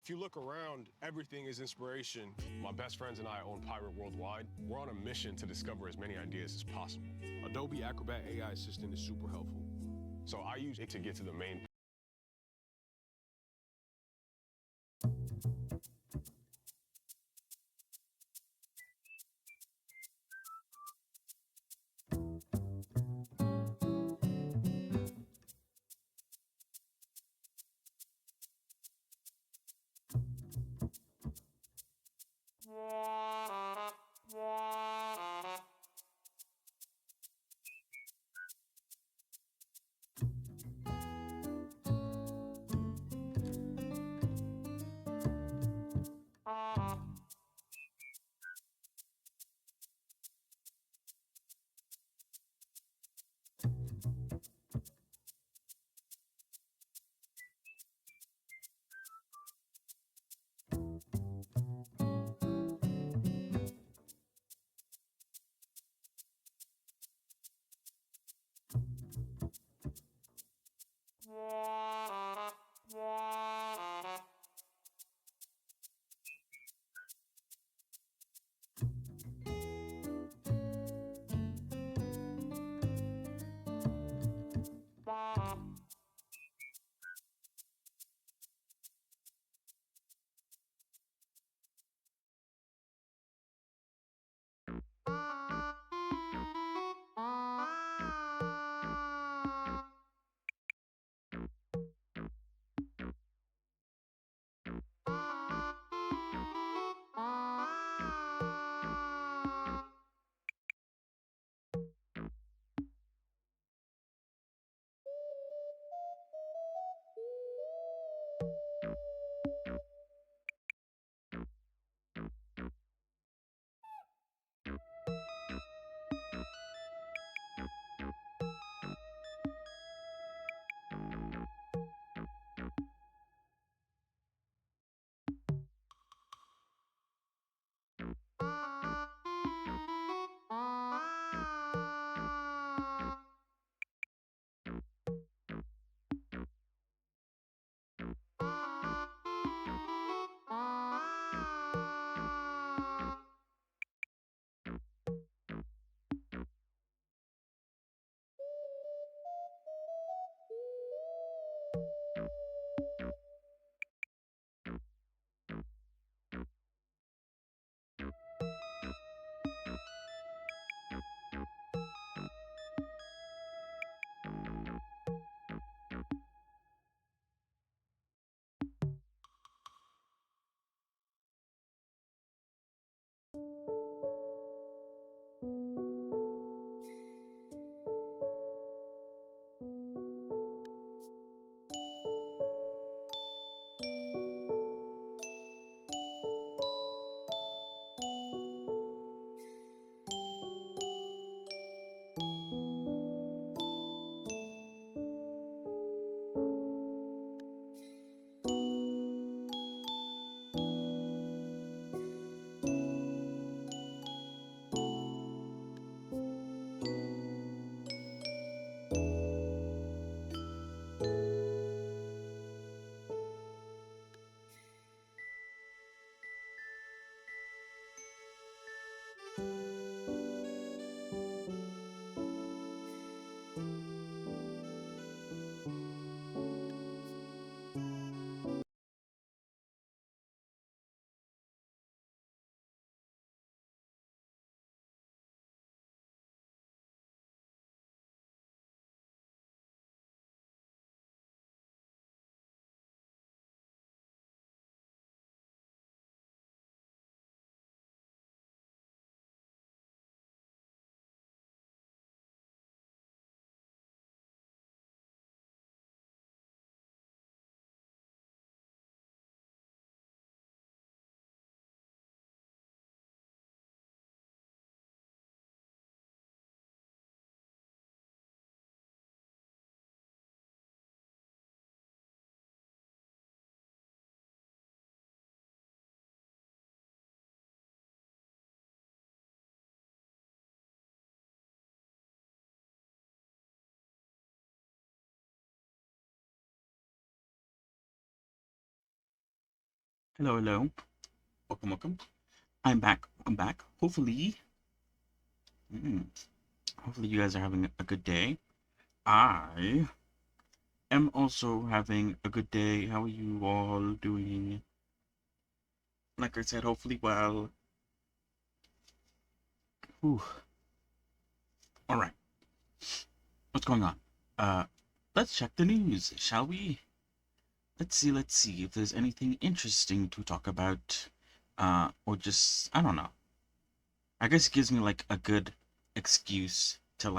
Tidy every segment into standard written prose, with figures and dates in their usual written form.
If you look around, everything is inspiration. My best friends and I own Pirate Worldwide. We're on a mission to discover as many ideas as possible. Adobe Acrobat AI Assistant is super helpful. So I use it to get to the main. Hello, hello. Welcome, welcome. I'm back. Welcome back. Mm, hopefully you guys are having a good day. I am also having a good day. How are you all doing? Like I said, hopefully well. Whew. All right. What's going on? Uh, let's check the news, shall we? Let's see if there's anything interesting to talk about. Or just I don't know. I guess it gives me like a good excuse to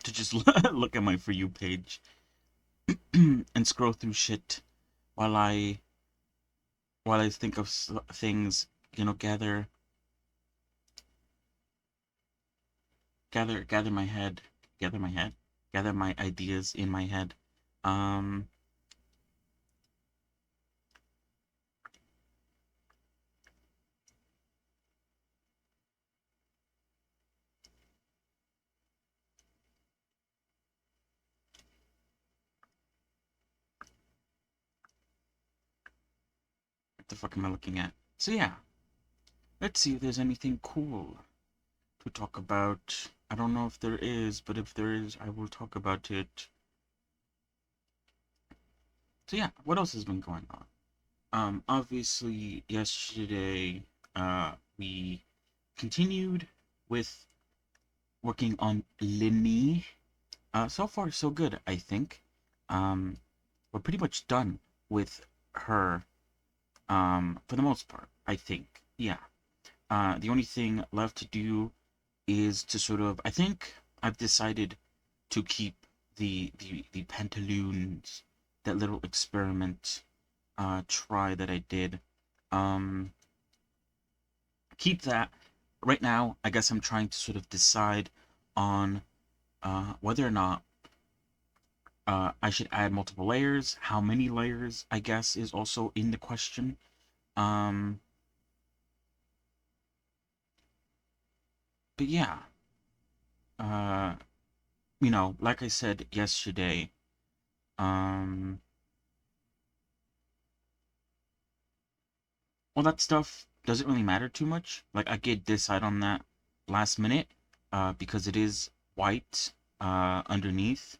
to just look at my For You page and scroll through shit while I think of things, gather gather my head, gather my head, gather my ideas in my head. Um, what the fuck am I looking at? So yeah, let's see if there's anything cool to talk about. I don't know if there is, but if there is, I will talk about it. So yeah, what else has been going on? Obviously yesterday, we continued with working on Linie. So far, so good, I think. Um, we're pretty much done with her, for the most part, I think. Yeah. The only thing left to do is to sort of, I think I've decided to keep the pantaloons, that little experiment, try that I did. Um, keep that. Right now, I guess I'm trying to sort of decide on whether or not I should add multiple layers. How many layers, I guess, is also in the question. Um, but yeah, uh, like I said yesterday, um, all that stuff doesn't really matter too much. Like I did decide on that last minute, because it is white, underneath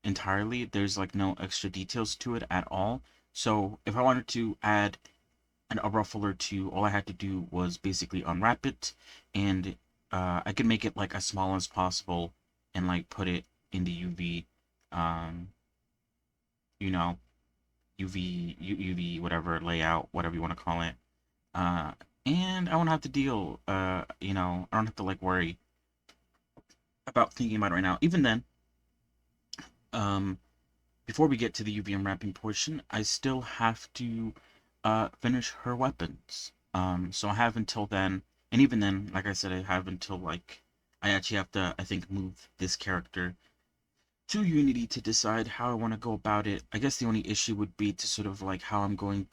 entirely. There's like no extra details to it at all. So if I wanted to add a ruffle or two, all I had to do was basically unwrap it, and I could make it like as small as possible and like put it in the UV, um, you know, UV whatever layout, whatever you want to call it. Uh, and I won't have to deal, I don't have to like worry about thinking about it right now. Even then, um, before we get to the UV unwrapping portion, I still have to finish her weapons. So I have until then, and even then, like I said, I have until like I actually have to, I think, move this character to Unity to decide how I want to go about it. I guess the only issue would be to sort of like how am I going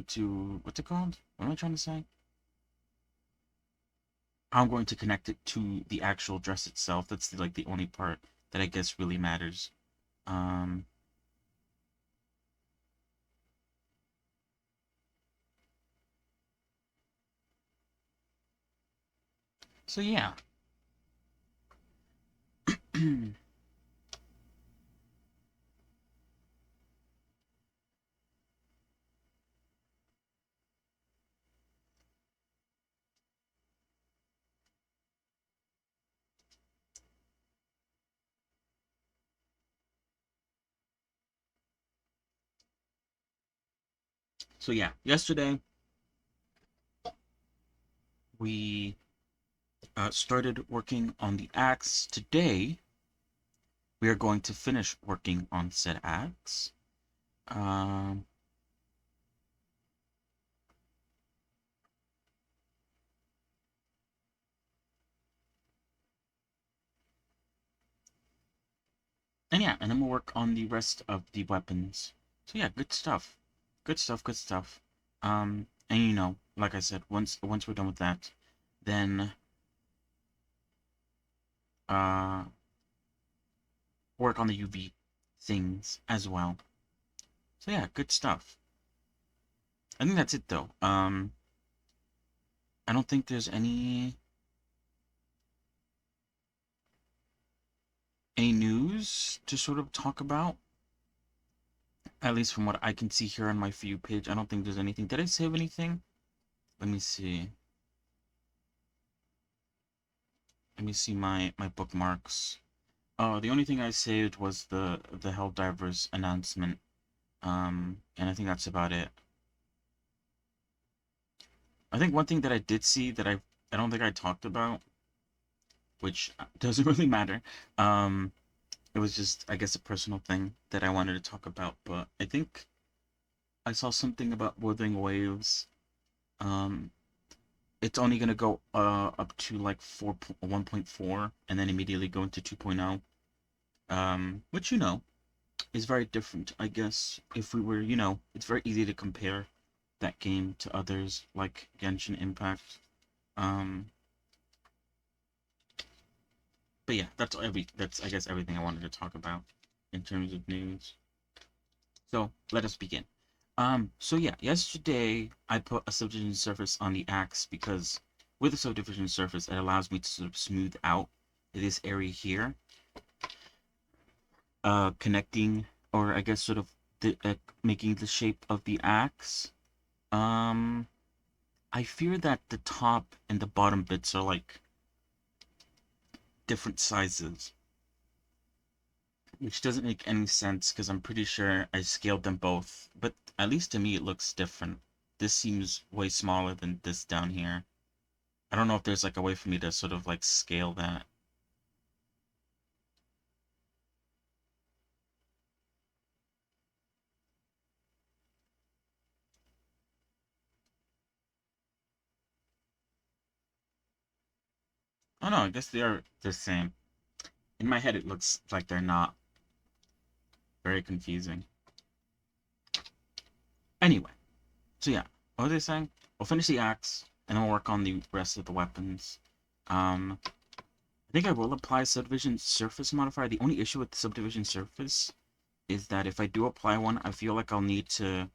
to, what's it called? What am I trying to say? How I'm going to connect it to the actual dress itself. That's like the only part that I guess really matters. Um, so yeah. So yeah, yesterday we started working on the axe. Today we are going to finish working on said axe. Um, and yeah, and then we'll work on the rest of the weapons. So yeah, good stuff. Good stuff, good stuff. And like I said, once we're done with that, then uh work on the UV things as well. So yeah, good stuff. I think that's it though. I don't think there's any news to sort of talk about. At least from what I can see here on my For You page, I don't think there's anything. Did I save anything? Let me see. Let me see my bookmarks. Oh, the only thing I saved was the Helldivers announcement. And I think that's about it. I think one thing that I did see that I don't think I talked about, which doesn't really matter. It was just, I guess, a personal thing that I wanted to talk about. But I think I saw something about Wuthering Waves. Um, it's only gonna go up to like 1.4 and then immediately go into 2.0. Which is very different, I guess. If we were, it's very easy to compare that game to others like Genshin Impact. Um, but yeah, that's I guess everything I wanted to talk about in terms of news. So let us begin. So yeah, yesterday I put a subdivision surface on the axe because with a subdivision surface it allows me to sort of smooth out this area here, connecting, or I guess sort of making the shape of the axe. Um, I fear that the top and the bottom bits are like different sizes, which doesn't make any sense because I'm pretty sure I scaled them both, but at least to me it looks different. This seems way smaller than this down here. I don't know if there's like a way for me to sort of like scale that. Oh no, I guess they are the same. In my head it looks like they're not. Very confusing. Anyway, so yeah, what was I saying? We'll finish the axe, and then we'll work on the rest of the weapons. I think I will apply subdivision surface modifier. The only issue with the subdivision surface is that if I do apply one, I feel like I'll need to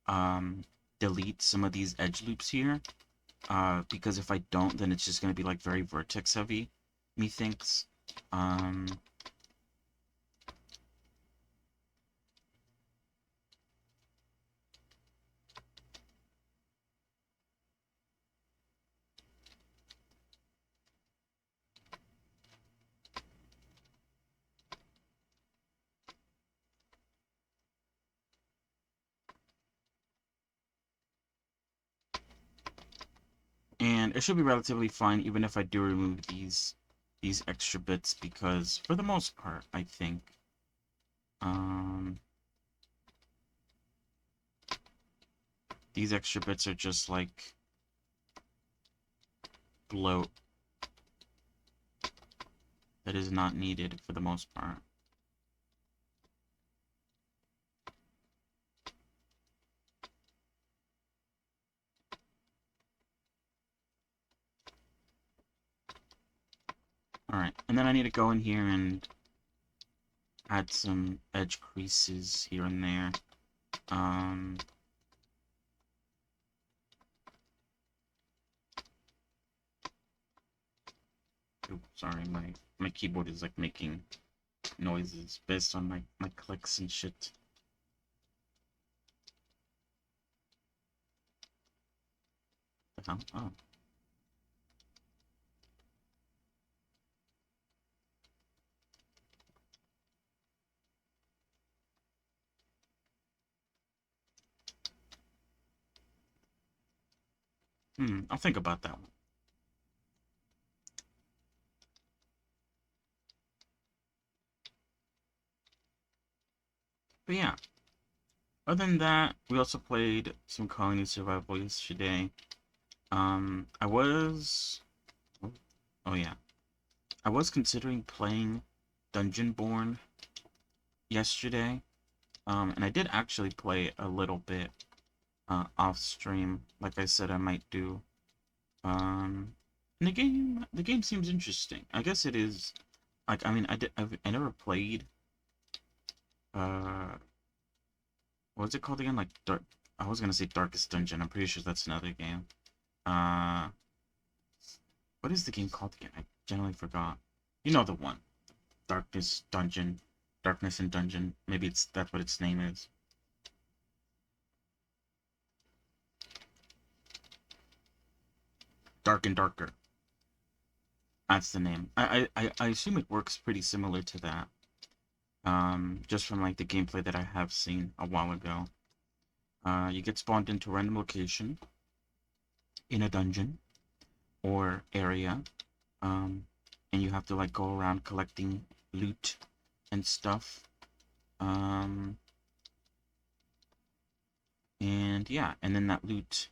um, delete some of these edge loops here. Because if I don't, then it's just going to be like very vertex heavy, methinks. Um, and it should be relatively fine even if I do remove these extra bits, because for the most part, I think um, these extra bits are just like bloat that is not needed for the most part. Alright, and then I need to go in here and add some edge creases here and there. Oops, sorry, my keyboard is like making noises based on my clicks and shit. The hell? Oh. I'll think about that one. But yeah, other than that, we also played some Colony Survival yesterday. I was... Oh yeah. I was considering playing Dungeonborn yesterday. And I did actually play a little bit. off stream. Like I said, I might do. And the game seems interesting. I guess it is. Like, I mean, I never played. Uh, what's it called again? Like Dark. I was gonna say Darkest Dungeon. I'm pretty sure that's another game. Uh, what is the game called again? I generally forgot. You know the one. Darkness Dungeon. Darkness and Dungeon. Maybe that's what its name is. Dark and Darker. That's the name. I assume it works pretty similar to that. Just from like the gameplay that I have seen a while ago. You get spawned into a random location in a dungeon or area, um, and you have to like go around collecting loot and stuff. Um, and yeah, and then that loot,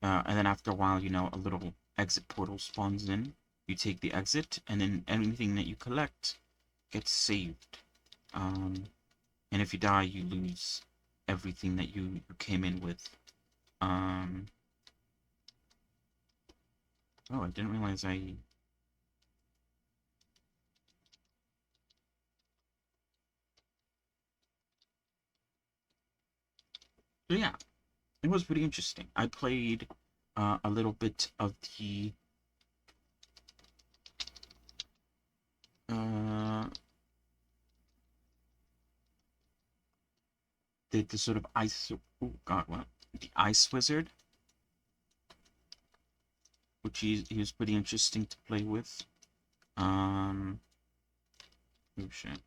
and then after a while, a little exit portal spawns in. You take the exit, and then anything that you collect gets saved. Um, and if you die, you lose everything that you came in with. Um, oh, I didn't realize I. So yeah, it was pretty interesting. I played a little bit of uh, the sort of ice. Oh God, what? The Ice Wizard, which he was pretty interesting to play with. Um, oh shit.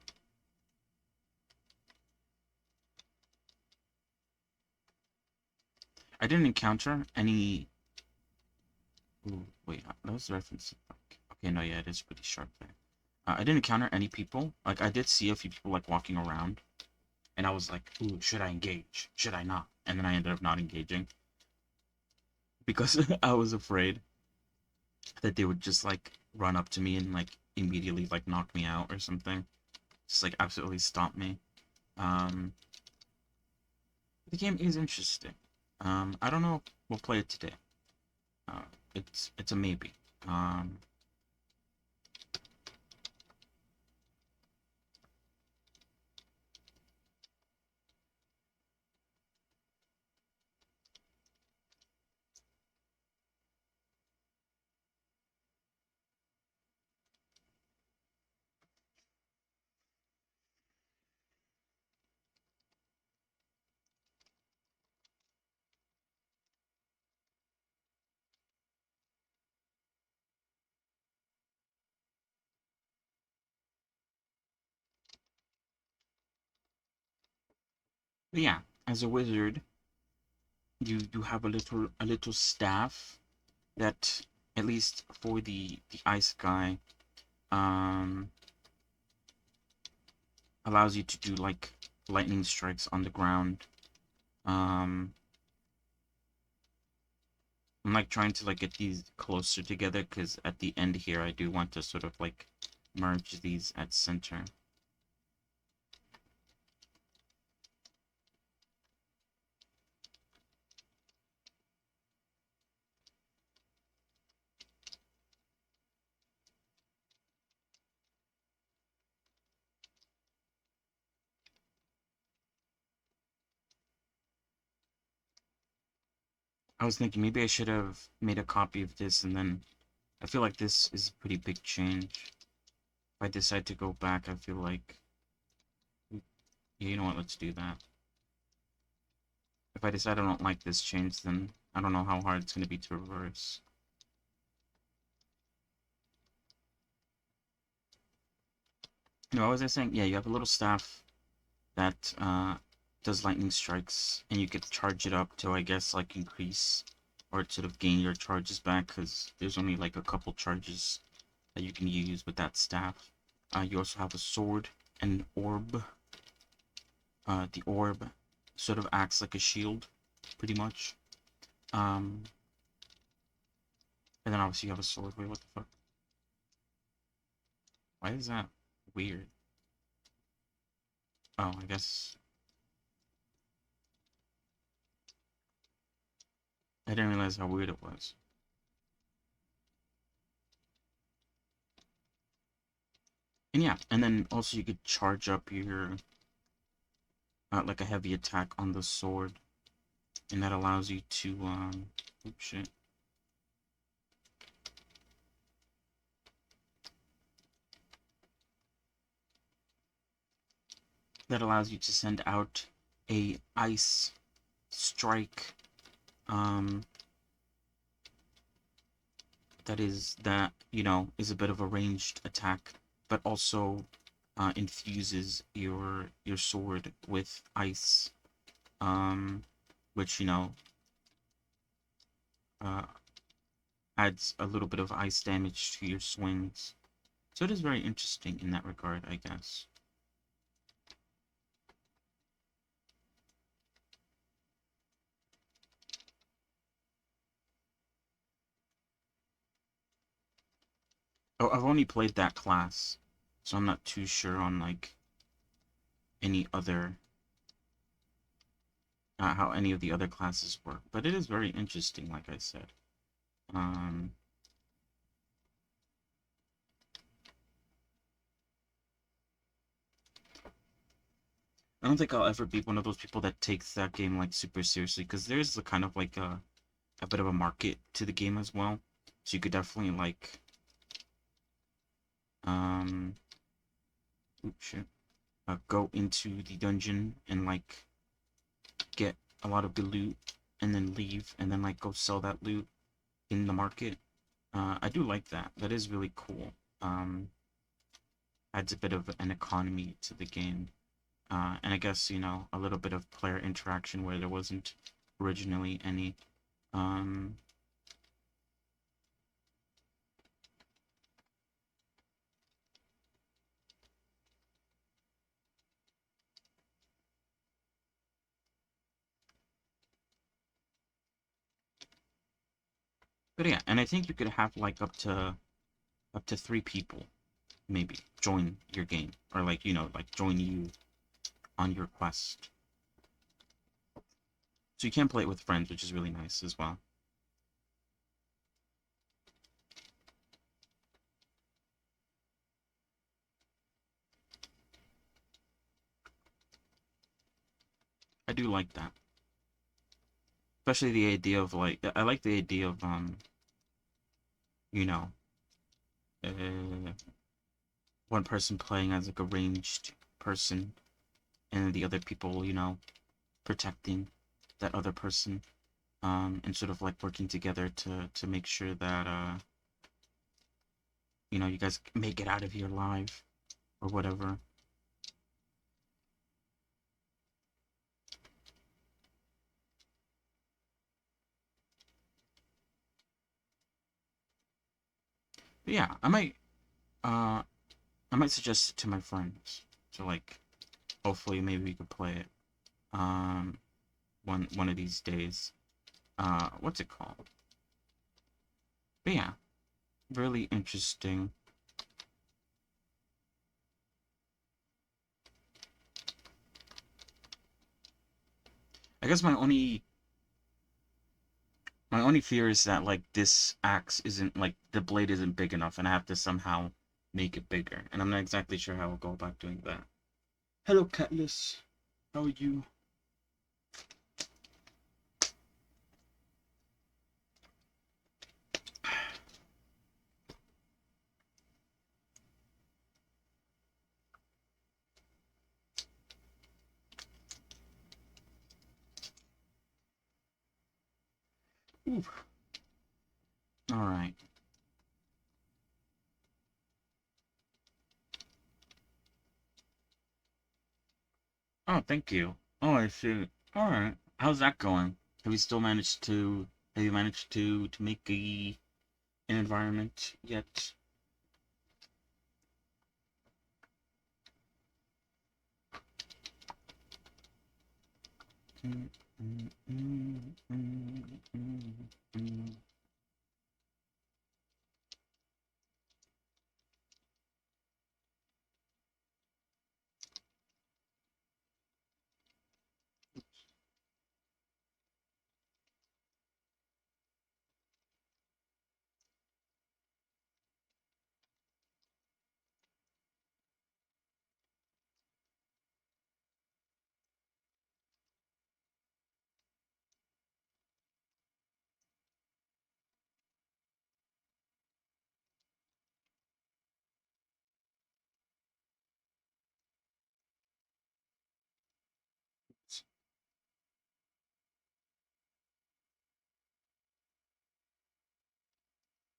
I didn't encounter any. Ooh, wait, that was the reference. Okay, no, yeah, it is pretty sharp there. I didn't encounter any people. Like, I did see a few people like walking around, and I was like, "Ooh, should I engage? Should I not?" And then I ended up not engaging because I was afraid that they would just like run up to me and like immediately like knock me out or something, just like absolutely stomp me. Um, the game is interesting. I don't know if we'll play it today. Uh, it's a maybe. Um, but yeah, as a wizard, you have a little staff that, at least for the ice guy, um allows you to do like lightning strikes on the ground. um I'm like trying to like get these closer together because at the end here I do want to sort of like merge these at center. I was thinking maybe I should have made a copy of this, and then I feel like this is a pretty big change. If I decide to go back, I feel like, yeah, you know what, let's do that. If I decide I don't like this change, then I don't know how hard it's going to be to reverse. No, what was I saying? Yeah, you have a little staff that does lightning strikes, and you could charge it up to, I guess, like increase or sort of gain your charges back, because there's only like a couple charges that you can use with that staff. You also have a sword and an orb. The orb sort of acts like a shield, pretty much. Um, and then obviously you have a sword. Wait, what the fuck? Why is that weird? Oh, I guess. I didn't realize how weird it was. And yeah, and then also you could charge up your like a heavy attack on the sword, and that allows you to oops, shit. That allows you to send out a ice strike um that is a bit of a ranged attack, but also infuses your sword with ice, um which uh adds a little bit of ice damage to your swings. So it is very interesting in that regard, I guess. Oh, I've only played that class, so I'm not too sure on like any other how any of the other classes work. But it is very interesting, like I said. Um, I don't think I'll ever be one of those people that takes that game like super seriously, because there's a kind of like a bit of a market to the game as well. So you could definitely like um oops, shit, go into the dungeon and like get a lot of the loot and then leave and then like go sell that loot in the market. I do like that. That is really cool. Adds a bit of an economy to the game. And I guess, a little bit of player interaction where there wasn't originally any. Um, but yeah, and I think you could have like up to 3 people maybe join your game, or like like join you on your quest. So you can play it with friends, which is really nice as well. I do like that. Especially the idea of like I like the idea of you know, uh, one person playing as like a ranged person, and the other people, protecting that other person, and sort of like working together to make sure that you guys make it out of here alive or whatever. But yeah, uh I might suggest it to my friends. So like hopefully maybe we could play it um one of these days. What's it called? But yeah, really interesting. I guess my only fear is that like this axe isn't like the blade isn't big enough, and I have to somehow make it bigger, and I'm not exactly sure how I'll go about doing that. Hello, Catless. How are you? Ooh. All right. Oh, thank you. Oh, I see. All right. How's that going? Have you managed to make an environment yet? Mm, mm, mm, mm, mm, mm.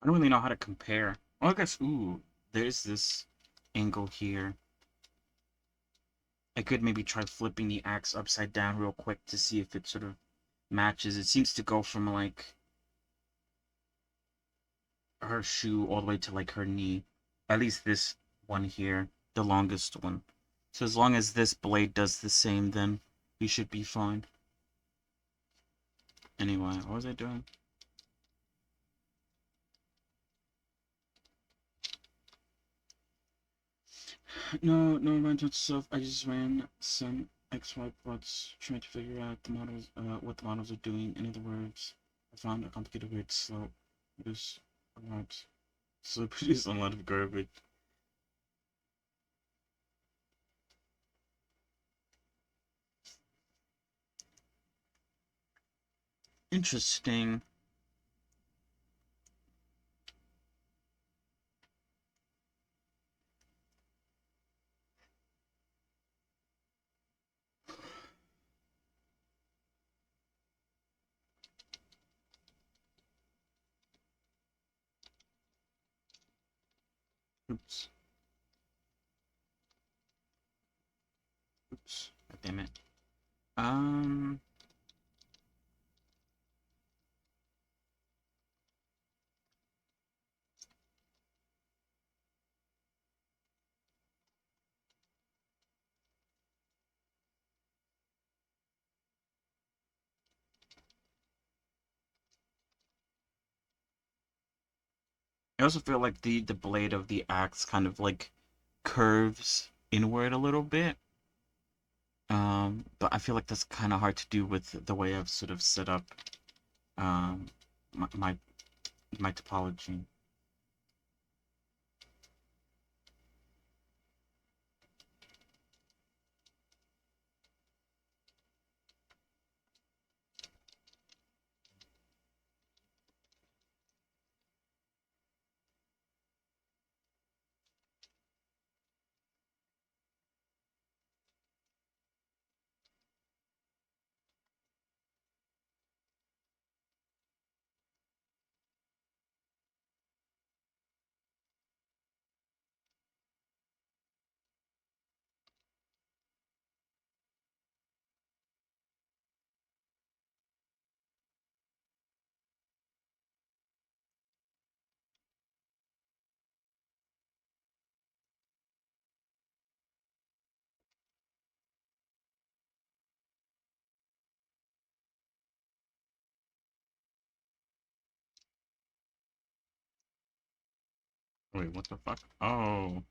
I don't really know how to compare. Well, I guess, ooh, there's this angle here. I could maybe try flipping the axe upside down real quick to see if it sort of matches. It seems to go from, like, her shoe all the way to, like, her knee. At least this one here, the longest one. So as long as this blade does the same, then we should be fine. Anyway, what was I doing? No, no random stuff. I just ran some XY plots trying to figure out the models, what the models are doing. In other words, I found a complicated way to produce a lot, produce a lot of garbage. Interesting. Oops. Oops. God damn it. Um. I also feel like the blade of the axe kind of like curves inward a little bit. But I feel like that's kind of hard to do with the way I've sort of set up um my my topology. Wait, what the fuck? Oh.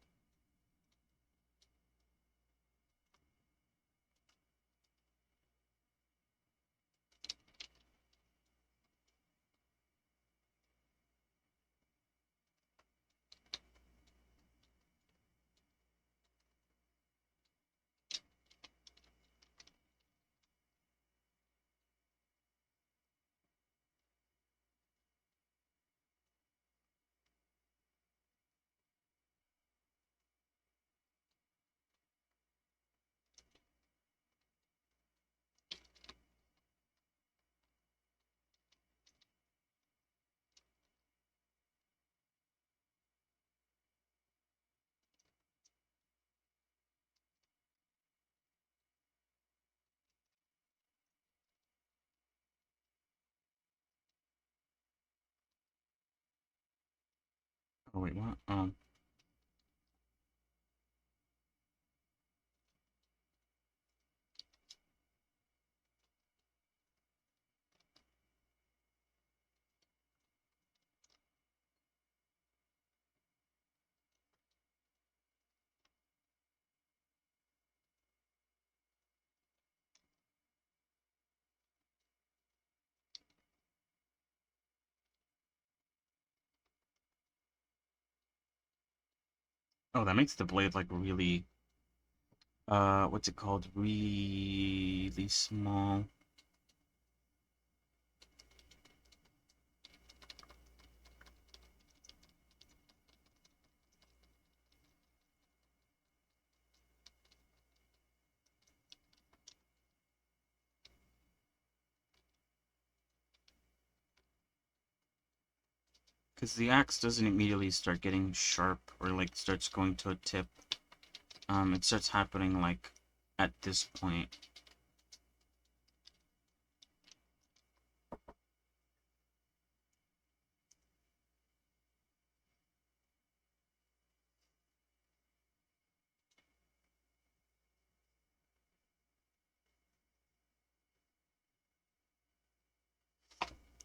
Oh wait, what? Oh, that makes the blade like really what's it called? Really small. Because the axe doesn't immediately start getting sharp or like starts going to a tip. It starts happening like at this point.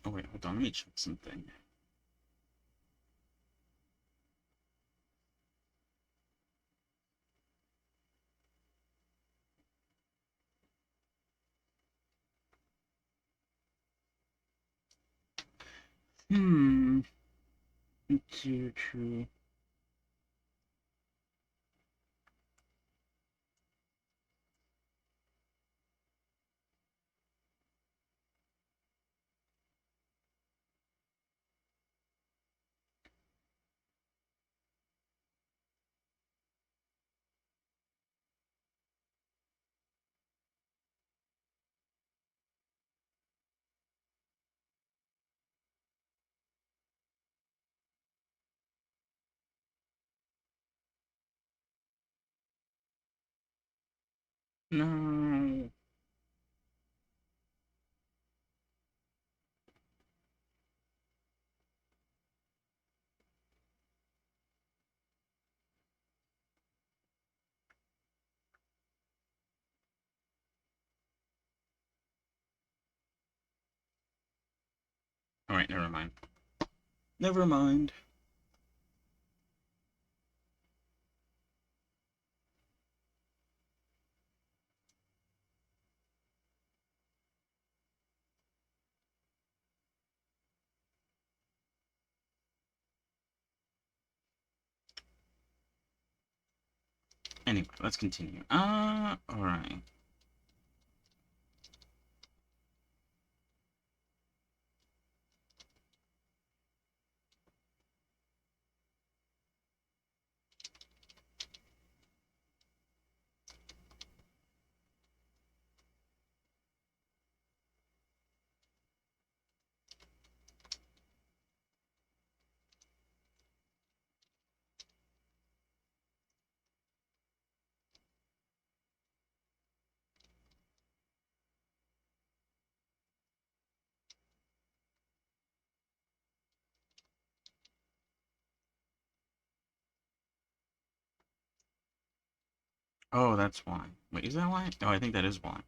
Oh wait, hold on, let me check something. Hmm. True. No. Alright, never mind. Never mind. Anyway, let's continue. Alright. Oh, that's why. Wait, is that why? Oh, I think that is why.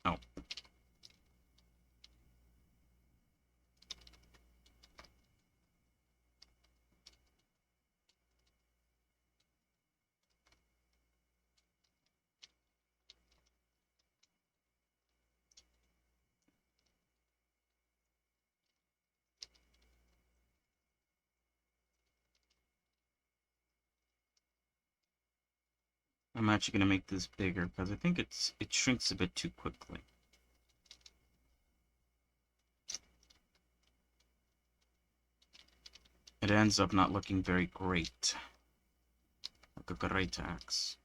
Oh. I'm actually gonna make this bigger because I think it shrinks a bit too quickly. It ends up not looking very great. Like a great axe.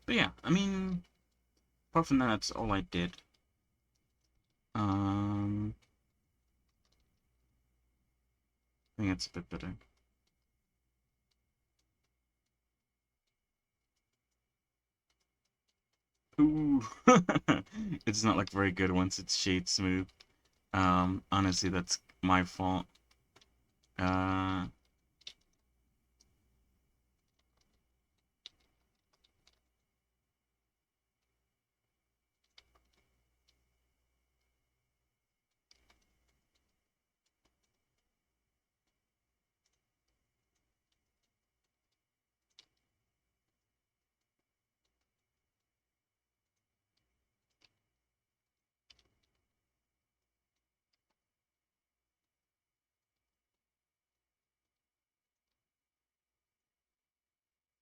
But yeah, I mean, apart from that, that's all I did. I think it's a bit better. Ooh, it's not like very good once it's shade smooth. Honestly, that's my fault. Uh,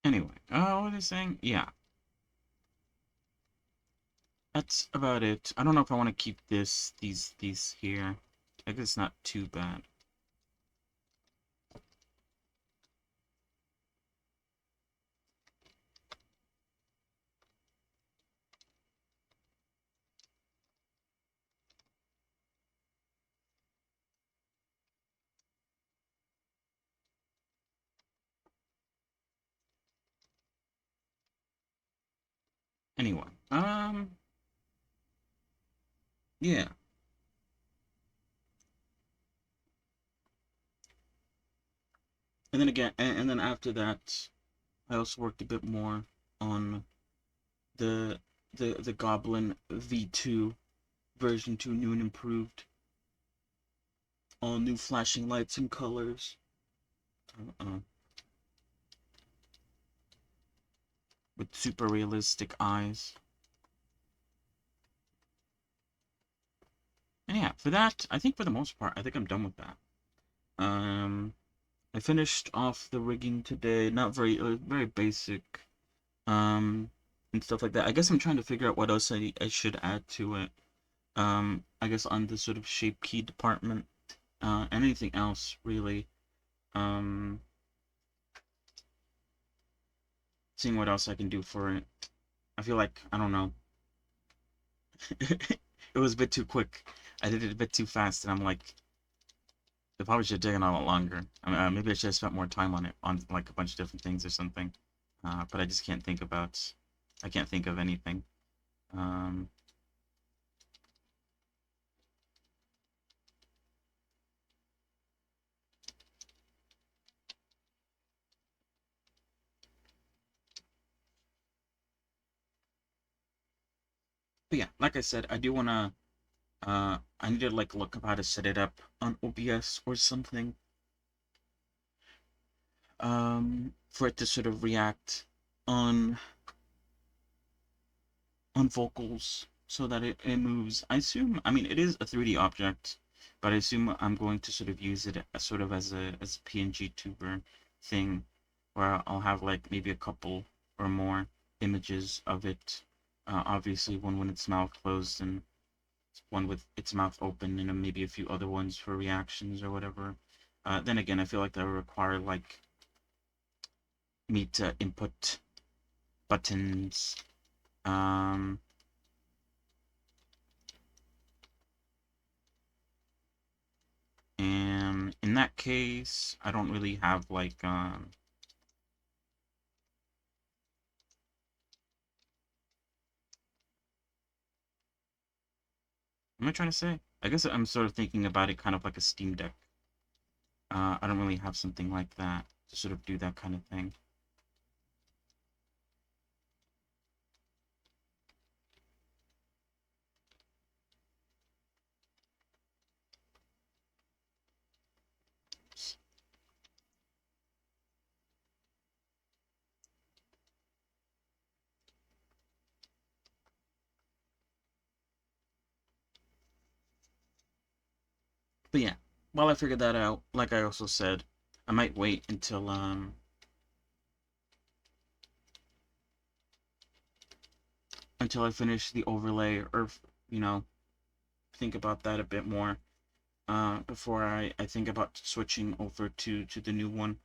anyway, what was I saying? Yeah, that's about it. I don't know if I want to keep these here. I guess it's not too bad. Anyway, yeah. And then again, and then after that, I also worked a bit more on the the Goblin V2 version 2, new and improved, all new flashing lights and colors, uh, with super realistic eyes. And yeah, for that, I think for the most part, I think I'm done with that. Um, I finished off the rigging today. Not very, very basic, and stuff like that. I guess I'm trying to figure out what else I should add to it. I guess on the sort of shape key department, anything else really. Um, Seeing what else I can do for it. I feel like, I don't know. It was a bit too quick. I did it a bit too fast, and I'm like, it probably should have taken a lot longer. I mean, maybe I should have spent more time on it, on like a bunch of different things or something. But I just can't think about. I can't think of anything. Um, but yeah, like I said, I do wanna. I need to like look up how to set it up on OBS or something. For it to sort of react on on vocals so that it moves. I assume, I mean, it is a 3D object, but I assume I'm going to sort of use it as sort of as a PNG tuber thing, where I'll have like maybe a couple or more images of it. Obviously, one with its mouth closed and one with its mouth open, and then maybe a few other ones for reactions or whatever. Then again, I feel like that would require like me to input buttons. Um, And in that case, I don't really have like what am I trying to say? I guess I'm sort of thinking about it kind of like a Steam Deck. I don't really have something like that to sort of do that kind of thing. But yeah, while I figure that out, like I also said, I might wait until I finish the overlay or you know, think about that a bit more before I think about switching over to the new one.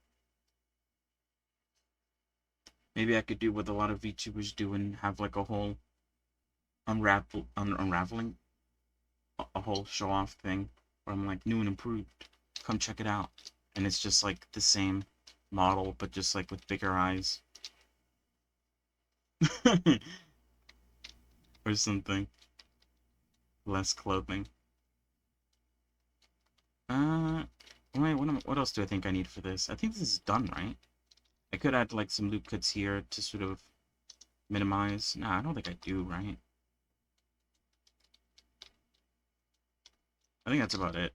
Maybe I could do what a lot of VTubers do and have like a whole unraveling a whole show off thing where I'm like new and improved. Come check it out. And it's just like the same model but just like with bigger eyes. Or something. Less clothing. Uh wait, what else do I think I need for this? I think this is done, right? I could add like some loop cuts here to sort of minimize. Nah, I don't think I do, right? I think that's about it.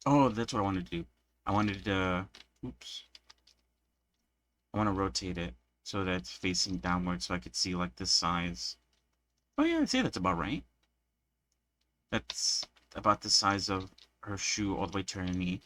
Oh, that's what I wanted to do. I wanted to oops. I want to rotate it so that it's facing downward so I could see like the size. Oh yeah, I'd say that's about right. That's about the size of her shoe all the way to her knee.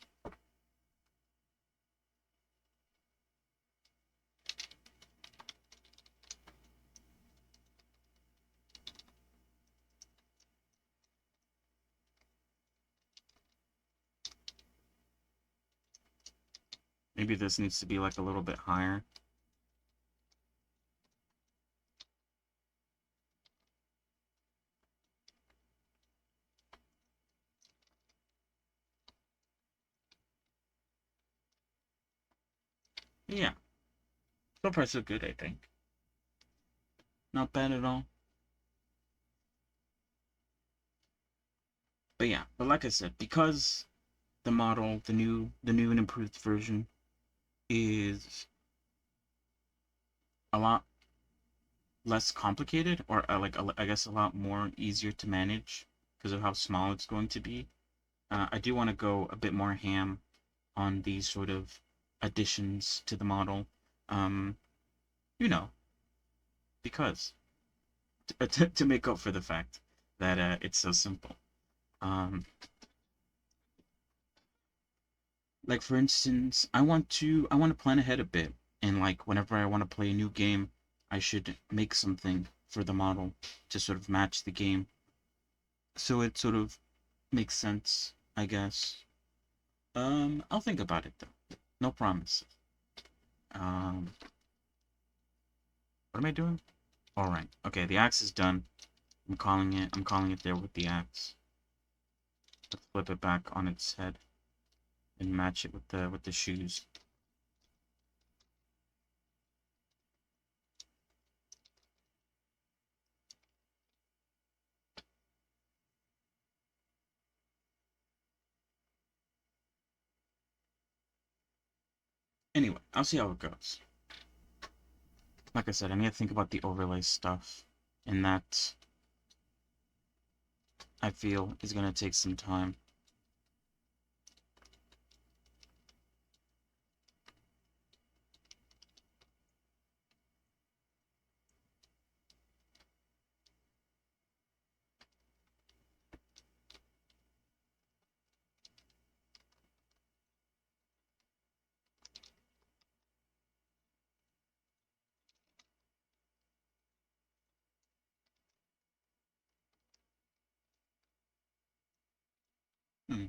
Maybe this needs to be like a little bit higher. Yeah, so far so good, I think. Not bad at all. But yeah, but like I said, because the model, the new and improved version is a lot less complicated, or I guess a lot more easier to manage because of how small it's going to be. I do want to go a bit more ham on these sort of additions to the model. Um, you know, because to make up for the fact that it's so simple. Um, like for instance, I want to plan ahead a bit, and like whenever I want to play a new game, I should make something for the model to sort of match the game. So it sort of makes sense, I guess. I'll think about it though. No promises. Um, what am I doing? All right. Okay, the axe is done. I'm calling it. I'm calling it there with the axe. Let's flip it back on its head and match it with the shoes. Anyway, I'll see how it goes. Like I said, I need to think about the overlay stuff, and that I feel is gonna take some time. Hmm.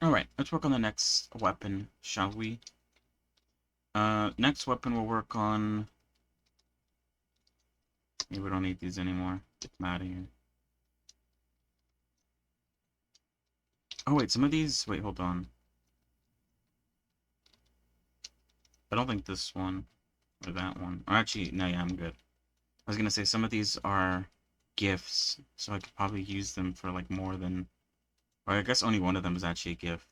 All right, let's work on the next weapon, shall we? Next weapon we'll work on. Maybe we don't need these anymore. Get them out of here. Oh wait, some of these. Wait, hold on. I don't think this one or that one. Or actually, no, yeah, I'm good. I was gonna say some of these are gifts, so I could probably use them for like more than. Or I guess only one of them is actually a gift.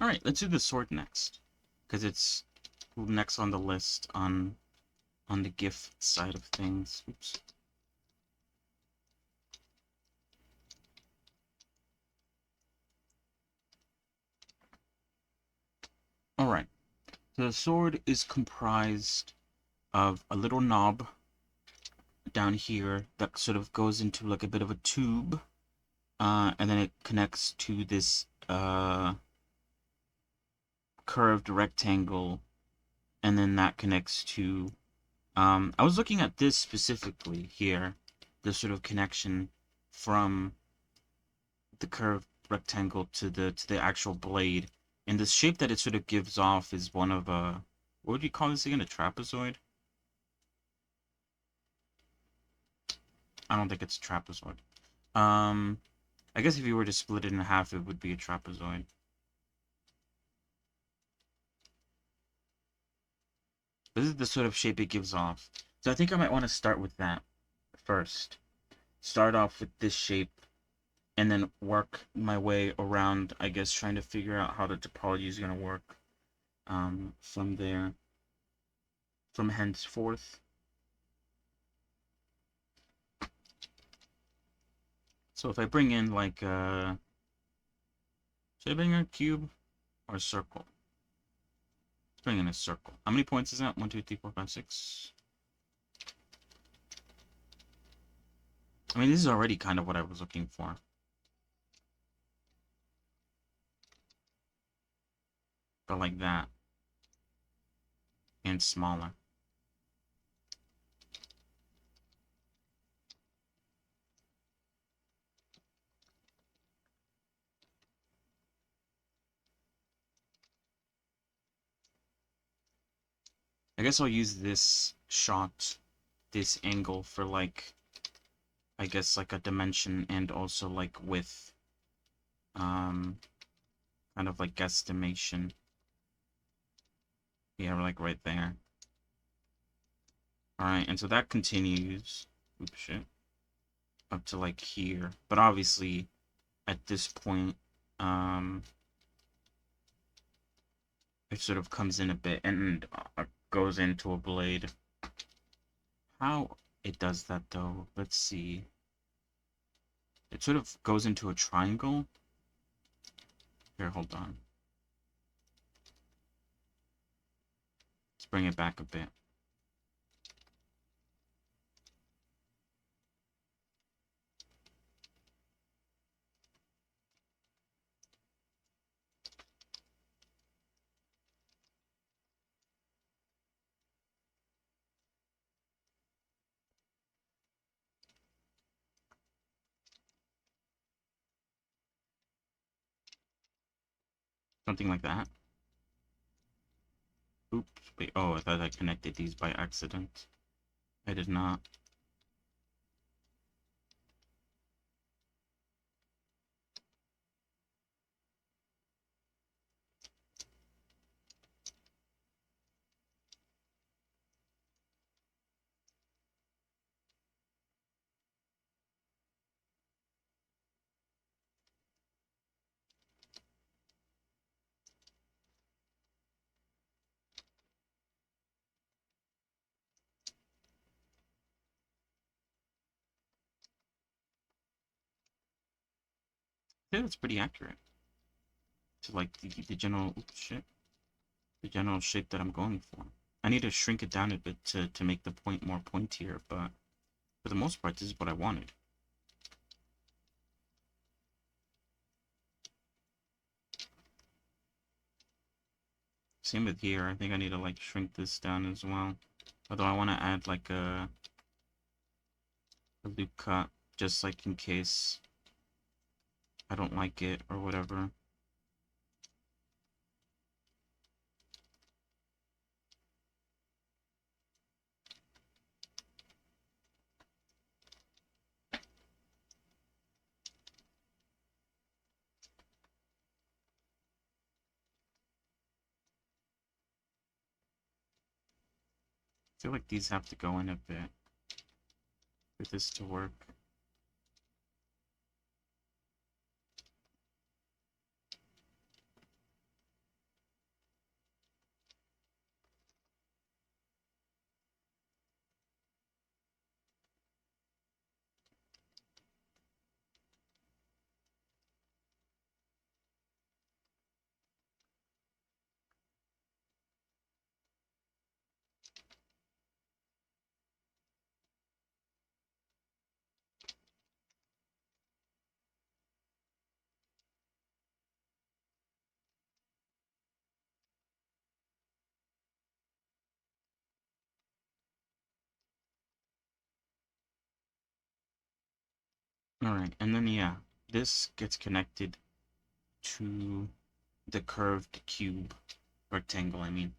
All right, let's do the sword next, because it's next on the list on the gift side of things. Oops. All right. The sword is comprised of a little knob down here that sort of goes into like a bit of a tube, and then it connects to this curved rectangle, and then that connects to. I was looking at this specifically here, the sort of connection from the curved rectangle to the actual blade, and the shape that it sort of gives off is one of a. What would you call this again? A trapezoid? I don't think it's a trapezoid. Um, I guess if you were to split it in half, it would be a trapezoid. This is the sort of shape it gives off. So I think I might want to start with that first. Start off with this shape, and then work my way around, I guess, trying to figure out how the topology is going to work from there, from henceforth. So if I bring in like, should I bring in a cube or a circle? Let's bring in a circle. How many points is that? 1, 2, 3, 4, 5, 6. I mean, this is already kind of what I was looking for. But like that. And smaller. I guess I'll use this shot, this angle for like, I guess like a dimension and also like width, kind of like guesstimation. Yeah, like right there. Alright, and so that continues, oops, shit, up to like here. But obviously, at this point, it sort of comes in a bit and goes into a blade. How it does that though, let's see. It sort of goes into a triangle. Here, hold on. Let's bring it back a bit. Something like that. Oops, wait, oh, I thought I connected these by accident. I did not. Yeah, that's pretty accurate. To like the general, oops, shit, the general shape that I'm going for. I need to shrink it down a bit to make the point more pointier, but for the most part, this is what I wanted. Same with here. I think I need to like shrink this down as well. Although I want to add like a loop cut, just like in case I don't like it or whatever. I feel like these have to go in a bit for this to work. Alright, and then yeah, this gets connected to the curved cube, rectangle, I mean.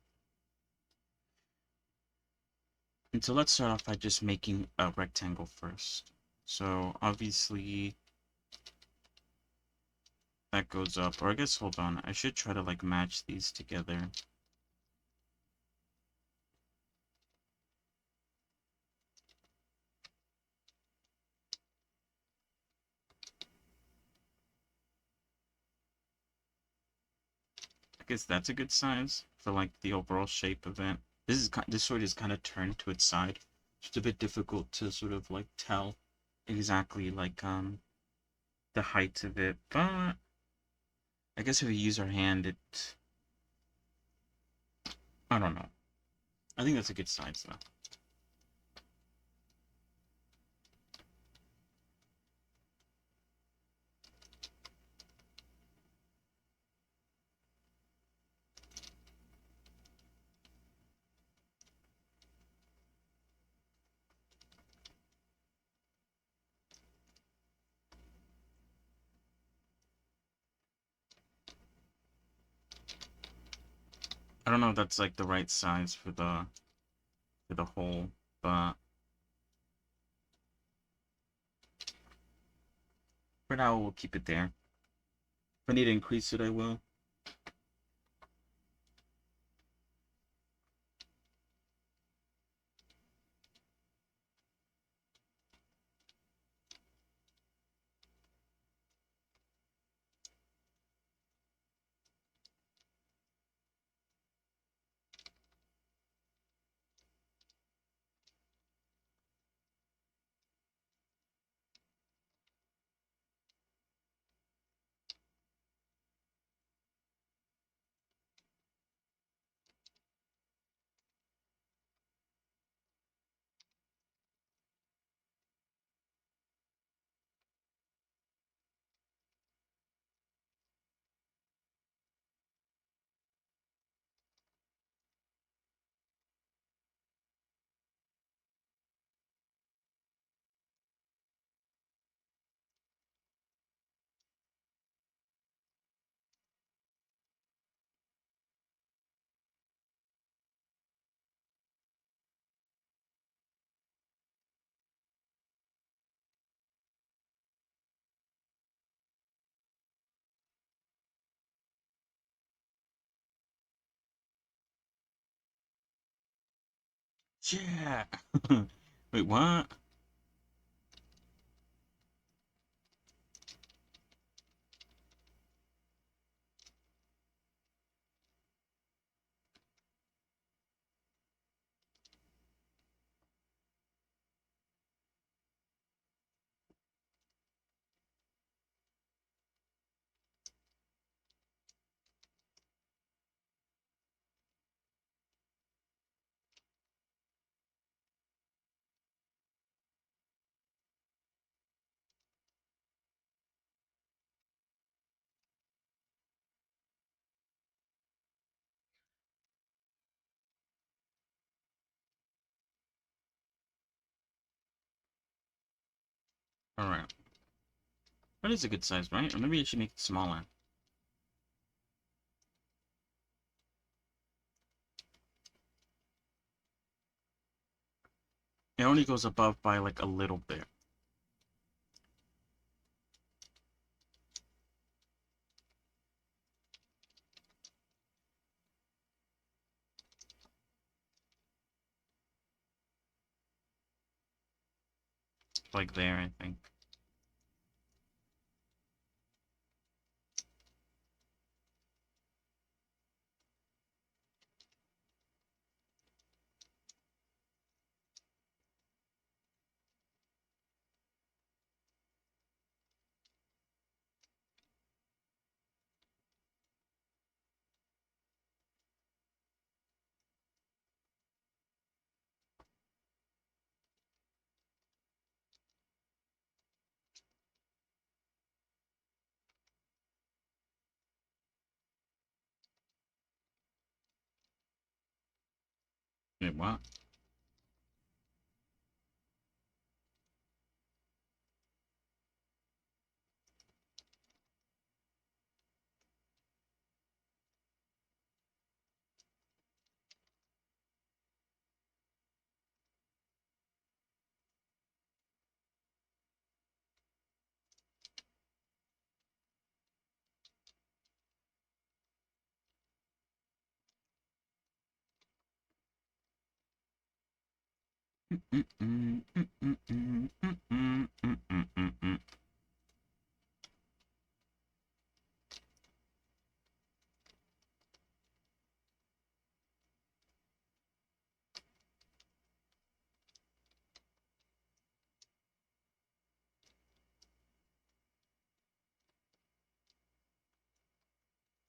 And so let's start off by just making a rectangle first. So obviously that goes up, or I guess, hold on, I should try to like match these together. I guess that's a good size for like the overall shape of it. This sword is kind of turned to its side. It's a bit difficult to sort of like tell exactly like the height of it, but I guess if we use our hand, I don't know. I think that's a good size though. I don't know if that's like the right size for the for the whole, but for now we'll keep it there. If I need to increase it, I will. Yeah. Wait, what? All right. That is a good size, right? Or maybe I should make it smaller. It only goes above by like a little bit. Like there, I think. Wait, what?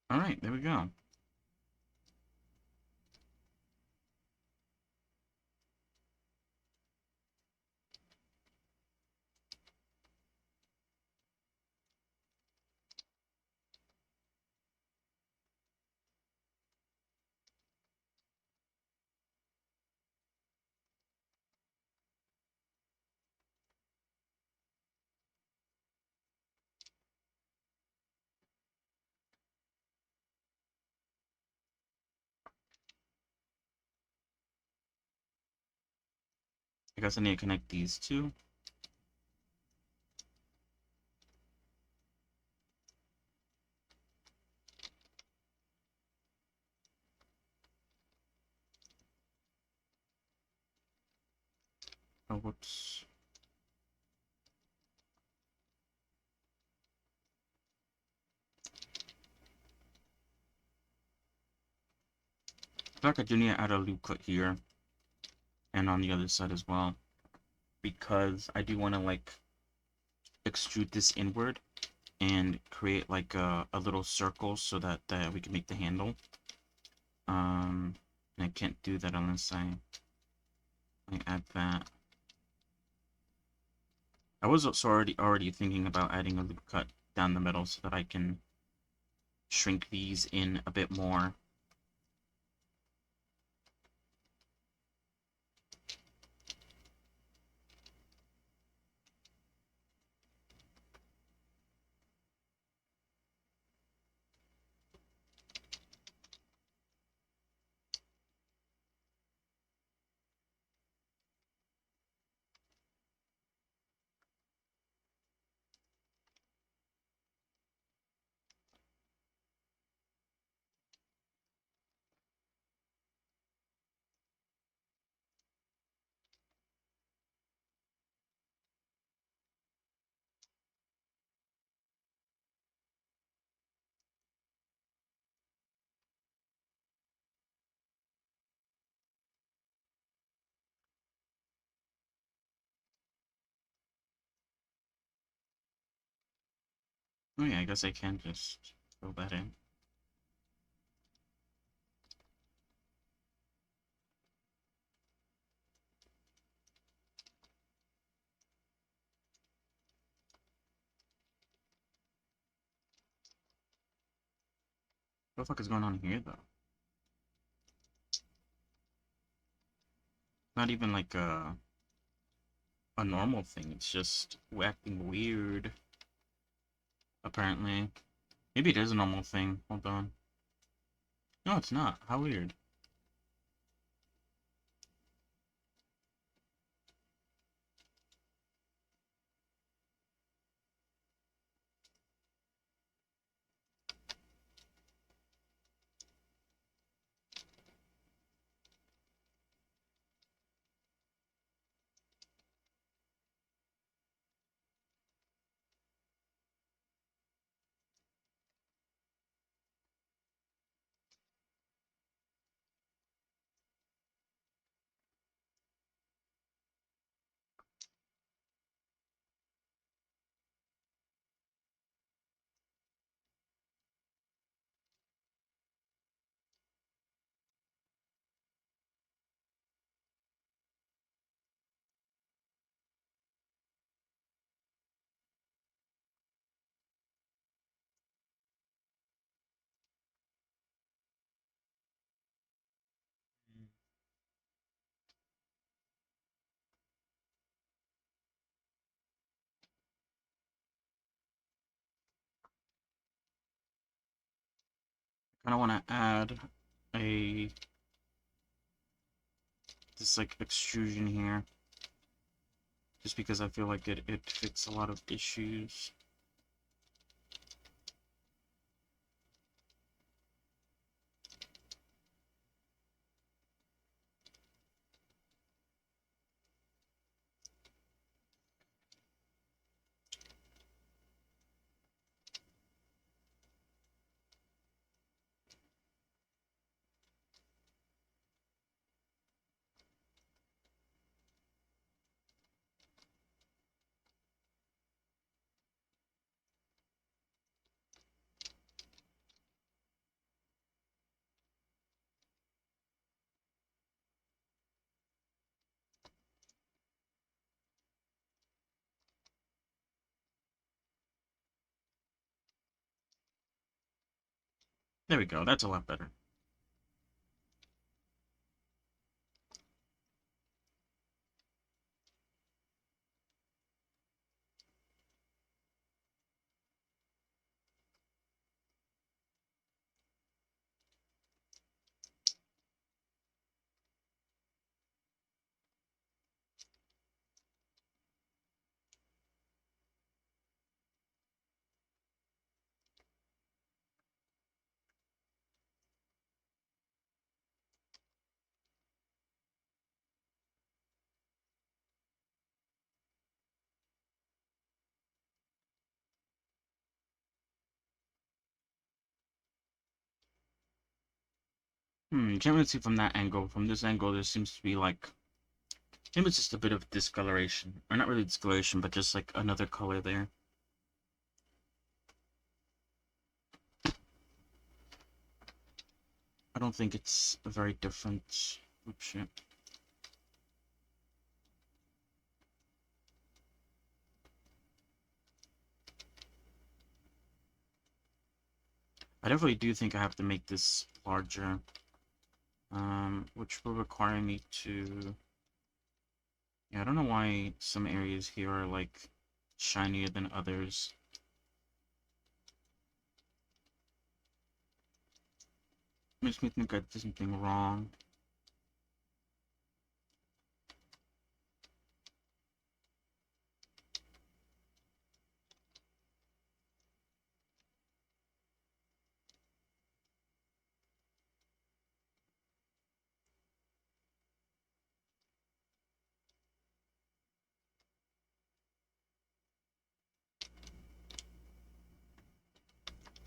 All right, there we go. I guess I need to connect these two. Oh, whoops. I feel like I do need to add a loop cut here and on the other side as well, because I do want to like extrude this inward and create like a little circle so that we can make the handle. And I can't do that unless I add that. I was also already thinking about adding a loop cut down the middle so that I can shrink these in a bit more. Oh yeah, I guess I can just fill that in. What the fuck is going on here, though? Not even like a normal thing. It's just acting weird, apparently. Maybe it is a normal thing. Hold on. No, it's not. How weird. I don't want to add a this like extrusion here, just because I feel like it fits a lot of issues. There we go. That's a lot better. Can't really see from that angle. From this angle, there seems to be like maybe it's just a bit of discoloration, or not really discoloration, but just like another color there. I don't think it's a very different. Oops, shit. I definitely do think I have to make this larger, which will require me to. Yeah, I don't know why some areas here are like shinier than others. Makes me think I did something wrong.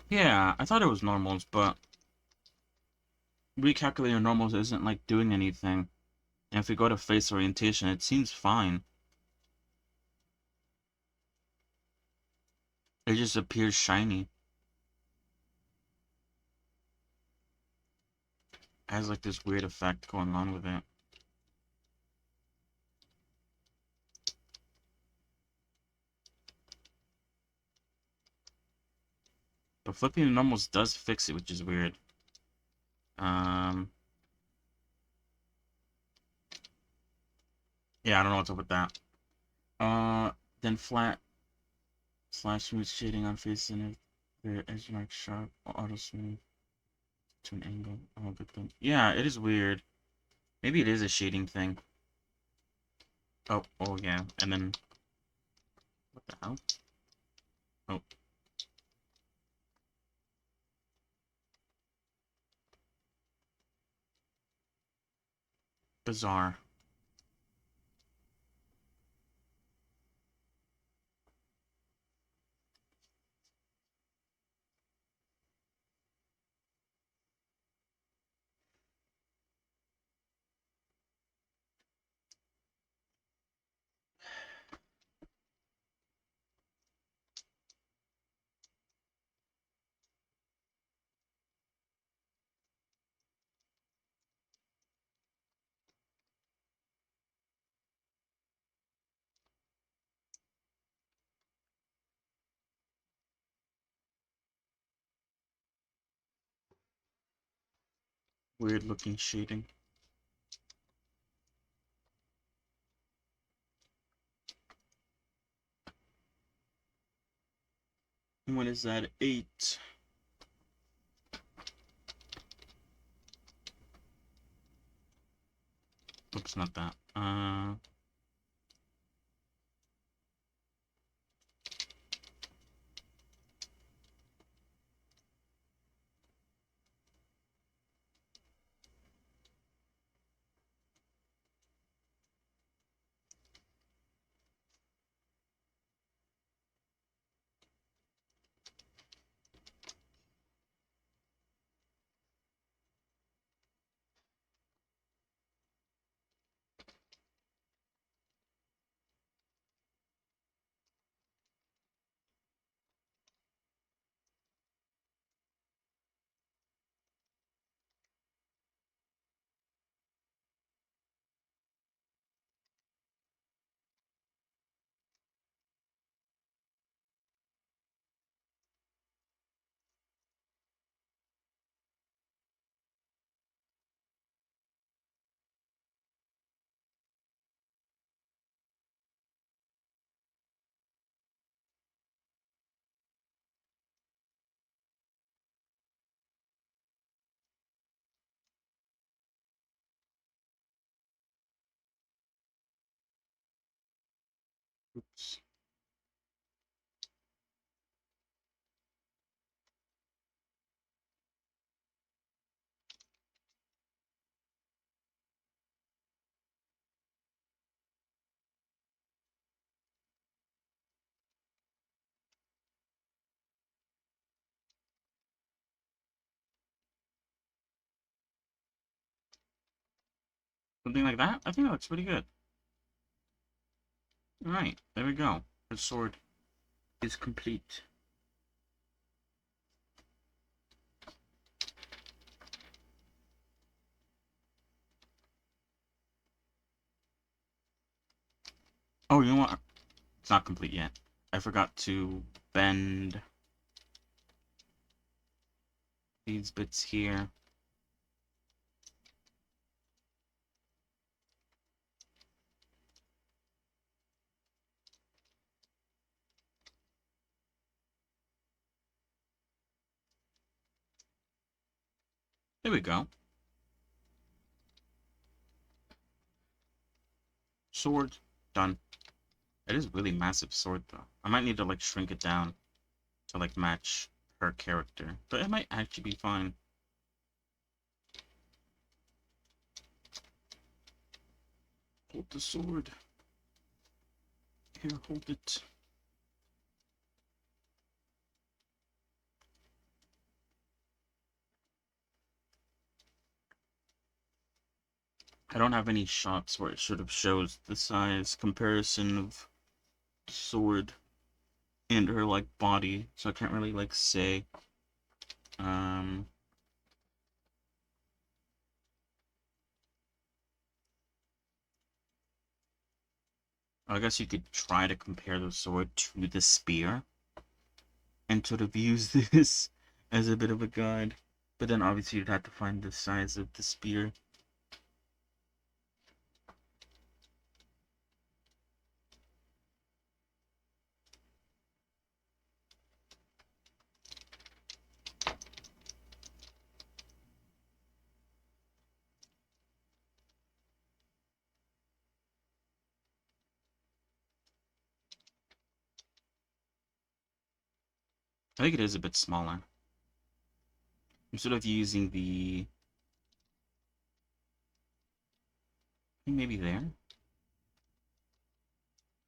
Yeah, I thought it was normals, but recalculating normals isn't like doing anything. And if we go to face orientation, it seems fine. It just appears shiny. It has like this weird effect going on with it. But flipping the normals does fix it, which is weird. Um, yeah, I don't know what's up with that. Then flat slash smooth shading on face and the edge mark sharp or auto smooth to an angle. Oh, good thing. Yeah, it is weird. Maybe it is a shading thing. Oh yeah. And then what the hell? Oh, bizarre. Weird looking shading. What is that? 8. Oops, not that. Oops. Something like that? I think that looks pretty good. Alright, there we go. The sword is complete. Oh, you know what? It's not complete yet. I forgot to bend these bits here. There we go. Sword done. It is a really massive sword though. I might need to like shrink it down to like match her character, but it might actually be fine. Hold the sword. Here, hold it. I don't have any shots where it sort of shows the size comparison of the sword and her like body, so I can't really like say. Um, I guess you could try to compare the sword to the spear and sort of use this as a bit of a guide. But then obviously you'd have to find the size of the spear. I think it is a bit smaller. I'm sort of using the... I think maybe there?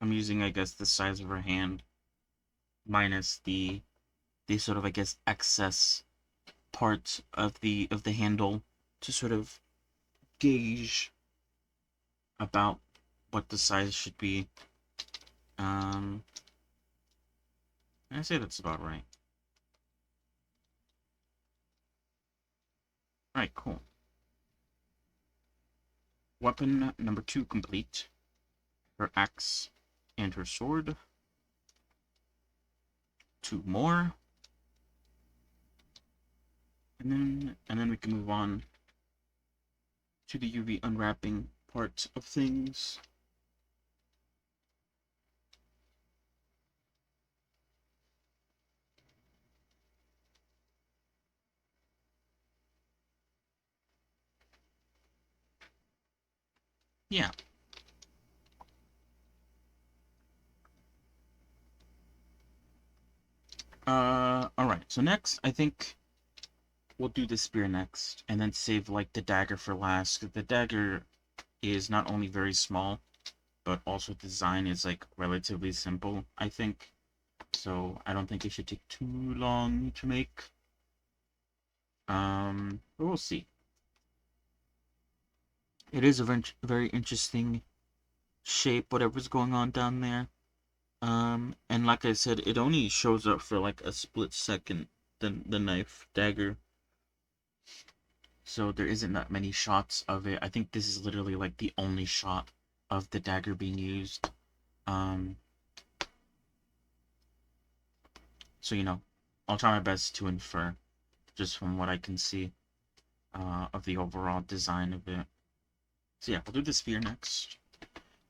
I'm using, I guess, the size of her hand minus the sort of, I guess, excess part of the handle to sort of gauge about what the size should be. I say that's about right. Alright, cool. Weapon number 2 complete. Her axe and her sword. 2 more. And then we can move on to the UV unwrapping part of things. Yeah. Alright, so next, I think we'll do the spear next, and then save, like, the dagger for last. The dagger is not only very small, but also design is, like, relatively simple, I think. So, I don't think it should take too long to make. But we'll see. It is a very interesting shape, whatever's going on down there. And like I said, it only shows up for like a split second, the knife dagger. So there isn't that many shots of it. I think this is literally like the only shot of the dagger being used. So you know, I'll try my best to infer just from what I can see of the overall design of it. So yeah, we'll do the spear next.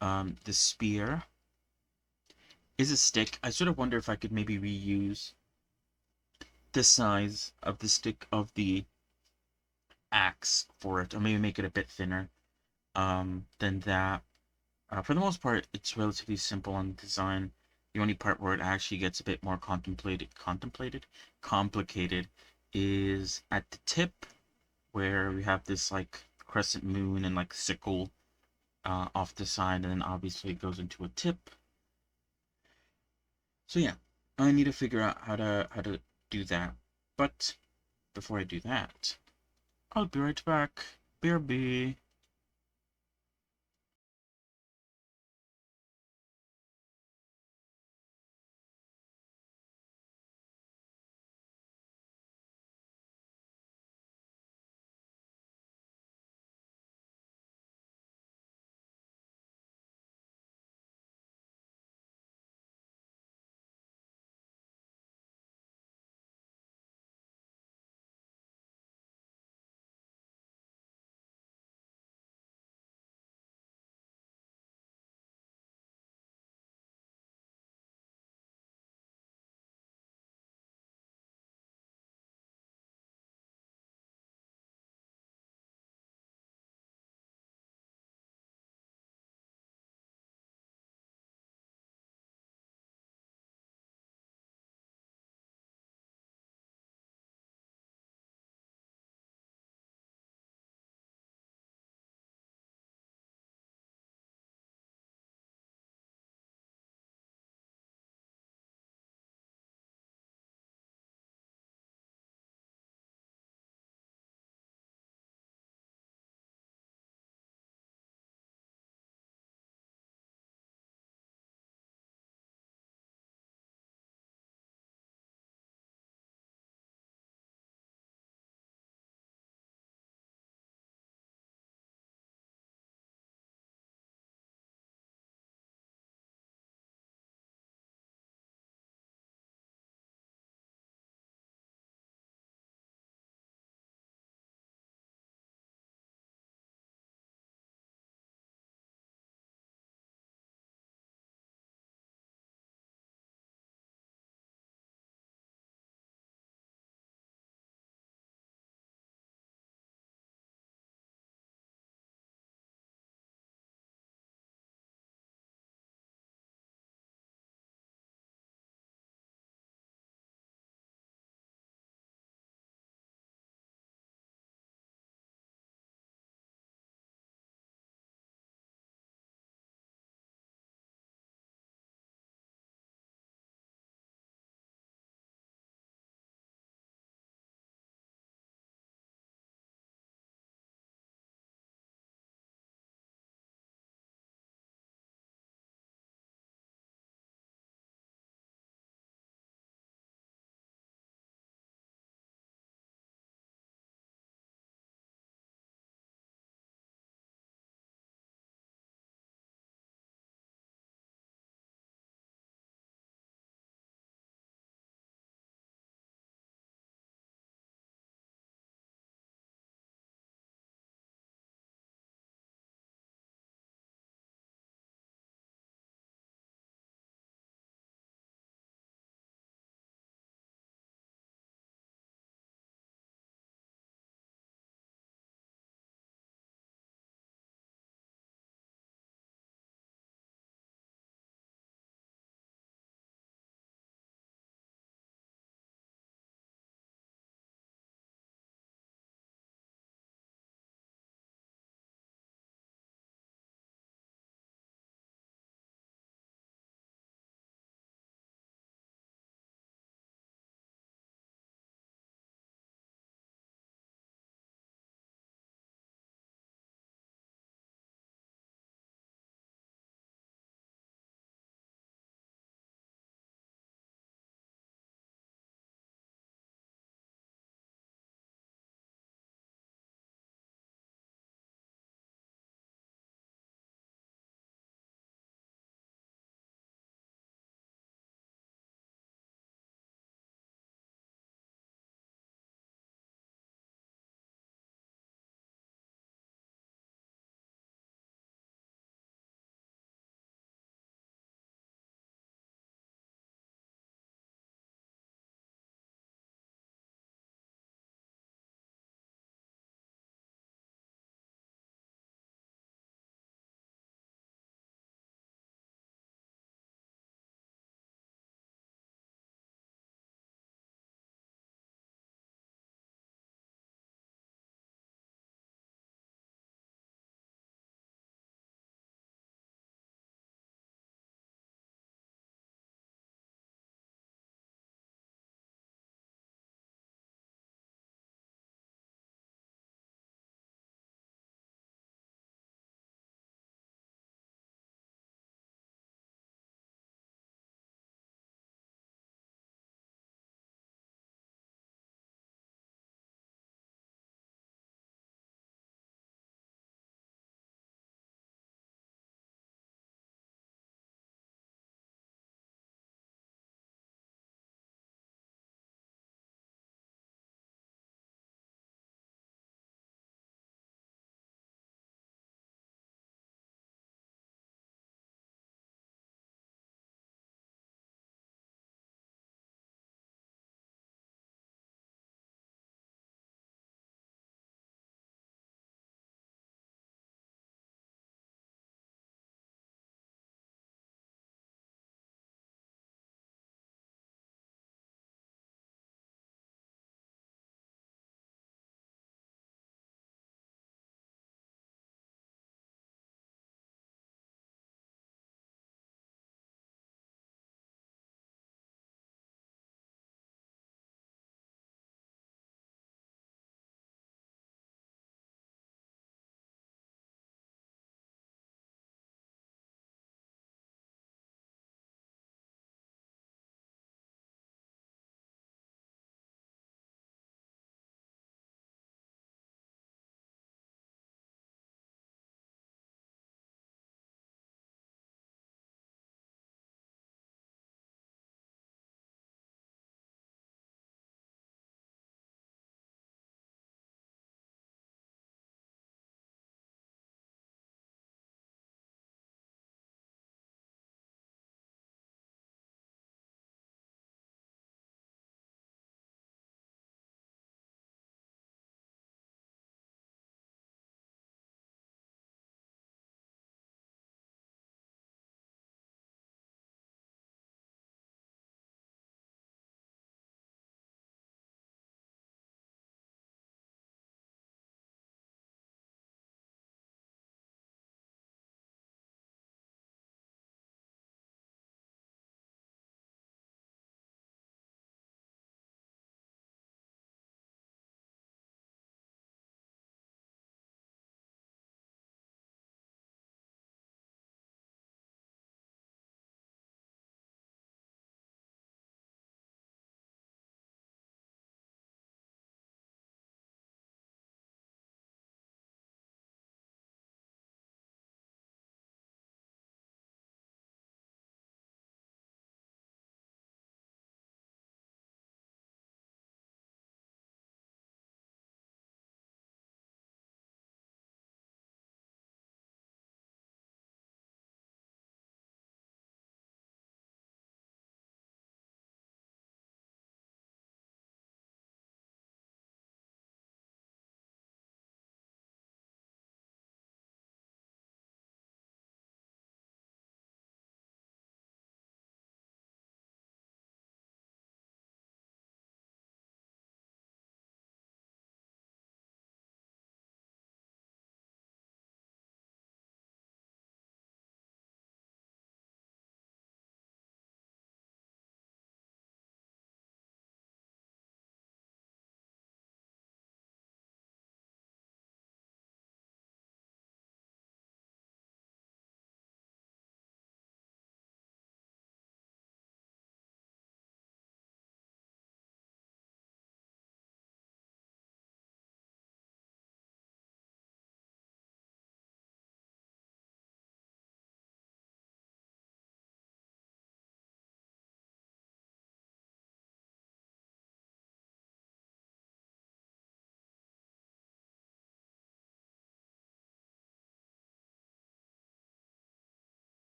The spear is a stick. I sort of wonder if I could maybe reuse the size of the stick of the axe for it, or maybe make it a bit thinner than that. For the most part, it's relatively simple on design. The only part where it actually gets a bit more complicated is at the tip, where we have this like crescent moon and like sickle off the side, and then obviously it goes into a tip. So yeah, I need to figure out how to do that. But before I do that, I'll be right back. BRB.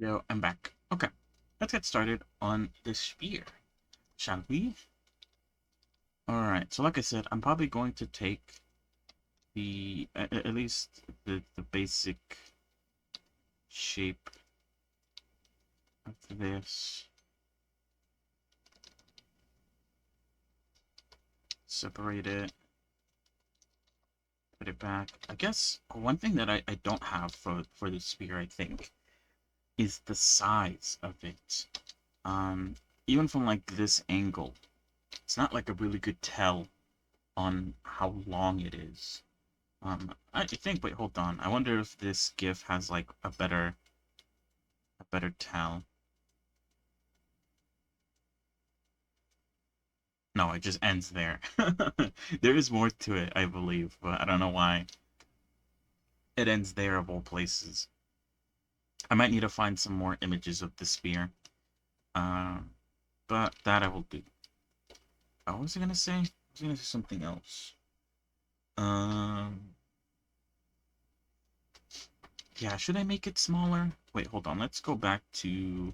Yo, I'm back. Okay, let's get started on this spear, shall we? Alright, so like I said, I'm probably going to take at least the basic shape of this. Separate it. Put it back. I guess one thing that I don't have for the spear, I think, is the size of it. Even from like this angle, it's not like a really good tell on how long it is. I think, wait, hold on. I wonder if this GIF has like a better tell. No, it just ends there. There is more to it, I believe, but I don't know why it ends there of all places. I might need to find some more images of the spear. Uh, but that I will do. Oh, what was I gonna say? I was gonna say something else. Um, yeah, should I make it smaller? Wait, hold on. Let's go back to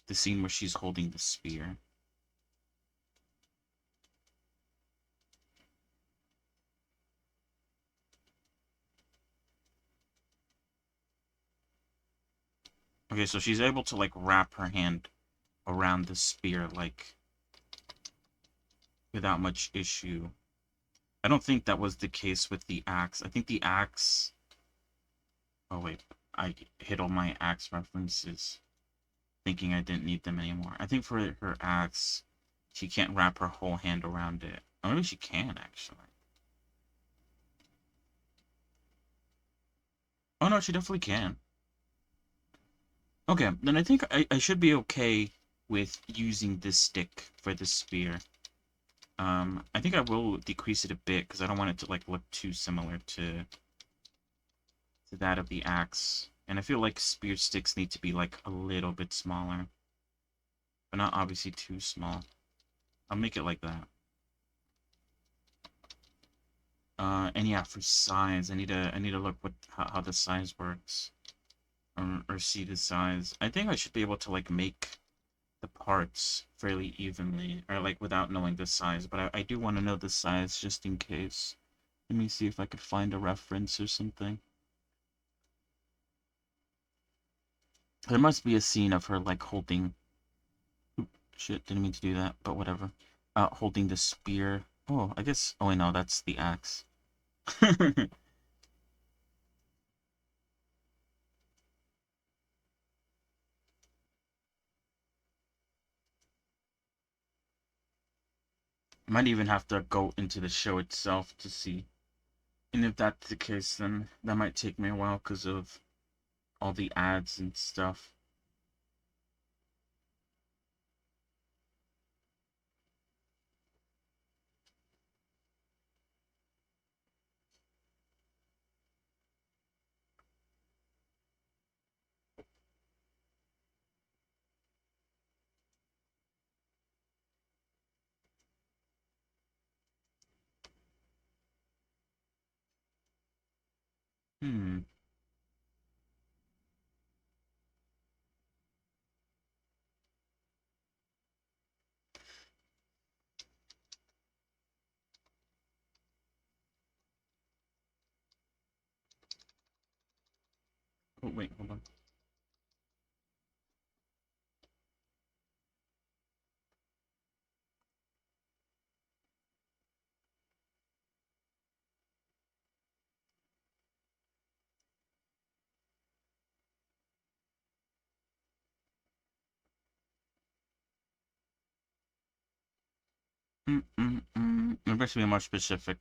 the scene where she's holding the spear. Okay, so she's able to, like, wrap her hand around the spear, like, without much issue. I don't think that was the case with the axe. I think the axe... Oh, wait. I hit all my axe references, thinking I didn't need them anymore. I think for her axe, she can't wrap her whole hand around it. Or maybe she can, actually. Oh, no, she definitely can. Okay, then I think I should be okay with using this stick for the spear. I think I will decrease it a bit because I don't want it to like look too similar to that of the axe. And I feel like spear sticks need to be like a little bit smaller, but not obviously too small. I'll make it like that. And yeah, for size, I need to look how the size works, or see the size. I think I should be able to like make the parts fairly evenly, or like without knowing the size. But I do want to know the size just in case. Let me see if I could find a reference or something. There must be a scene of her like holding. Oop, shit, didn't mean to do that, but whatever. Holding the spear. Oh, I guess. Oh, wait, no, that's the axe. Might even have to go into the show itself to see. And if that's the case, then that might take me a while because of all the ads and stuff. Hmm. Oh, wait, hold on. Maybe I should be more specific.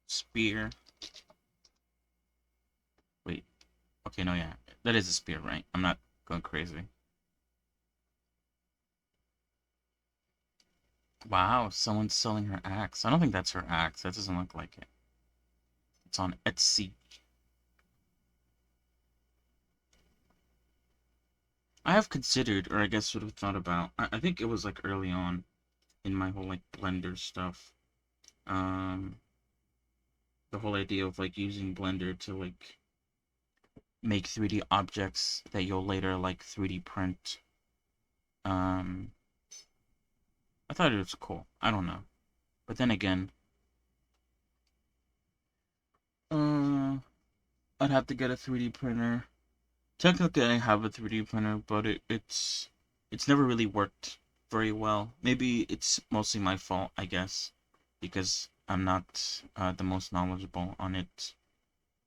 Spear. Wait. Okay, no, yeah. That is a spear, right? I'm not going crazy. Wow, someone's selling her axe. I don't think that's her axe. That doesn't look like it. It's on Etsy. I have considered, or I guess sort of thought about, I think it was like early on in my whole like Blender stuff. Um, the whole idea of like using Blender to like make 3D objects that you'll later like 3D print. Um, I thought it was cool. I don't know, but then again, uh, I'd have to get a 3D printer. Technically, I have a 3D printer, but it's never really worked very well. Maybe it's mostly my fault, I guess, because I'm not the most knowledgeable on it.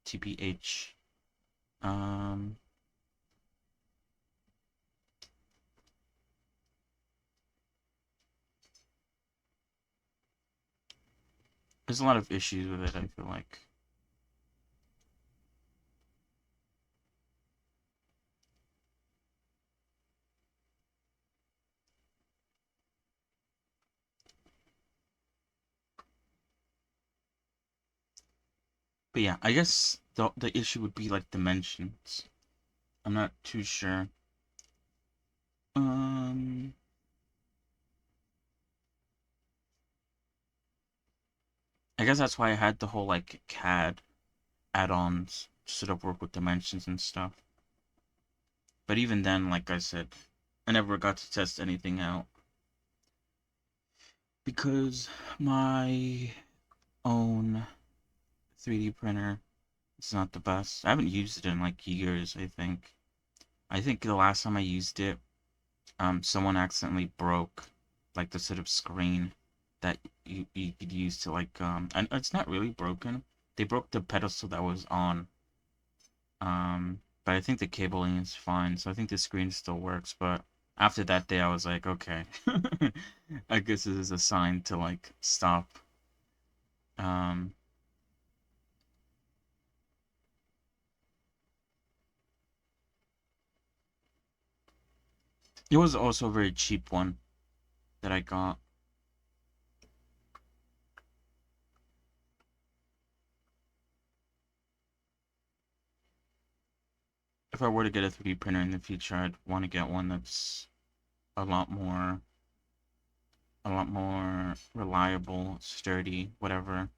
TBH. Um, there's a lot of issues with it, I feel like. But yeah, I guess the issue would be like dimensions. I'm not too sure. Um, I guess that's why I had the whole like CAD add-ons to sort of work with dimensions and stuff. But even then, like I said, I never got to test anything out because my own 3D printer is not the best. I haven't used it in like years, I think. I think the last time I used it, someone accidentally broke like the sort of screen that you could use to like and it's not really broken. They broke the pedestal that was on. But I think the cabling is fine, so I think the screen still works, but after that day I was like, okay. I guess this is a sign to like stop. Um it was also a very cheap one that I got. If I were to get a 3D printer in the future, I'd want to get one that's a lot more a lot more reliable, sturdy, whatever.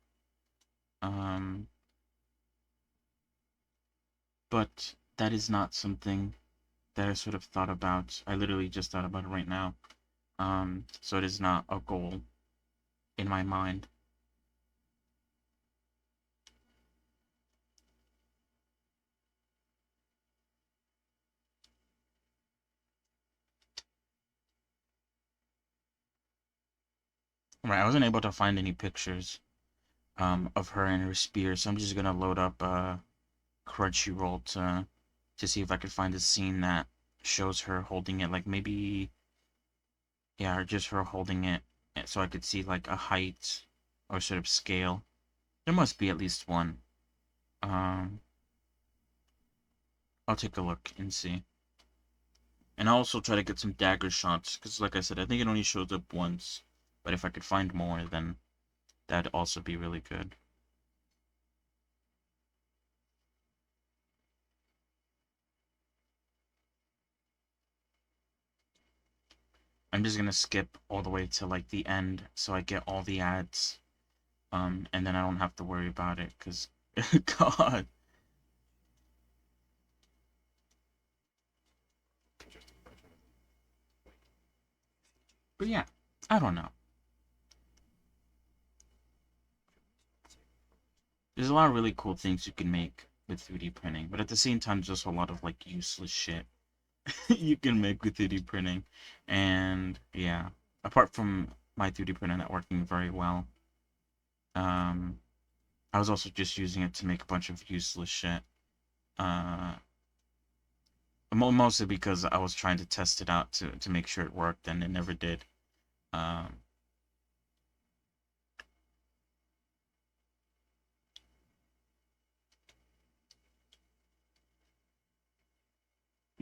Um, but that is not something that I sort of thought about. I literally just thought about it right now. So it is not a goal in my mind. Right, I wasn't able to find any pictures of her and her spear, so I'm just gonna load up Crunchyroll to see if I could find a scene that shows her holding it, like maybe yeah, or just her holding it, so I could see like a height or sort of scale. There must be at least one. Um, I'll take a look and see. And I'll also try to get some dagger shots, because like I said, I think it only shows up once. But if I could find more, then that'd also be really good. I'm just gonna skip all the way to like the end, so I get all the ads. And then I don't have to worry about it, because God. But yeah, I don't know. There's a lot of really cool things you can make with 3D printing, but at the same time, there's also a lot of like useless shit you can make with 3D printing. And yeah, apart from my 3D printer not working very well, um, I was also just using it to make a bunch of useless shit. Uh, Mostly because I was trying to test it out to make sure it worked, and it never did. Um,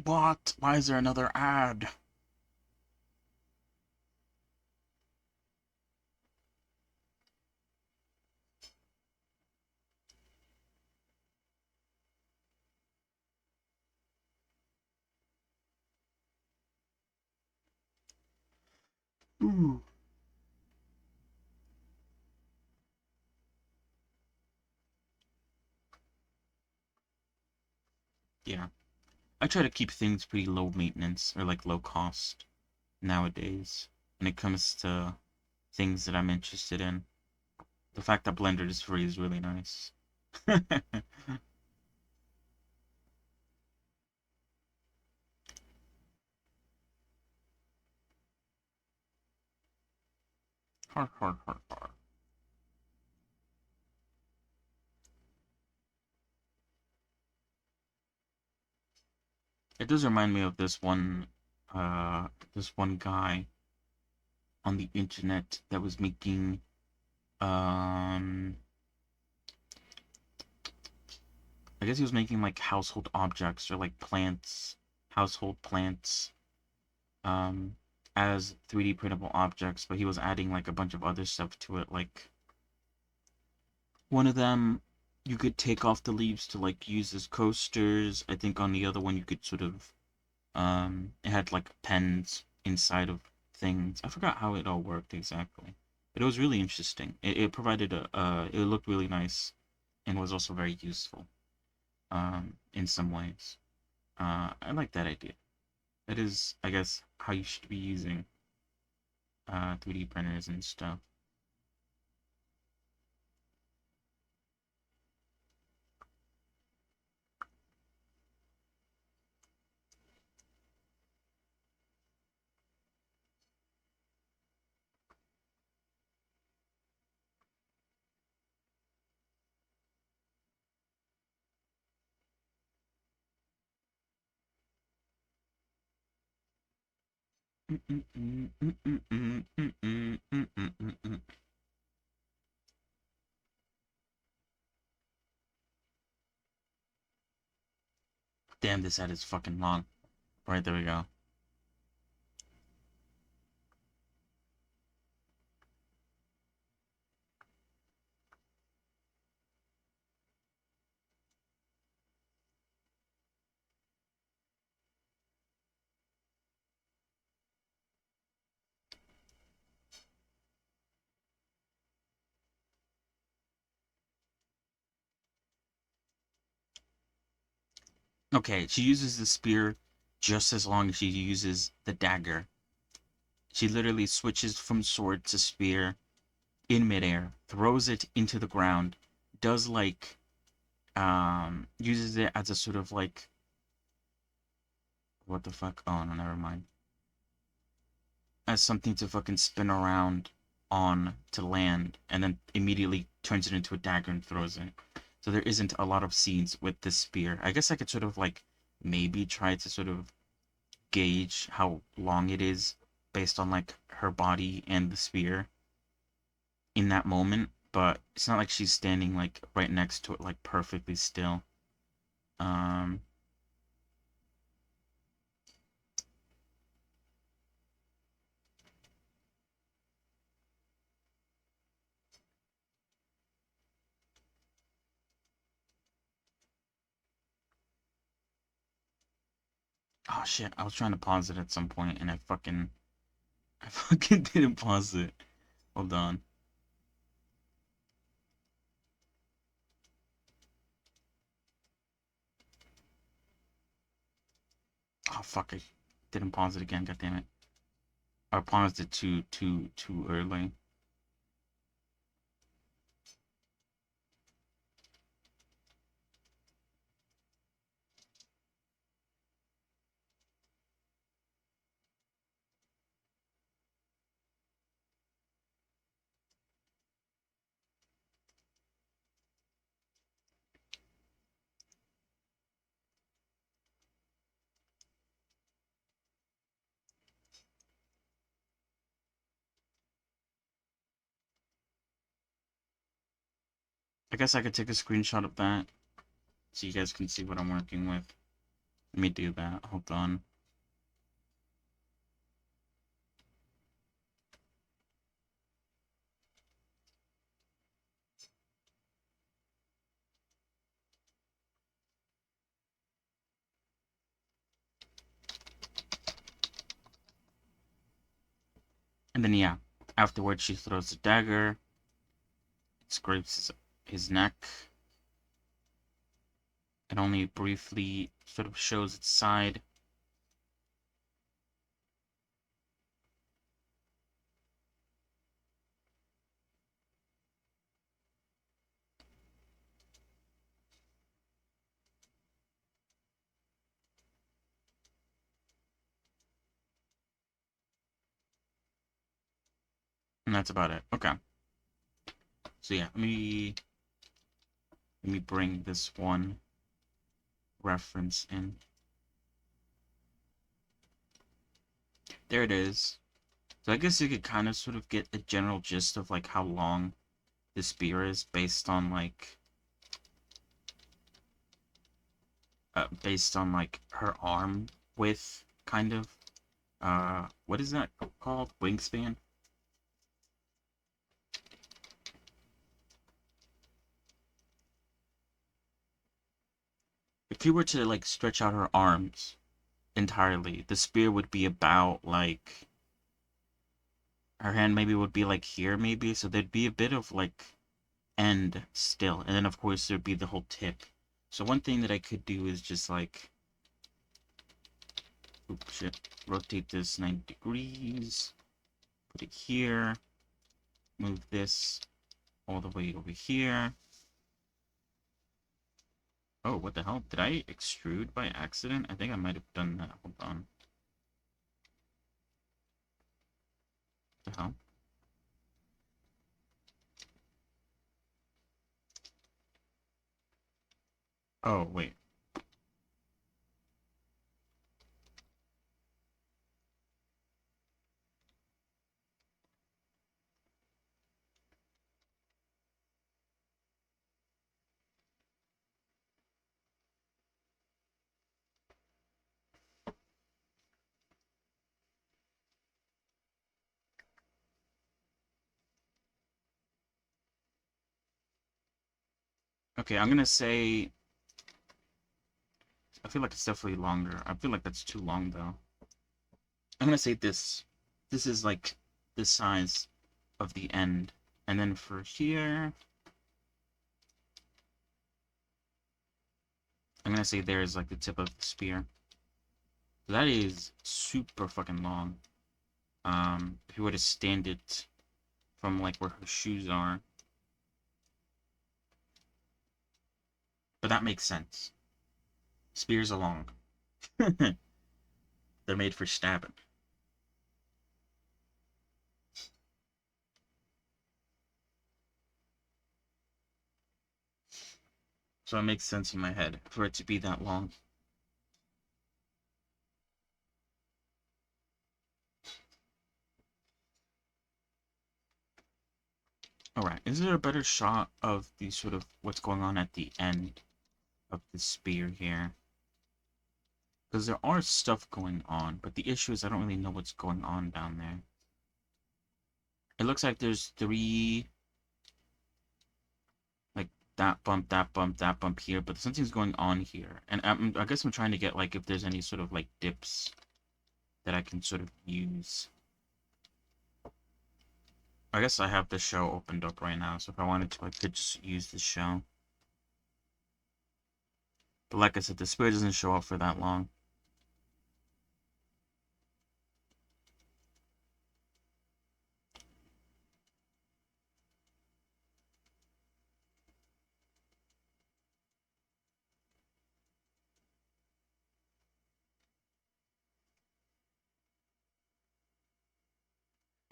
what? Why is there another ad? Ooh. yeah. I try to keep things pretty low maintenance or like low cost nowadays when it comes to things that I'm interested in. The fact that Blender is free is really nice. Har, har, har, har. It does remind me of this one guy on the internet that was making, um, I guess he was making like household objects or like plants, household plants, um, as 3D printable objects, but he was adding like a bunch of other stuff to it. Like one of them, you could take off the leaves to like use as coasters. I think on the other one, you could sort of, it had like pens inside of things. I forgot how it all worked exactly. But it was really interesting. It provided it looked really nice and was also very useful, in some ways. I like that idea. That is, I guess, how you should be using 3D printers and stuff. Damn, this ad is fucking long. Right, there we go. Okay, she uses the spear just as long as she uses the dagger. She literally switches from sword to spear in midair, throws it into the ground, does like, uses it as a sort of like, what the fuck? Oh no, never mind. As something to fucking spin around on to land, and then immediately turns it into a dagger and throws it. So there isn't a lot of scenes with this spear. I guess I could sort of like maybe try to sort of gauge how long it is based on like her body and the spear in that moment, but it's not like she's standing like right next to it like perfectly still. Um oh shit, I was trying to pause it at some point and I fucking didn't pause it. Hold on. Oh fuck, I didn't pause it again, god damn it. I paused it too early. I guess I could take a screenshot of that so you guys can see what I'm working with. Let me do that. Hold on. And then yeah, afterwards she throws the dagger, scrapes his neck, It only briefly sort of shows its side. And that's about it. Okay. So yeah, let me bring this one reference in. There it is. So I guess you could kind of sort of get a general gist of like how long the spear is based on like her arm width, kind of. What is that called? Wingspan? If you were to like stretch out her arms entirely, the spear would be about like her hand maybe would be like here maybe, so there'd be a bit of like end still, and then of course there'd be the whole tip. So one thing that I could do is just like, oops, shit, rotate this 90 degrees, put it here, move this all the way over here. Oh, what the hell? Did I extrude by accident? I think I might have done that. Hold on. What the hell? Oh, wait. Okay, I'm gonna say... I feel like it's definitely longer. I feel like that's too long, though. I'm gonna say this. This is like the size of the end. And then for here... I'm gonna say there's like the tip of the spear. That is super fucking long. If you were to stand it from like where her shoes are. But that makes sense. Spears are long. They're made for stabbing. So it makes sense in my head for it to be that long. Alright, is there a better shot of the sort of what's going on at the end of the spear here? Because there are stuff going on, but the issue is I don't really know what's going on down there. It looks like there's three, like that bump, that bump, that bump here, but something's going on here. And I guess I'm trying to get like if there's any sort of like dips that I can sort of use. I guess I have the show opened up right now, so if I wanted to, I could just use the show. But like I said, the spear doesn't show up for that long.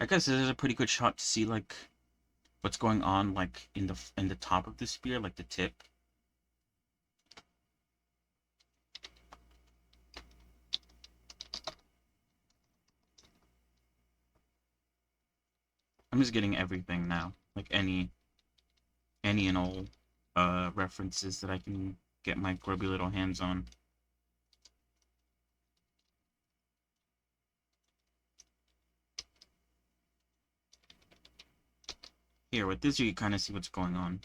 I guess this is a pretty good shot to see like what's going on like in the top of the spear, like the tip. I'm just getting everything now, like any and all references that I can get my grubby little hands on. Here, with this, you can kind of see what's going on.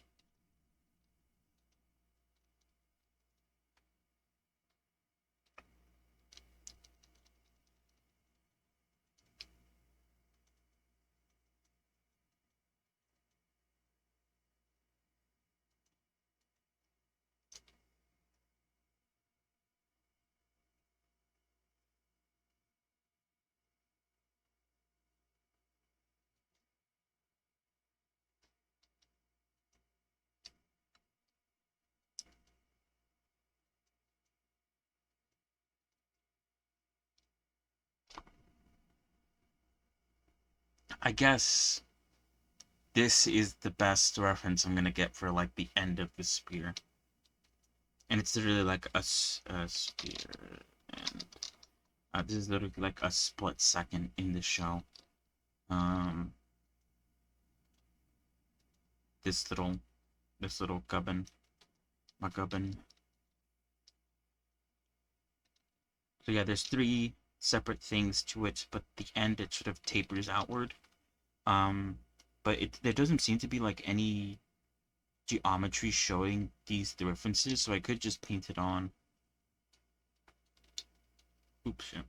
I guess this is the best reference I'm gonna get for like the end of the spear. And it's literally like a spear, and this is literally like a split second in the show. Um, this little gubbin, my gubbin. So yeah, there's three separate things to it, but the end it sort of tapers outward. Um, but there doesn't seem to be like any geometry showing these differences, so I could just paint it on. Oops. Yeah.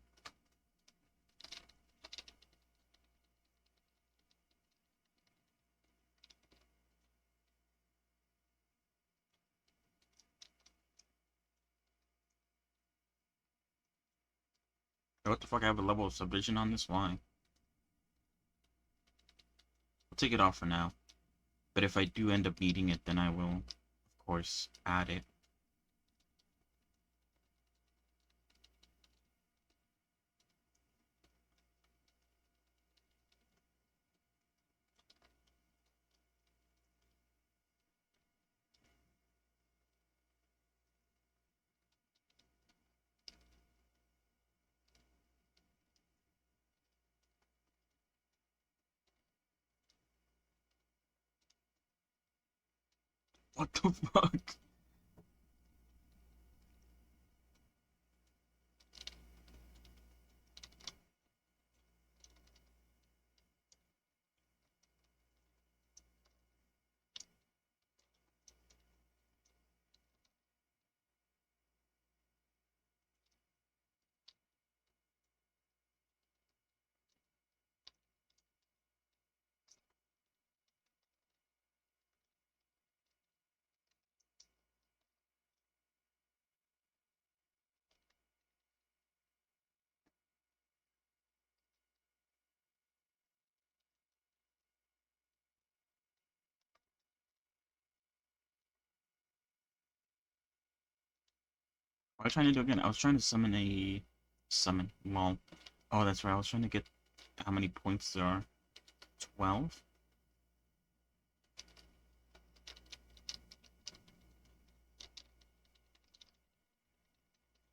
What the fuck? I have a level of subdivision on this? Why? I'll take it off for now. But if I do end up needing it, then I will, of course, add it. What the fuck? What was I trying to do again? I was trying to summon a... Summon. Lol. Oh, that's right. I was trying to get how many points there are. 12?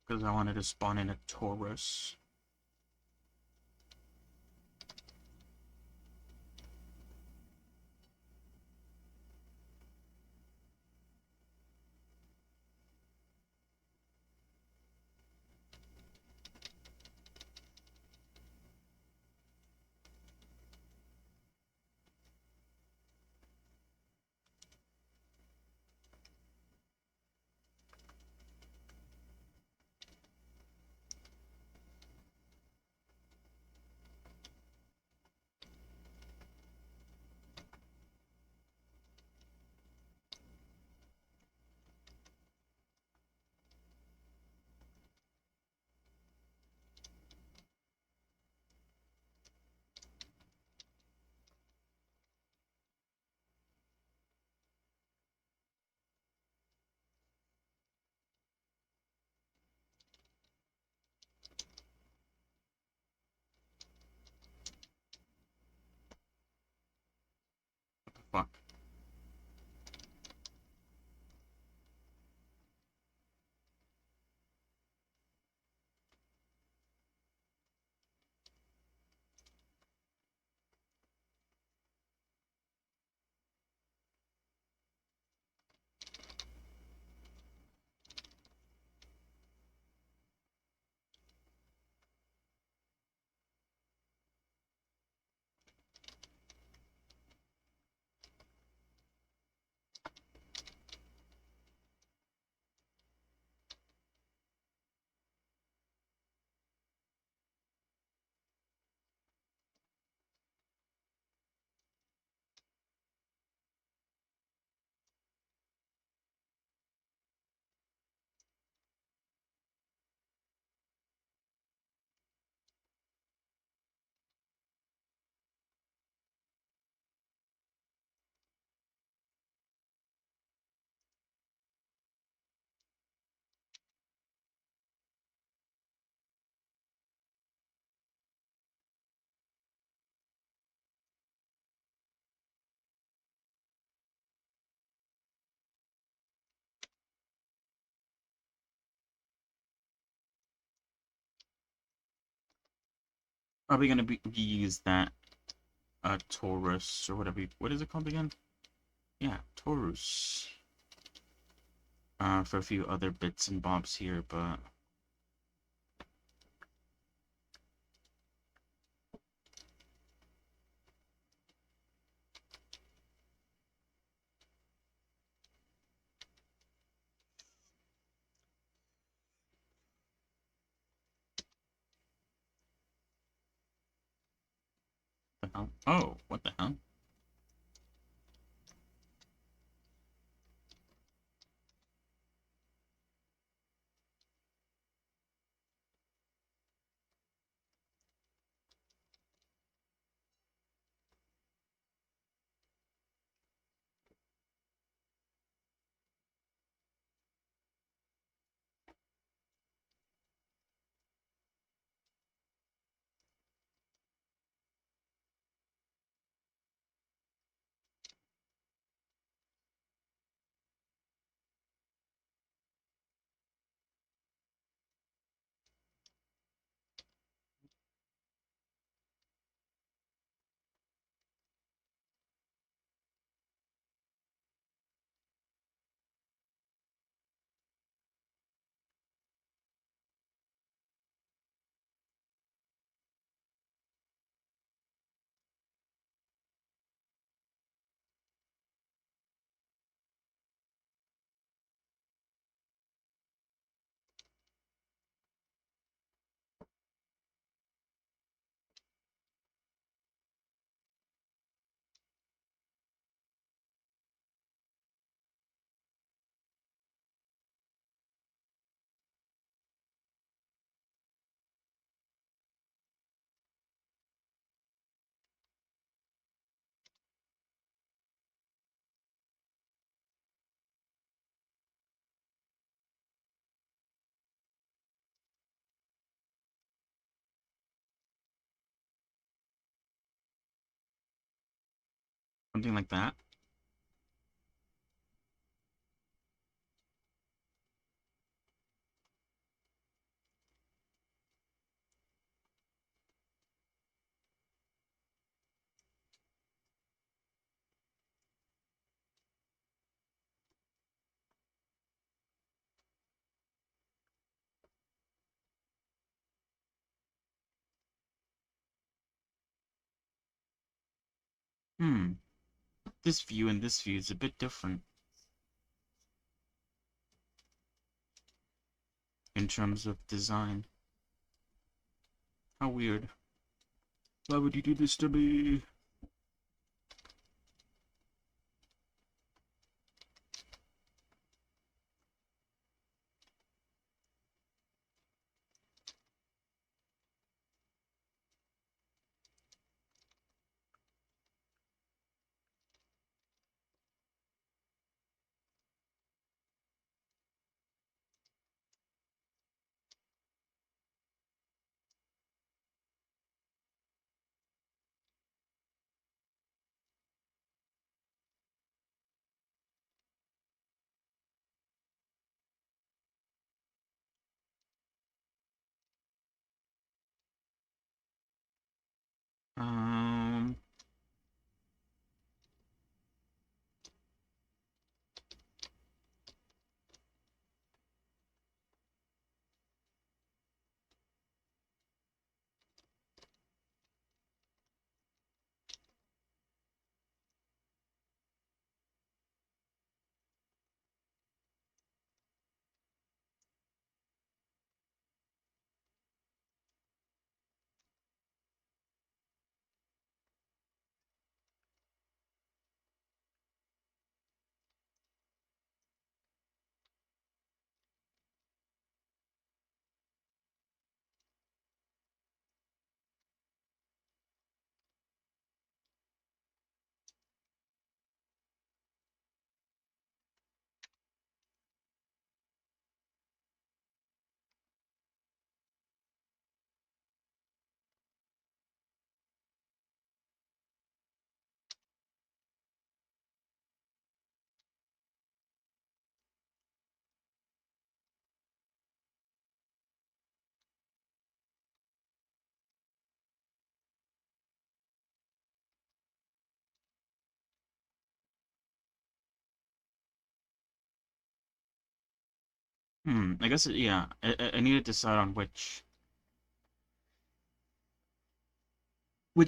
Because I wanted to spawn in a Taurus. Probably gonna be use that Taurus or whatever. What is it called again? Yeah, Taurus. For a few other bits and bobs here, but the hell? Oh, what the hell? Something like that. Hmm. This view and this view is a bit different in terms of design. How weird. Why would you do this to me? Um, I guess, yeah, I need to decide on which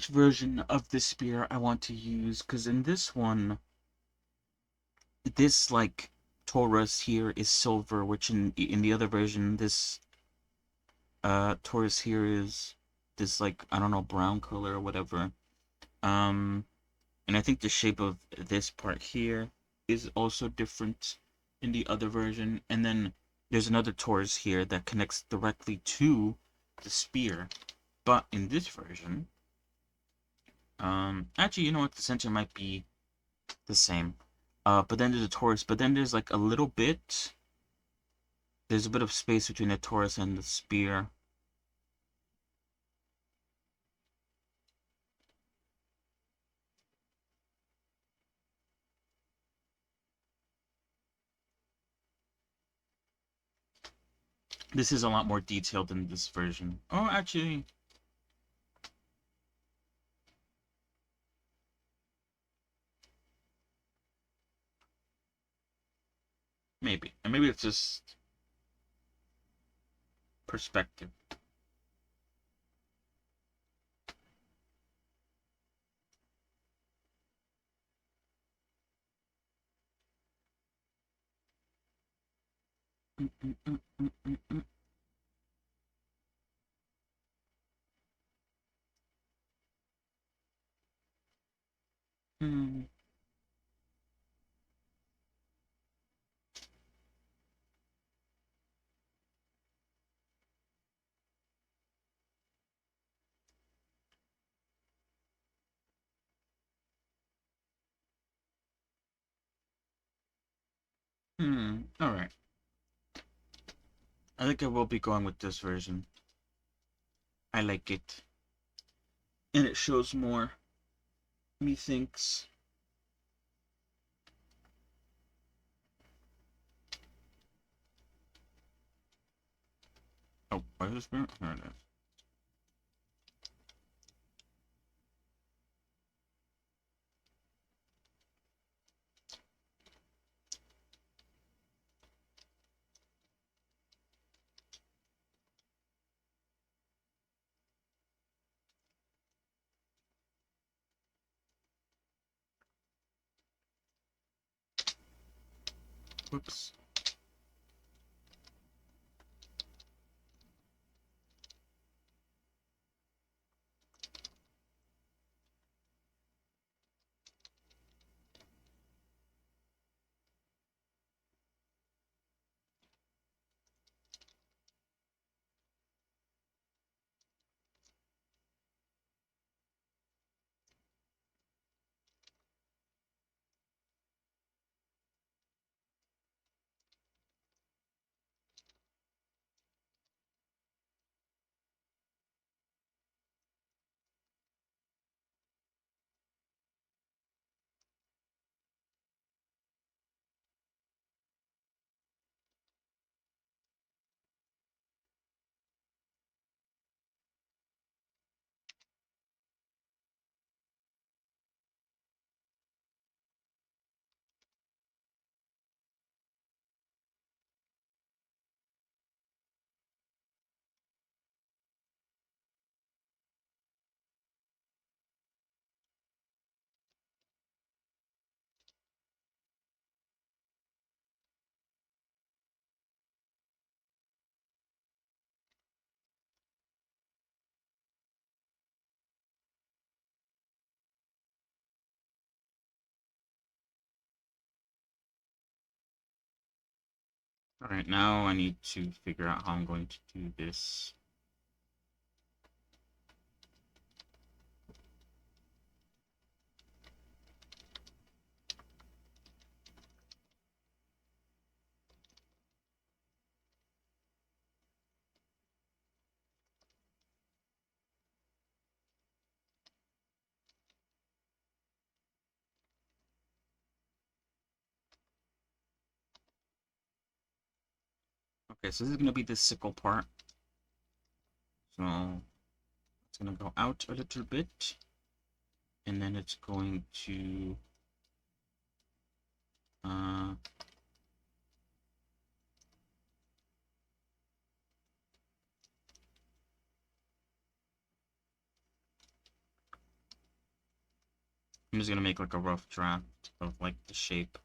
version of the spear I want to use, because in this one, this, like, Taurus here is silver, which in the other version, this Taurus here is this, like, I don't know, brown color or whatever. Um, and I think the shape of this part here is also different in the other version. And then there's another Taurus here that connects directly to the spear. But in this version, actually, you know what? The center might be the same. But then there's a Taurus. But then there's like a little bit. There's a bit of space between the Taurus and the spear. This is a lot more detailed than this version. Oh, actually, maybe. And maybe it's just perspective. Mm, mm, mm, mm, mm, mm. Hmm. All right. I think I will be going with this version. I like it. And it shows more, methinks. Oh, where's the spirit? There it is. Whoops. Alright, now I need to figure out how I'm going to do this. Okay, so this is going to be the sickle part. So it's going to go out a little bit. And then it's going to uh, I'm just gonna make like a rough draft of like the shape.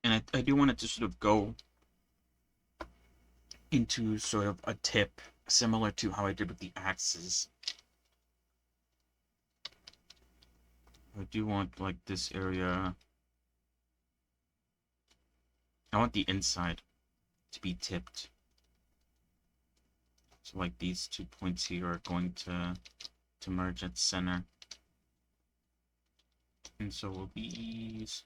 And I do want it to sort of go into sort of a tip, similar to how I did with the axes. I do want like this area. I want the inside to be tipped. So like these 2 points here are going to merge at center. And so will these.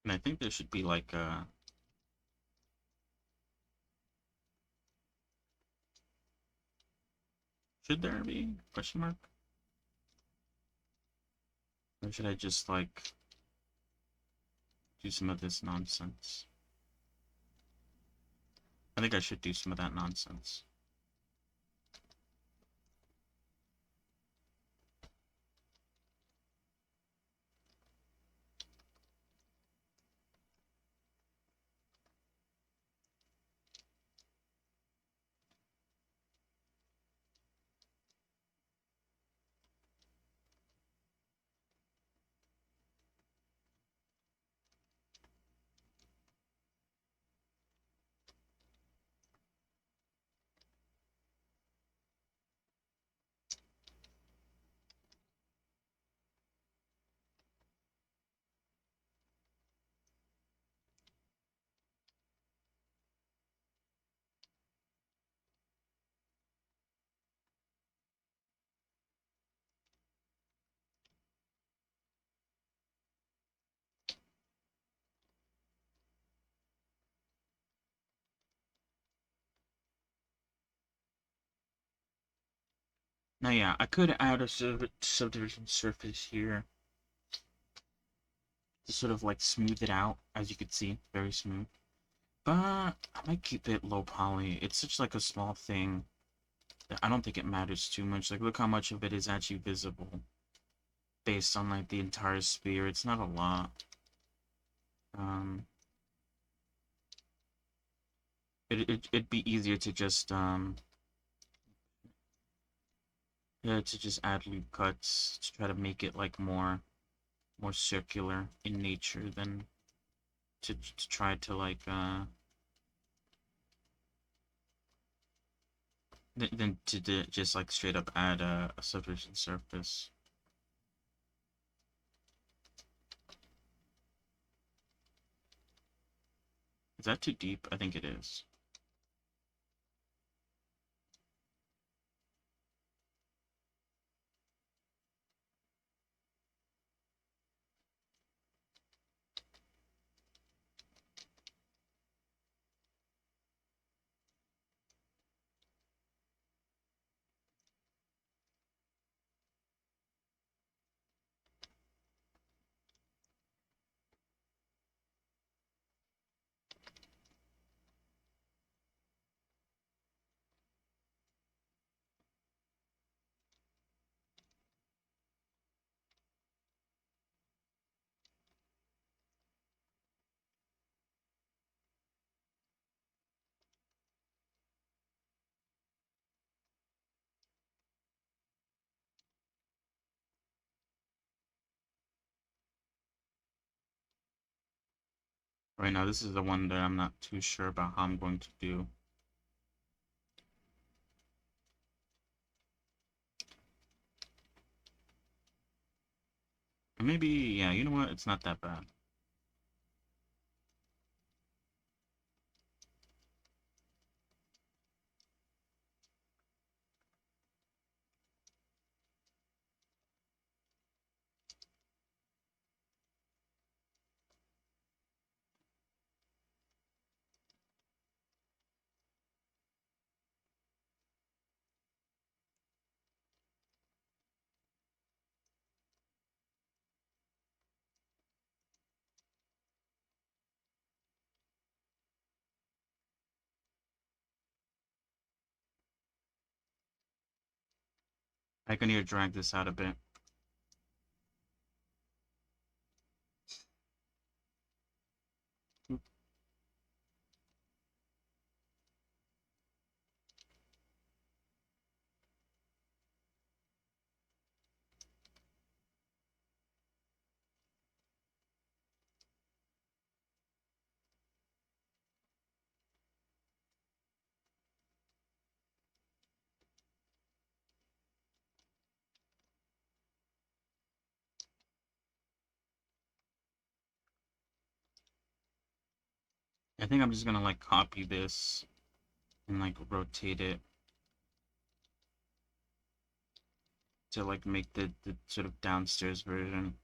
And I think there should be like a. Should there be? Question mark? Or should I just like do some of this nonsense? I think I should do some of that nonsense. Now, yeah, I could add a subdivision surface here to sort of like smooth it out, as you can see, very smooth. But I might keep it low poly. It's such like a small thing that I don't think it matters too much. Like, look how much of it is actually visible based on like the entire sphere. It's not a lot. Um, it'd be easier to just yeah, to just add loop cuts to try to make it like more circular in nature than to try to like than to just like straight up add a subdivision surface. Is that too deep? I think it is. Right now, this is the one that I'm not too sure about how I'm going to do. Or maybe, yeah, you know what? It's not that bad. I can need to drag this out a bit. I think I'm just gonna like copy this and like rotate it to like make the sort of downstairs version.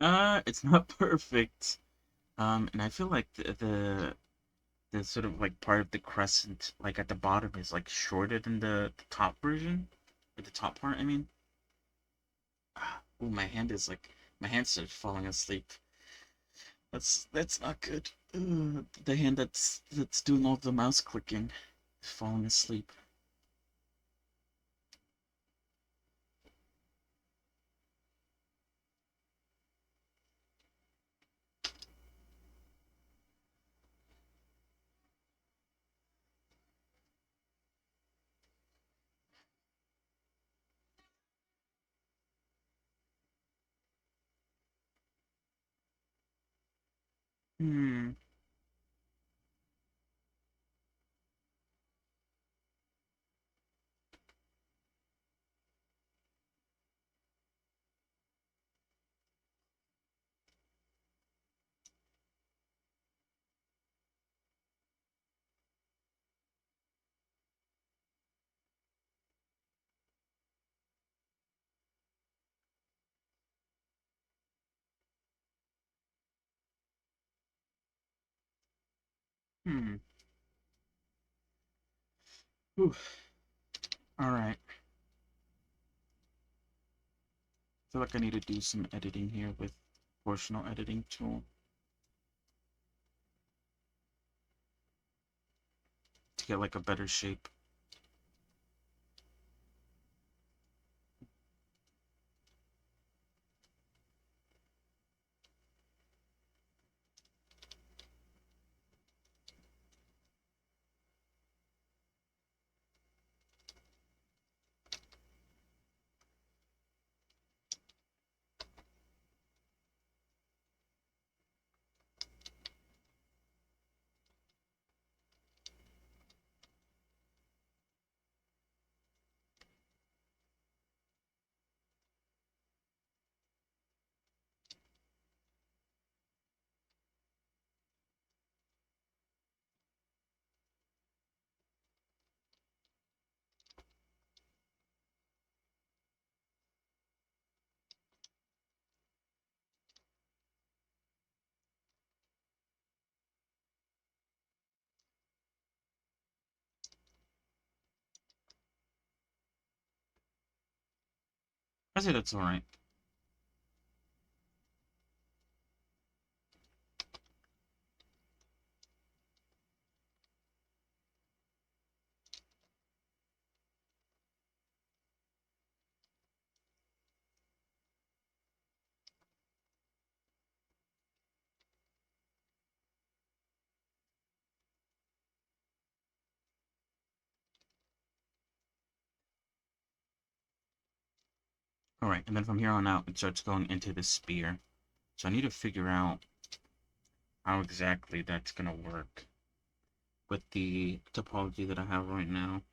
It's not perfect. And I feel like the sort of like part of the crescent, like at the bottom, is like shorter than the top version, or the top part. I mean, oh, my hand started falling asleep. That's not good. The hand that's doing all the mouse clicking is falling asleep. Hmm. Hmm. Oof. All right. I feel like I need to do some editing here with proportional editing tool to get like a better shape. I say that's all right. All right, and then from here on out, it starts going into the spear. So I need to figure out how exactly that's gonna work with the topology that I have right now.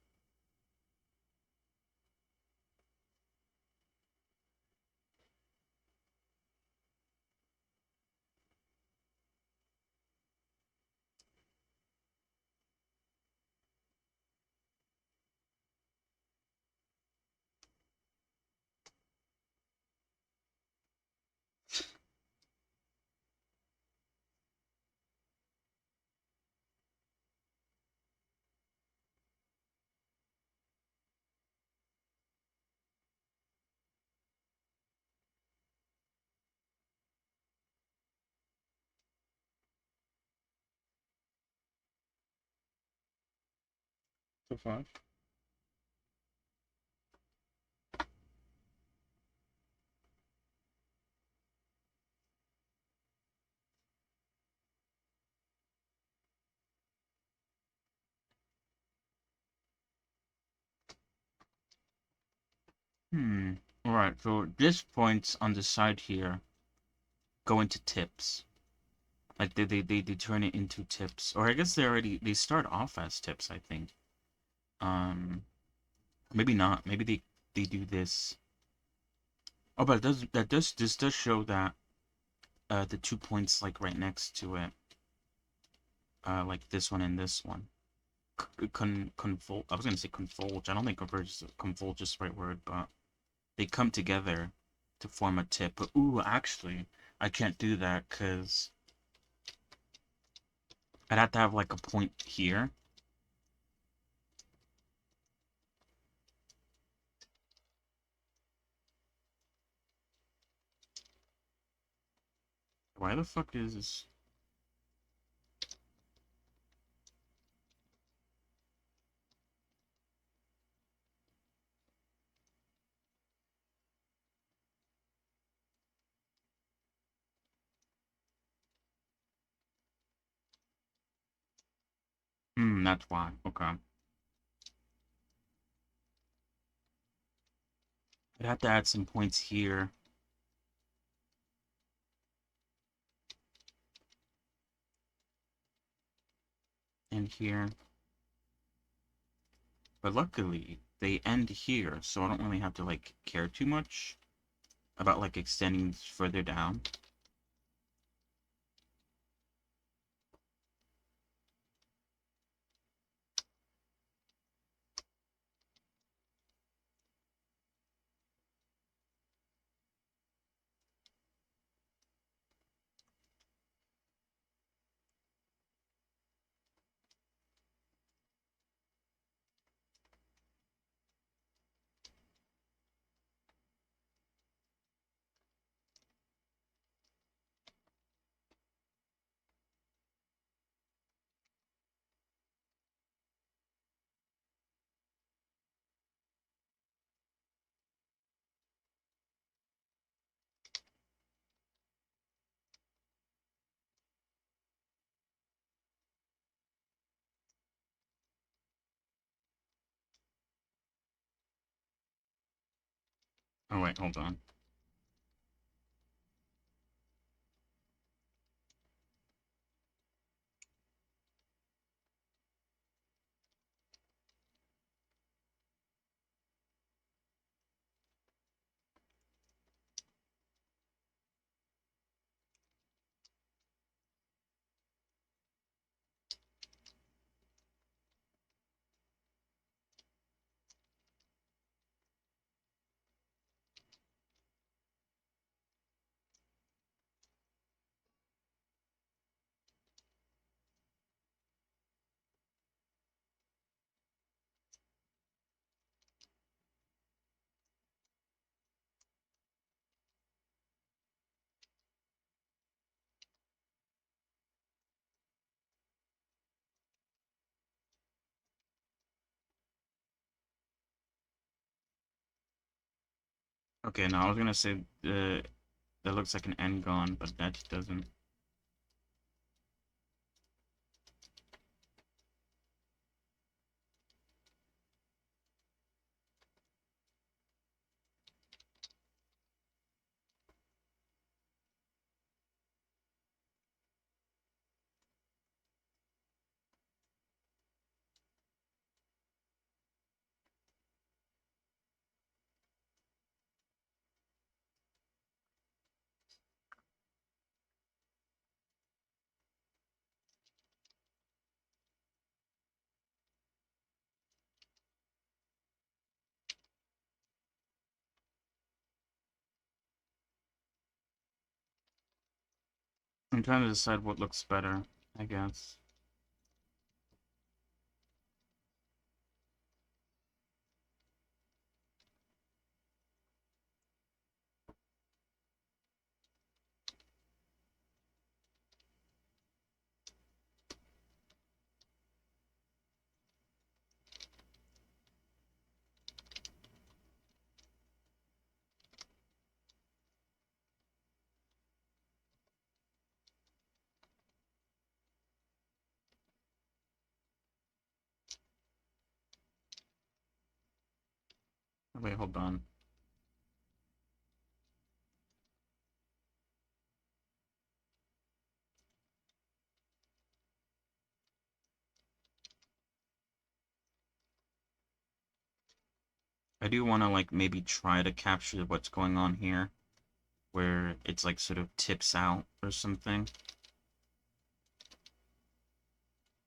So far. Hmm. All right. So this points on the side here go into tips. Like they turn it into tips, or I guess they start off as tips. I think. Um. Maybe not. Maybe they do this. Oh, but this does show that the 2 points like right next to it, like this one and this one, convol. I was gonna say convolge. I don't think convolge is the right word, but they come together to form a tip. But ooh, actually, I can't do that because I'd have to have like a point here. Why the fuck is this? Hmm, that's why. Okay. I'd have to add some points here. here. But luckily, they end here, so I don't really have to, like, care too much about, like, extending further down. Oh, wait, hold on. Okay, now I was gonna say, that looks like an end gone, but that doesn't. I'm trying to decide what looks better, I guess. Oh, wait, hold on. I do want to, like, maybe try to capture what's going on here, where it's, like, sort of tips out or something.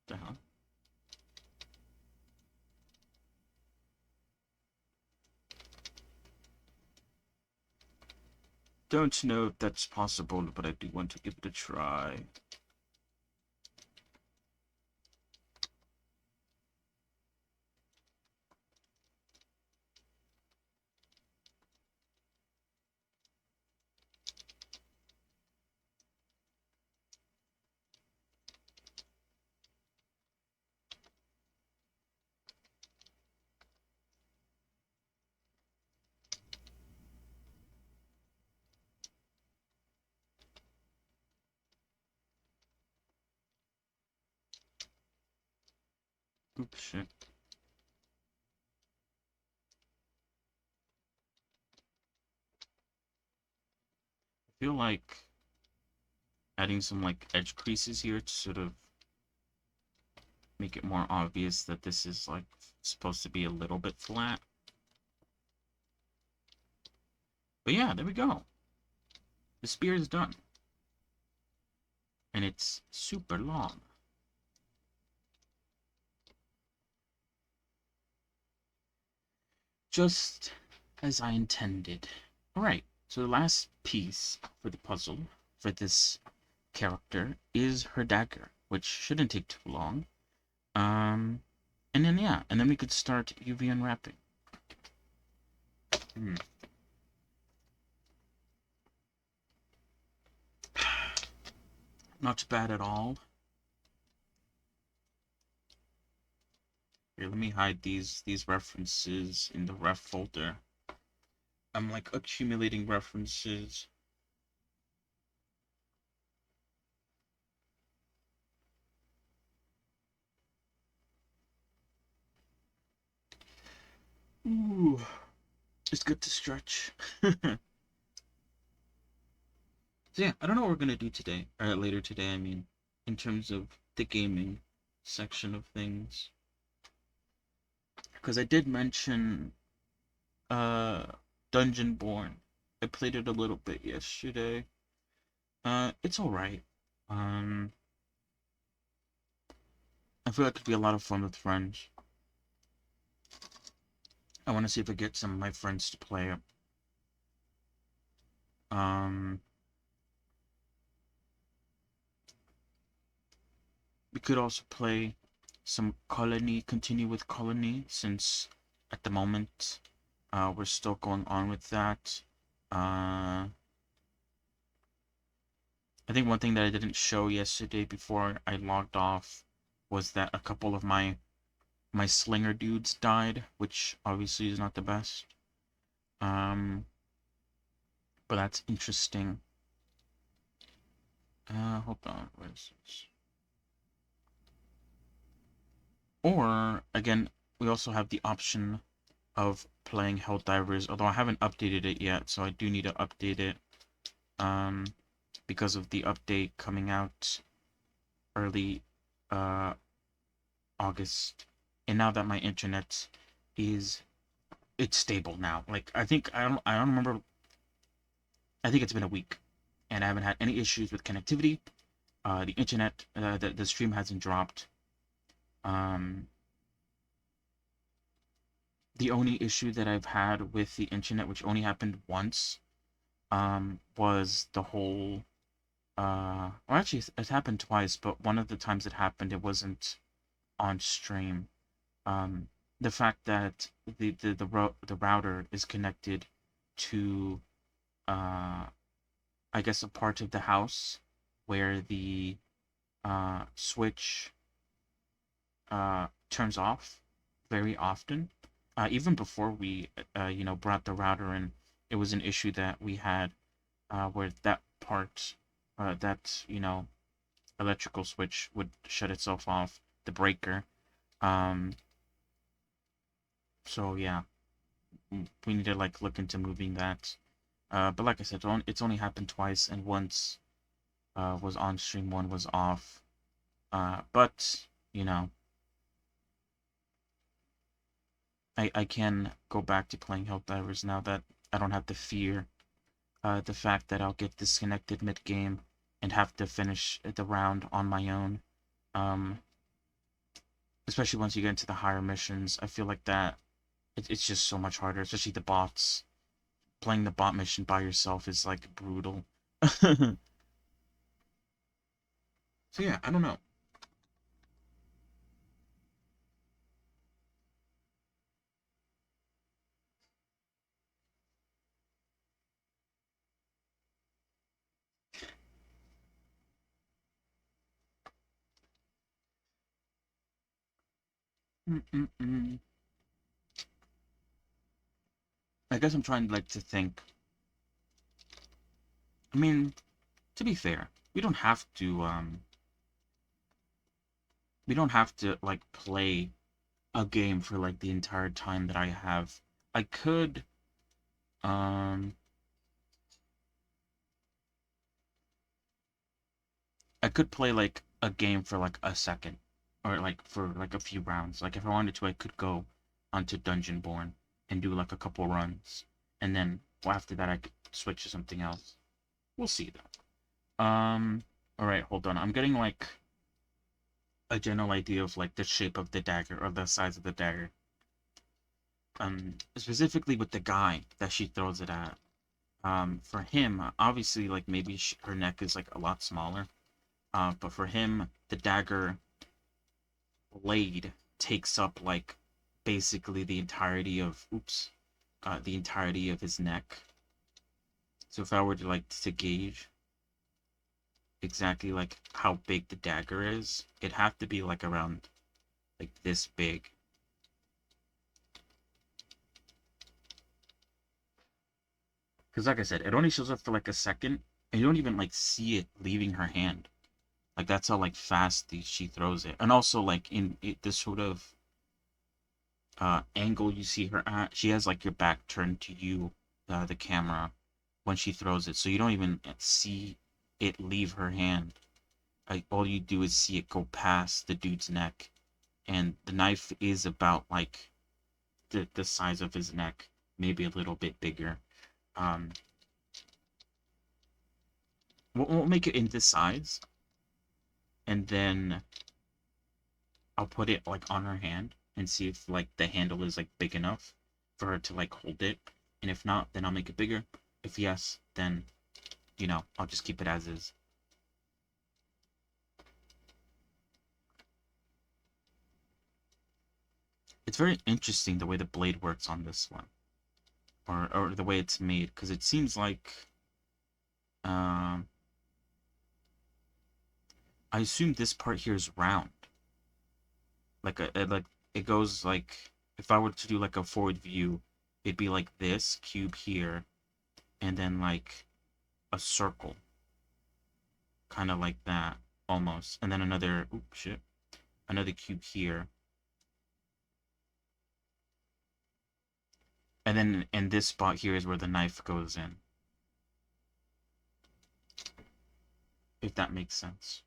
The hell? Don't know if that's possible, but I do want to give it a try. Oops, shit. I feel like adding some, like, edge creases here to sort of make it more obvious that this is like supposed to be a little bit flat. But yeah, there we go. The spear is done. And it's super long. Just as I intended. Alright, so the last piece for the puzzle for this character is her dagger, which shouldn't take too long. And then yeah, and then we could start UV unwrapping. Not bad at all. Here, let me hide these references in the ref folder. I'm like accumulating references. Ooh, it's good to stretch. So yeah, I don't know what we're gonna do today, or later today, I mean, in terms of the gaming section of things. Because I did mention, uh, Dungeonborn. I played it a little bit yesterday. It's alright. Um, I feel like it could be a lot of fun with friends. I want to see if I get some of my friends to play it. We could also play some Colony, continue with Colony, since at the moment we're still going on with that. I think one thing that I didn't show yesterday before I logged off was that a couple of my slinger dudes died, which obviously is not the best. But that's interesting. Hold on, where is this? Or, again, we also have the option of playing Helldivers, although I haven't updated it yet, so I do need to update it, because of the update coming out early, August. And now that my internet it's stable now. Like, I don't remember, I think it's been a week, and I haven't had any issues with connectivity. The internet, the stream hasn't dropped. The only issue that I've had with the internet, which only happened once, was the whole, or actually it happened twice, but one of the times it happened, it wasn't on stream. The fact that the router is connected to, I guess, a part of the house where the switch turns off very often. Even before we, brought the router in, it was an issue that we had, where that part, that, electrical switch would shut itself off, the breaker. So yeah, we need to like look into moving that. But like I said, it's only happened twice, and once was on stream, one was off. But I can go back to playing Helldivers now that I don't have to fear the fact that I'll get disconnected mid-game and have to finish the round on my own. Especially once you get into the higher missions, I feel like that it's just so much harder, especially the bots. Playing the bot mission by yourself is like brutal. So yeah, I don't know. Mm-mm-mm. I guess I'm trying like to think. I mean, to be fair, we don't have to like play a game for like the entire time that I have. I could um I could play like a game for like a second. or like for like a few rounds. Like if I wanted to, I could go onto Dungeonborn and do like a couple runs, and then well, after that I could switch to something else. We'll see though. All right, hold on. I'm getting like a general idea of like the shape of the dagger or the size of the dagger. Specifically with the guy that she throws it at. For him, obviously, like maybe her neck is like a lot smaller. But for him, the dagger blade takes up like basically the entirety of the entirety of his neck. So if I were to like to gauge exactly like how big the dagger is, it'd have to be like around like this big. Because like I said, it only shows up for like a second, and you don't even like see it leaving her hand. Like that's how like fast she throws it. And also like in this sort of angle you see her at, she has like your back turned to you, the camera, when she throws it, so you don't even see it leave her hand. Like all you do is see it go past the dude's neck, and the knife is about like the size of his neck, maybe a little bit bigger. Um, we'll make it in this size, and then I'll put it like on her hand and see if like the handle is like big enough for her to like hold it. And if not, then I'll make it bigger. If yes, then I'll just keep it as is. It's very interesting the way the blade works on this one, or the way it's made, because it seems like um I assume this part here is round. Like it goes like, if I were to do like a forward view, it'd be like this cube here, and then like a circle, kind of like that almost, and then another another cube here, and then in this spot here is where the knife goes in, if that makes sense.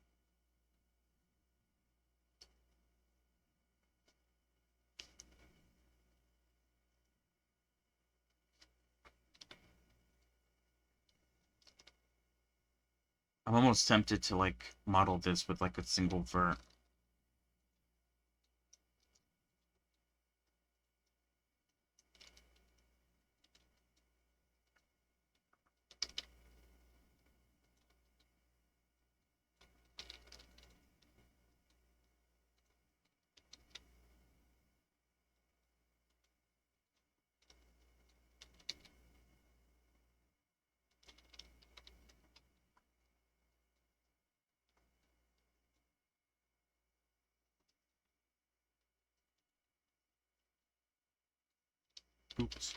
I'm almost tempted to like model this with like a single vert. Oops.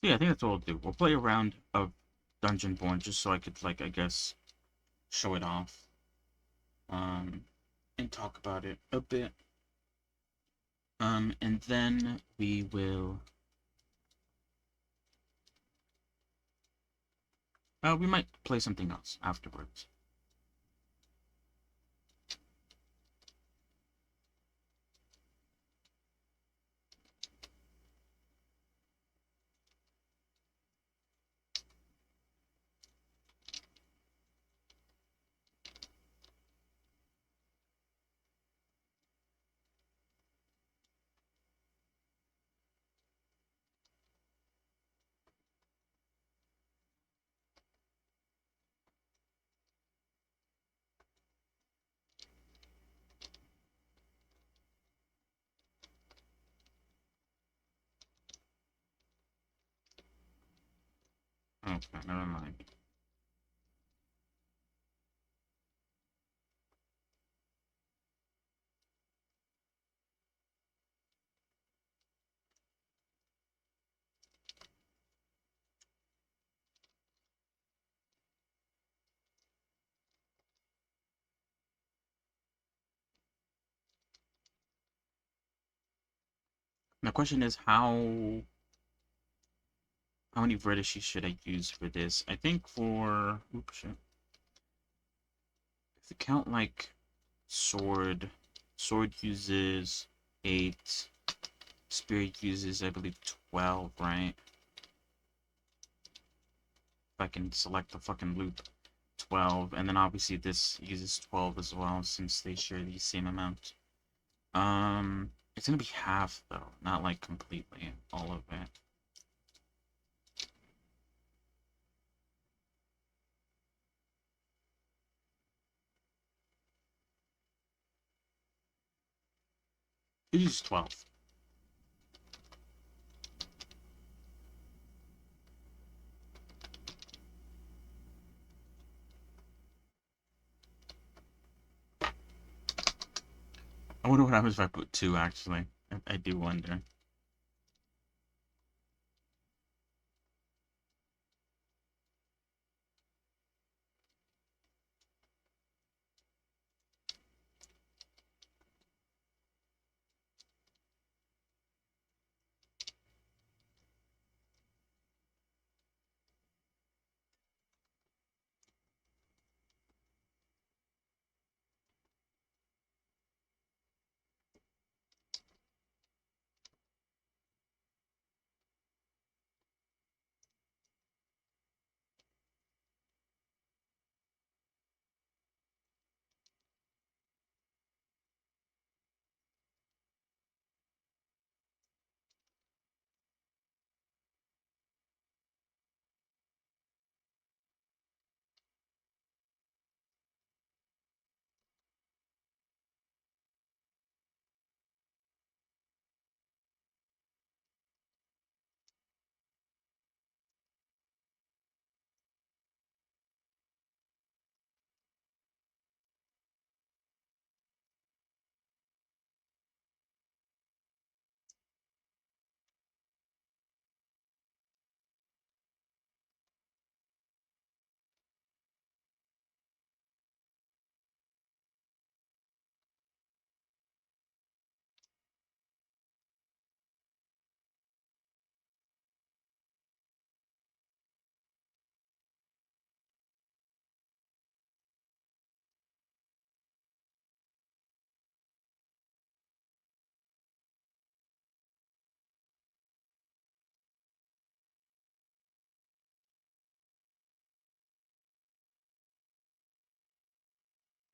So yeah, I think that's what we'll do. We'll play a round of Dungeonborn just so I could like, I guess, show it off. And talk about it a bit. And then we will we might play something else afterwards. Okay, never mind. The question is how many vertices should I use for this? I think for oops, shit. If you count like sword, sword uses 8, spirit uses I believe 12, right? If I can select the fucking loop, 12, and then obviously this uses 12 as well since they share the same amount. It's gonna be half though, not like completely all of it. It uses 12. I wonder what happens if I put 2 actually. I do wonder.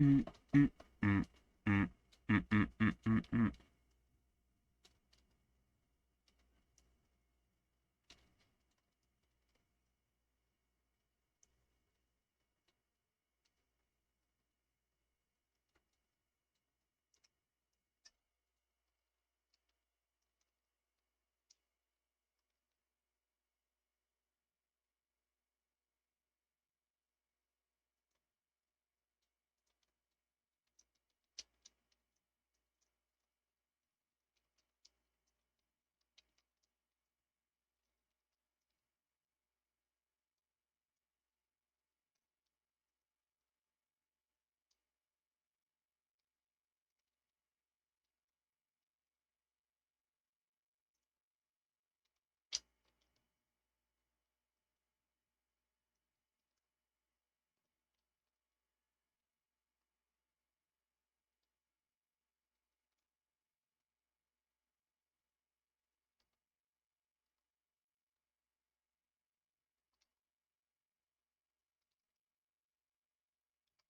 Mm, mm, mm, mm, mm, mm, mm, mm, mm.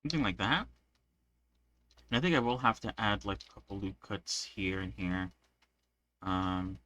Something like that. And I think I will have to add like a couple loop cuts here and here. Um,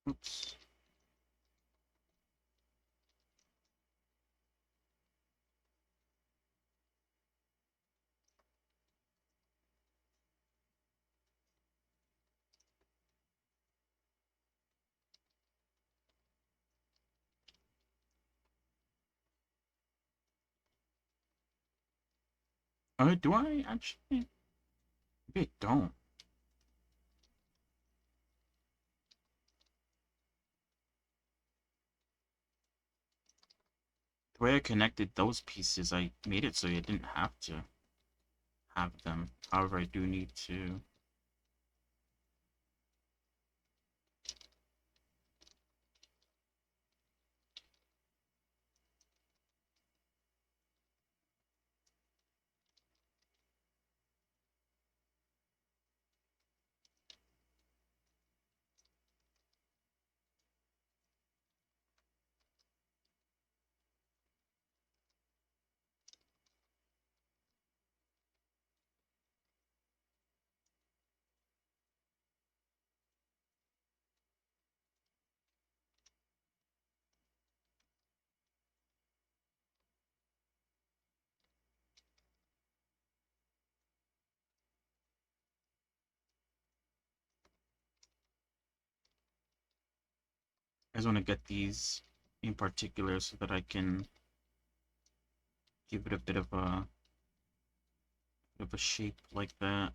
oops. Do I actually? Maybe I don't. The way I connected those pieces, I made it so you didn't have to have them. However, I do need to. I just want to get these in particular so that I can give it a bit of a shape like that.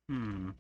Hmm.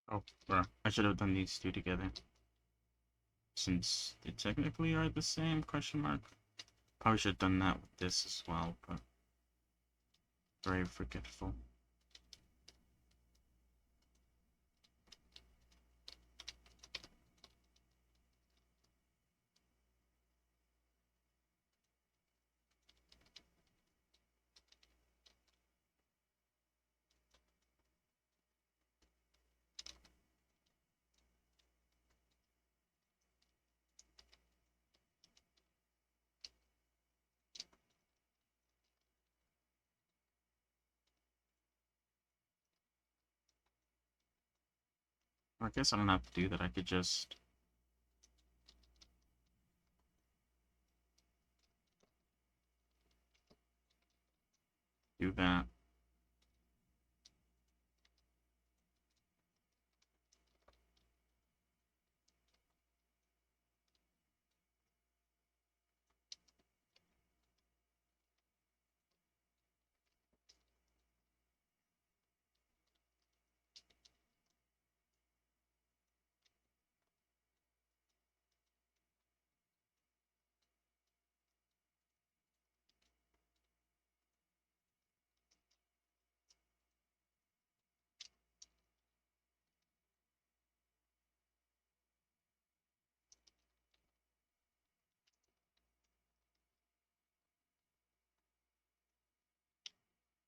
Oh, bruh. I should have done these two together. Since they technically are the same, question mark. Probably should have done that with this as well, but very forgetful. I guess I don't have to do that. I could just do that.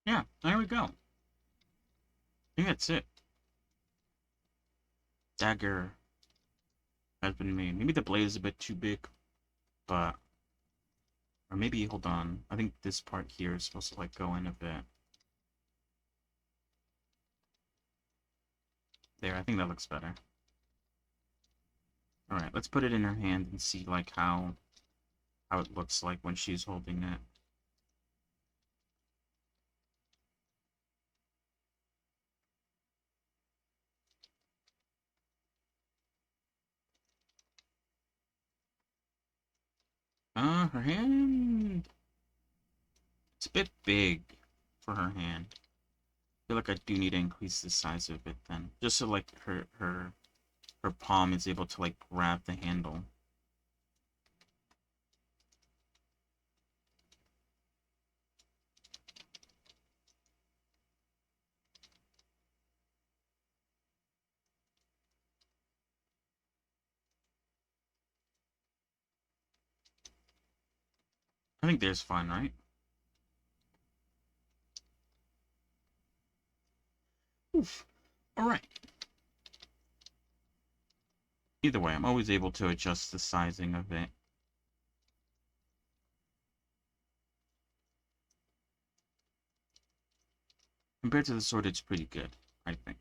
Yeah, there we go. I think that's it. Dagger has been made. Maybe the blade is a bit too big, but or maybe hold on. I think this part here is supposed to like go in a bit. There, I think that looks better. All right, let's put it in her hand and see like how it looks like when she's holding it. Her hand. It's a bit big for her hand. I feel like I do need to increase the size of it then, just so like her palm is able to like grab the handle. I think there's fine, right? Oof. All right. Either way, I'm always able to adjust the sizing of it. Compared to the sword, it's pretty good, I think.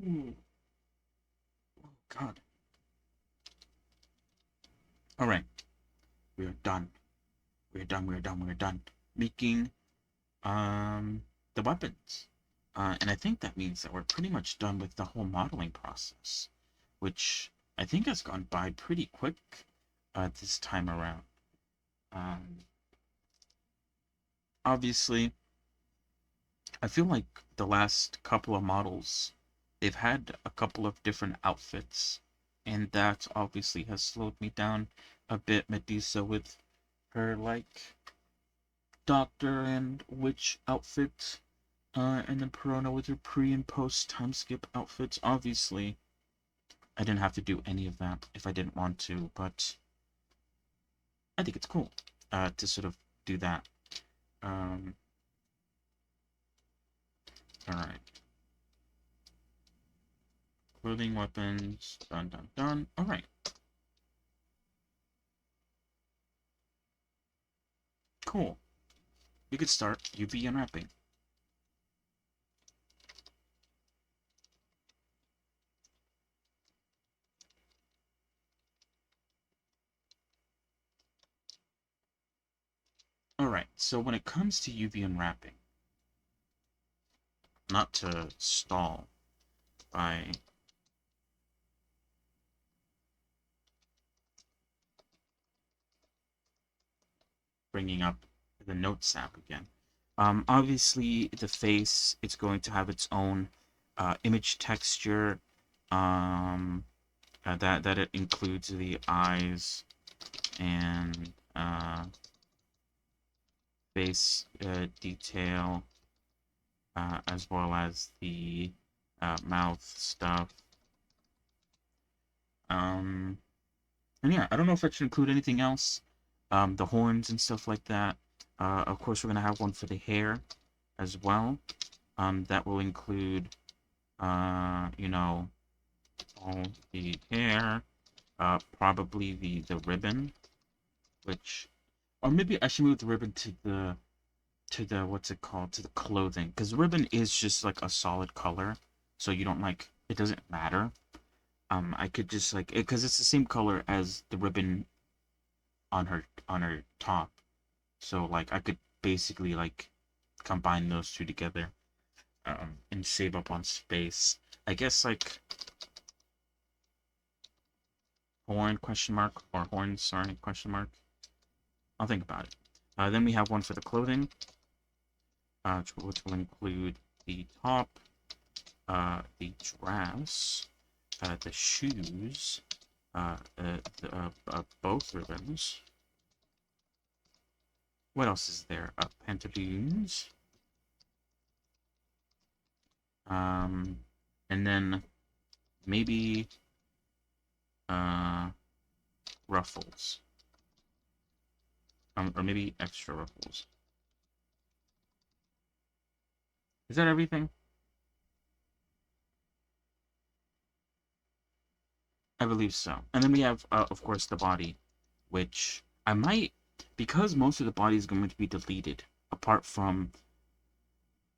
Ooh. Oh, God. All right. We are done. We're done. We're done. We're done. Making the weapons. And I think that means that we're pretty much done with the whole modeling process, which I think has gone by pretty quick this time around. Um, Obviously, I feel like the last couple of models, they've had a couple of different outfits, and that obviously has slowed me down a bit. Medusa with her like doctor and witch outfit, and then Perona with her pre and post time skip outfits. Obviously, I didn't have to do any of that if I didn't want to, but I think it's cool to sort of do that. Um, all right. Clothing, weapons, done, done, done. All right. Cool. You could start UV unwrapping. All right. So when it comes to UV unwrapping, not to stall by bringing up the Notes app again. Obviously, the face, it's going to have its own image texture. Um, that it includes the eyes and face detail, as well as the mouth stuff. And yeah, I don't know if I should include anything else. The horns and stuff like that. Of course, we're gonna have one for the hair as well. That will include, you know, all the hair, probably the ribbon, which, or maybe I should move the ribbon to the what's it called, to the clothing, because ribbon is just like a solid color, so you don't like it doesn't matter. I could just like it because it's the same color as the ribbon on her top, so like I could basically like combine those two together, and save up on space. I guess like horn question mark or horns, sorry, question mark. I'll think about it. Then we have one for the clothing, which will include the top, the dress, the shoes, both ribbons. What else is there? Pantaloons. Um, and then maybe ruffles, or maybe extra ruffles. Is that everything? I believe so. And then we have, of course, the body, which I might, because most of the body is going to be deleted, apart from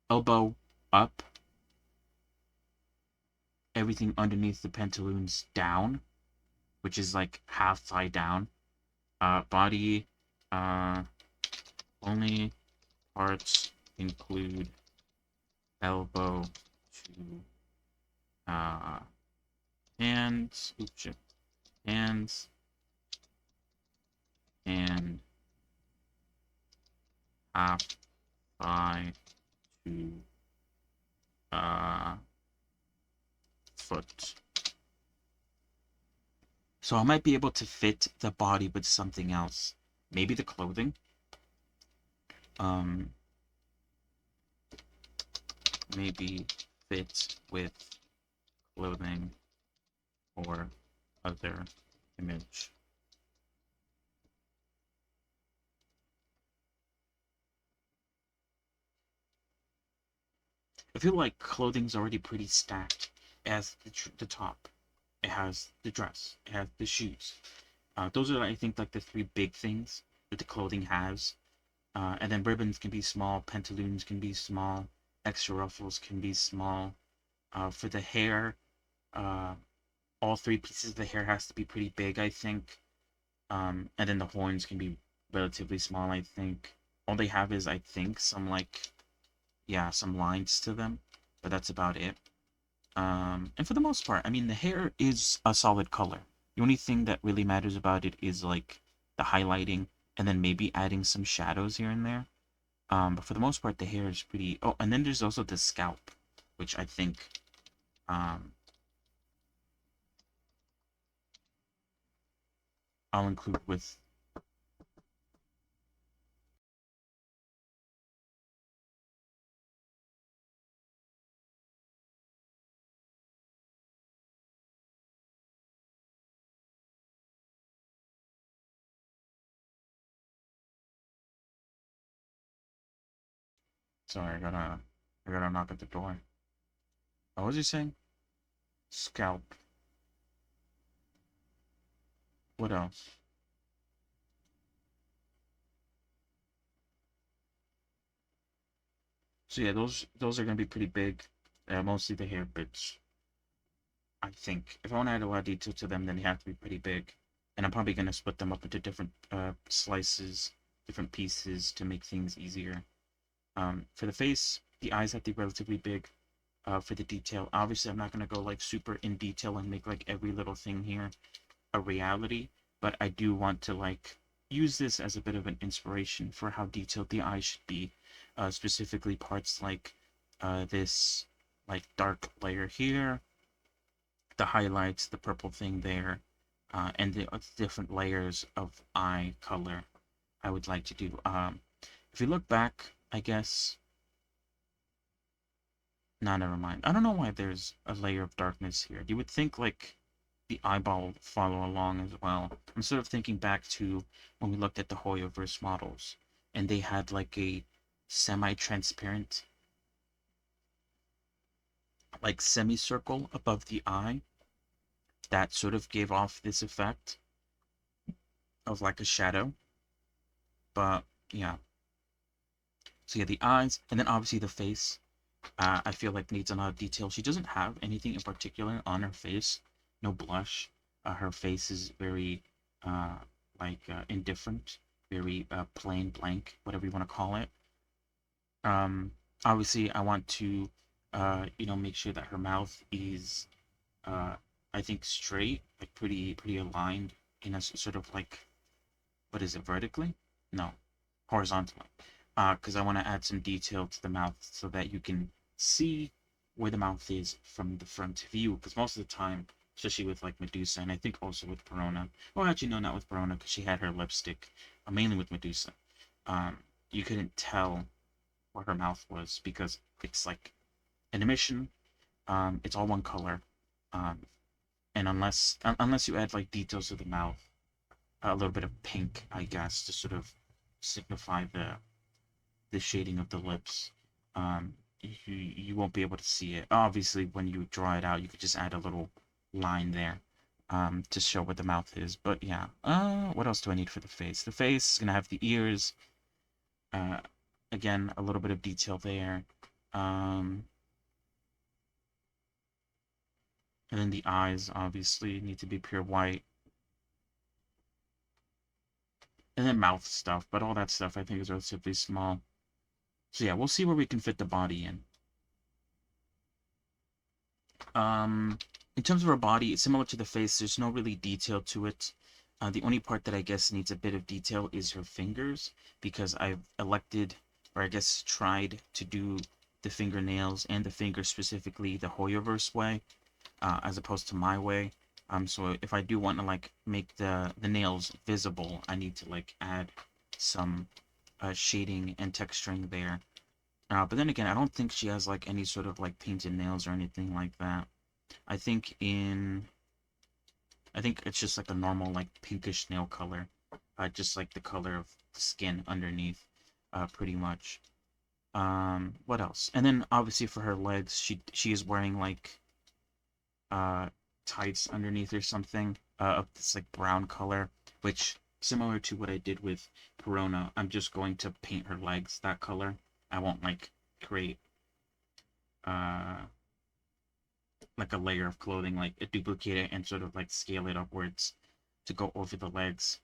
elbow up, everything underneath the pantaloons down, which is like half thigh down. Body, uh, only parts include elbow to uh, hands, oops, hands, and half thigh to uh, foot. So I might be able to fit the body with something else. Maybe the clothing. Um, maybe fit with clothing or other image. I feel like clothing's already pretty stacked. It has the top, it has the dress, it has the shoes. Those are, I think, like the three big things that the clothing has. And then ribbons can be small, pantaloons can be small, extra ruffles can be small. For the hair, uh, all three pieces of the hair has to be pretty big, I think. And then the horns can be relatively small, I think. All they have is, I think, some like, yeah, some lines to them, but that's about it. And for the most part, I mean, the hair is a solid color. The only thing that really matters about it is like the highlighting and then maybe adding some shadows here and there. But for the most part, the hair is pretty. Oh, and then there's also the scalp, which I think um, I'll include with. Sorry, I gotta knock at the door. What was he saying? Scalp. What else? So yeah, those are gonna be pretty big. Mostly the hair bits. I think if I want to add a lot of detail to them, then they have to be pretty big. And I'm probably gonna split them up into different slices, different pieces to make things easier. For the face, the eyes have to be relatively big. For the detail, obviously, I'm not gonna go like super in detail and make like every little thing here a reality, but I do want to like use this as a bit of an inspiration for how detailed the eye should be. Specifically parts like this like dark layer here, the highlights, the purple thing there, and the different layers of eye color I would like to do. If you look back, I guess. No, never mind. I don't know why there's a layer of darkness here. You would think like the eyeball would follow along as well. I'm sort of thinking back to when we looked at the Hoyoverse models, and they had like a semi-transparent, like semicircle above the eye that sort of gave off this effect of like a shadow. But yeah, so yeah, the eyes, and then obviously the face. I feel like needs a lot of detail. She doesn't have anything in particular on her face. No blush. Her face is very indifferent, very plain blank, whatever you want to call it. Um, Obviously, I want to make sure that her mouth is uh, I think straight, like pretty aligned in a sort of like, what is it, vertically? No, horizontally. Because I want to add some detail to the mouth so that you can see where the mouth is from the front view. Because most of the time, especially with like Medusa, and I think also with Verona. Well, actually, no, not with Verona, because she had her lipstick, mainly with Medusa. You couldn't tell where her mouth was because it's like an emission. It's all one color. again, unless you add like details to the mouth, a little bit of pink, I guess, to sort of signify the shading of the lips. You won't be able to see it. Obviously, when you draw it out, you could just add a little line there, to show what the mouth is. But yeah, what else do I need for the face? The face is gonna have the ears. Uh, Again, a little bit of detail there. And then the eyes obviously need to be pure white. And then mouth stuff, but all that stuff I think is relatively small. So yeah, we'll see where we can fit the body in. In terms of her body, it's similar to the face. There's no really detail to it. The only part that I guess needs a bit of detail is her fingers, because I've elected, or I guess tried to do the fingernails and the fingers specifically the Hoyoverse way, as opposed to my way. So if I do want to like make the nails visible, I need to like add some shading and texturing there. But then again, I don't think she has like any sort of like painted nails or anything like that. I think it's just like a normal like pinkish nail color, just like the color of the skin underneath, pretty much. What else? And then obviously for her legs, she is wearing like tights underneath or something, of this like brown color, which similar to what I did with Corona, I'm just going to paint her legs that color. I won't like create like a layer of clothing, like duplicate it and sort of like scale it upwards to go over the legs.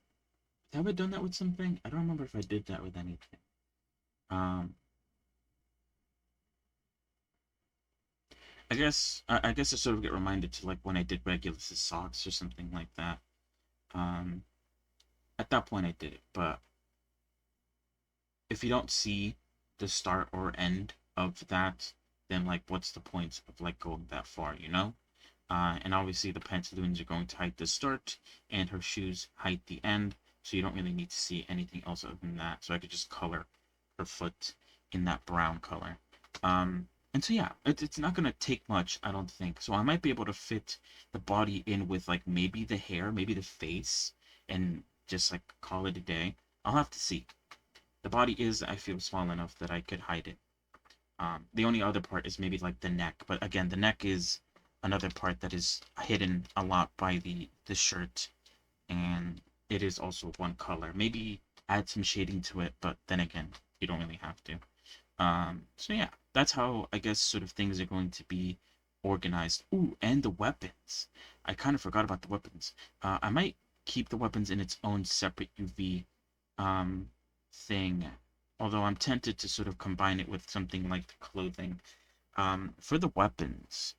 Have I done that with something? I don't remember if I did that with anything. I guess I sort of get reminded to like when I did Regulus's socks or something like that. At that point I did it, but if you don't see the start or end of that, then like what's the point of like going that far, you know? And obviously the pantaloons are going to hide the start, and her shoes hide the end, so you don't really need to see anything else other than that. So I could just color her foot in that brown color. And so yeah, it's not gonna take much, I don't think. So I might be able to fit the body in with like maybe the hair, maybe the face, and just like call it a day. I'll have to see. The body is, I feel, small enough that I could hide it. The only other part is maybe like the neck, but again, the neck is another part that is hidden a lot by the shirt, and it is also one color. Maybe add some shading to it, but then again, you don't really have to. So yeah, that's how I guess sort of things are going to be organized. Ooh, and the weapons. I kind of forgot about the weapons. I might keep the weapons in its own separate UV thing, although I'm tempted to sort of combine it with something like the clothing. For the weapons,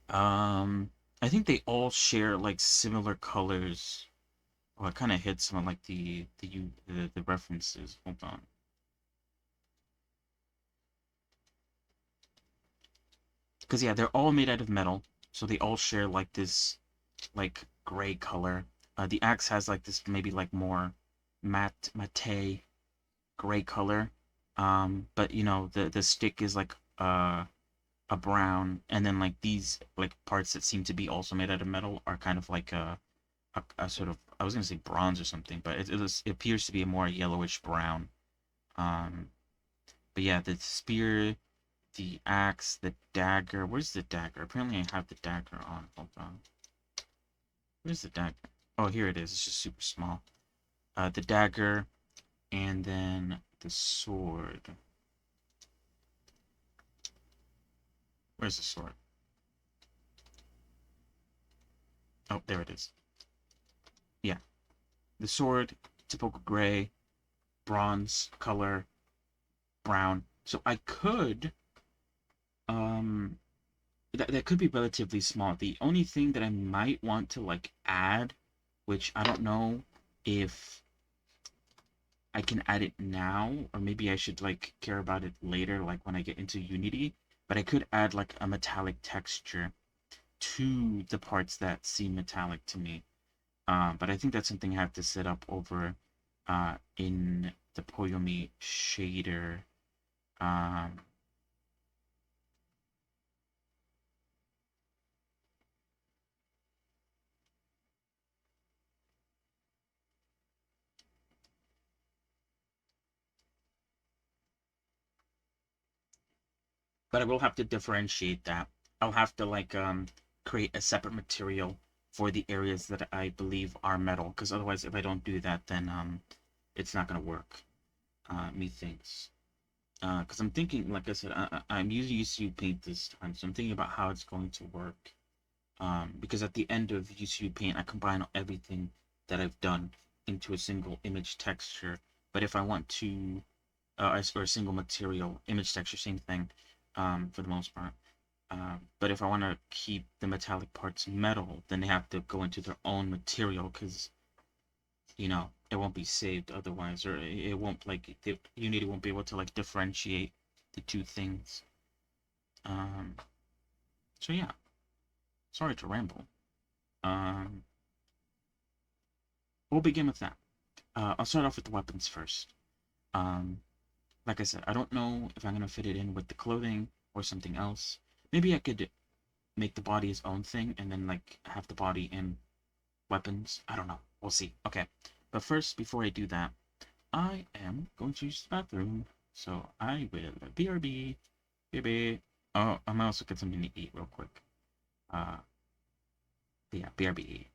I think they all share like similar colors. Oh, I kind of hit some of like the references. Hold on. Because yeah, they're all made out of metal, so they all share like this like gray color. The axe has like this maybe like more matte gray color. But you know the stick is like a brown, and then like these like parts that seem to be also made out of metal are kind of like a sort of, I was gonna say bronze or something, but it appears to be a more yellowish brown. Um, but yeah, the spear, the axe, the dagger. Where's the dagger? Apparently I have the dagger on. Hold on. Where's the dagger? Oh, here it is. It's just super small. The dagger, and then the sword. Where's the sword? Oh, there it is. Yeah. The sword, typical gray, bronze color, brown. So I could, that could be relatively small. The only thing that I might want to like add, which I don't know if I can add it now, or maybe I should like care about it later, like when I get into Unity, but I could add like a metallic texture to the parts that seem metallic to me. But I think that's something I have to set up over in the Poyomi shader. Um, but I will have to differentiate that. I'll have to like create a separate material for the areas that I believe are metal, because otherwise, if I don't do that, then it's not gonna work. Methinks. Because I'm thinking, like I said, I'm using UCU Paint this time, so I'm thinking about how it's going to work. Because at the end of UCU Paint, I combine everything that I've done into a single image texture. But if I want to, or a single material, image texture, same thing, for the most part. But if I want to keep the metallic parts metal, then they have to go into their own material, because it won't be saved otherwise, or it won't like Unity won't be able to like differentiate the two things. Um, so yeah, sorry to ramble. Um, we'll begin with that. I'll start off with the weapons first. Um, like I said, I don't know if I'm gonna fit it in with the clothing or something else. Maybe I could make the body its own thing and then like have the body in weapons. I don't know. We'll see. Okay. But first, before I do that, I am going to use the bathroom. So I will BRB. BRB. Oh, I might also get something to eat real quick. Uh, yeah, BRB.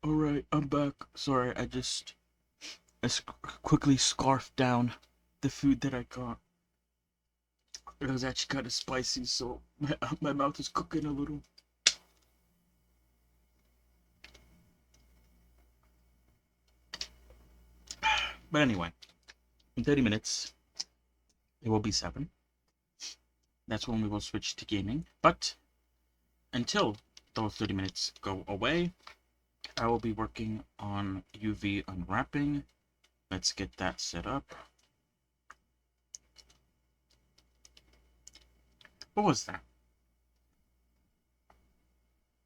Alright, I'm back. Sorry, I quickly scarfed down the food that I got. It was actually kind of spicy, so my mouth is cooking a little. But anyway, in 30 minutes, it will be 7. That's when we will switch to gaming. But until those 30 minutes go away, I will be working on UV unwrapping. Let's get that set up. What was that?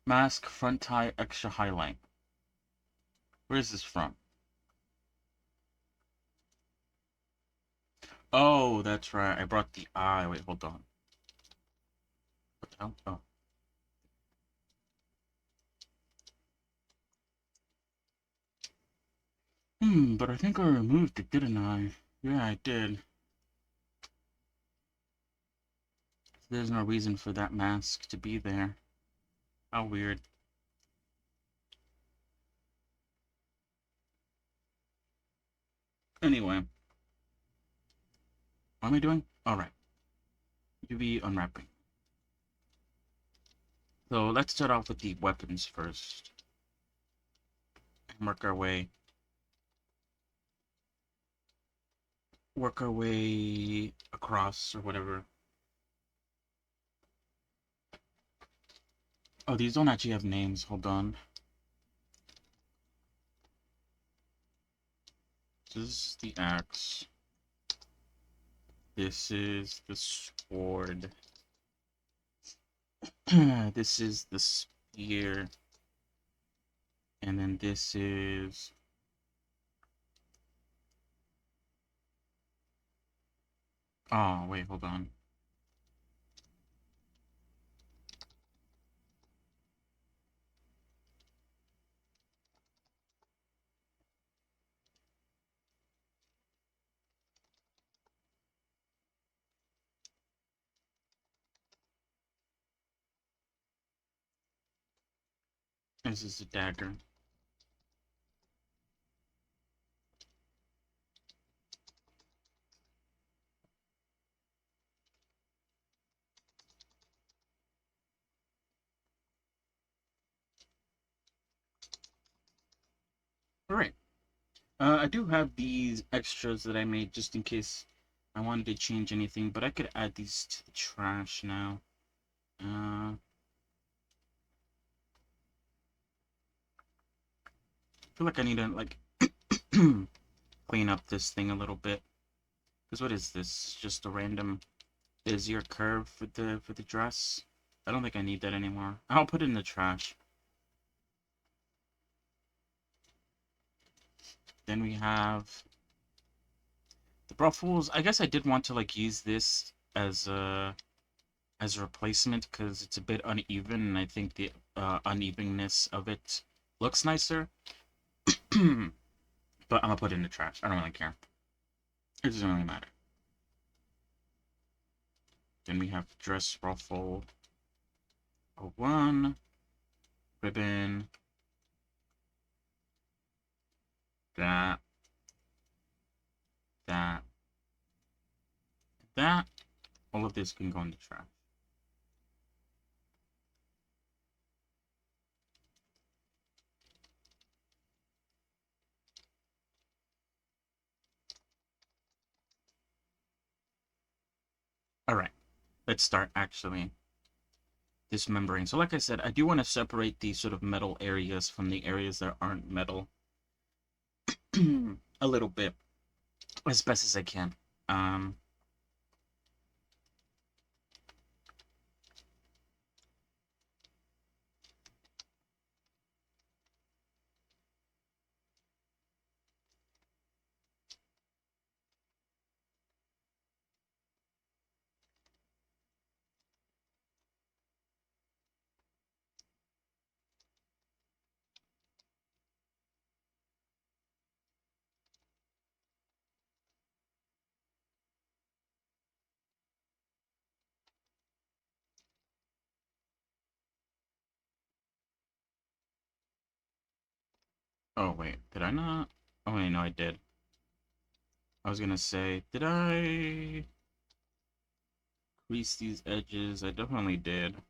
Mask front tie extra highlight. Where is this from? Oh, that's right. I brought the eye. Wait, hold on. What the hell? Oh. But I think I removed it, didn't I? Yeah, I did. There's no reason for that mask to be there. How weird. Anyway. What am I doing? Alright. UV unwrapping. So let's start off with the weapons first. And work our way across or whatever. Oh, these don't actually have names. Hold on. This is the axe. This is the sword. This is the spear. And then this is... Oh, wait, hold on. This is a dagger. Alright. I do have these extras that I made just in case I wanted to change anything, but I could add these to the trash now. I feel like I need to, like, clean up this thing a little bit. Because what is this? Just a random Bezier curve for the dress? I don't think I need that anymore. I'll put it in the trash. Then we have the ruffles. I guess I did want to like use this as a replacement because it's a bit uneven, and I think the unevenness of it looks nicer. But I'm gonna put it in the trash. I don't really care. It doesn't really matter. Then we have dress ruffle. A 1 ribbon. That. That. That. All of this can go in the trash. Alright, let's start actually dismembering. So like I said, I do want to separate these sort of metal areas from the areas that aren't metal a little bit, as best as I can. Oh, wait. Did I not? Oh, wait, no, I did. I was gonna say, did I crease these edges? I definitely did.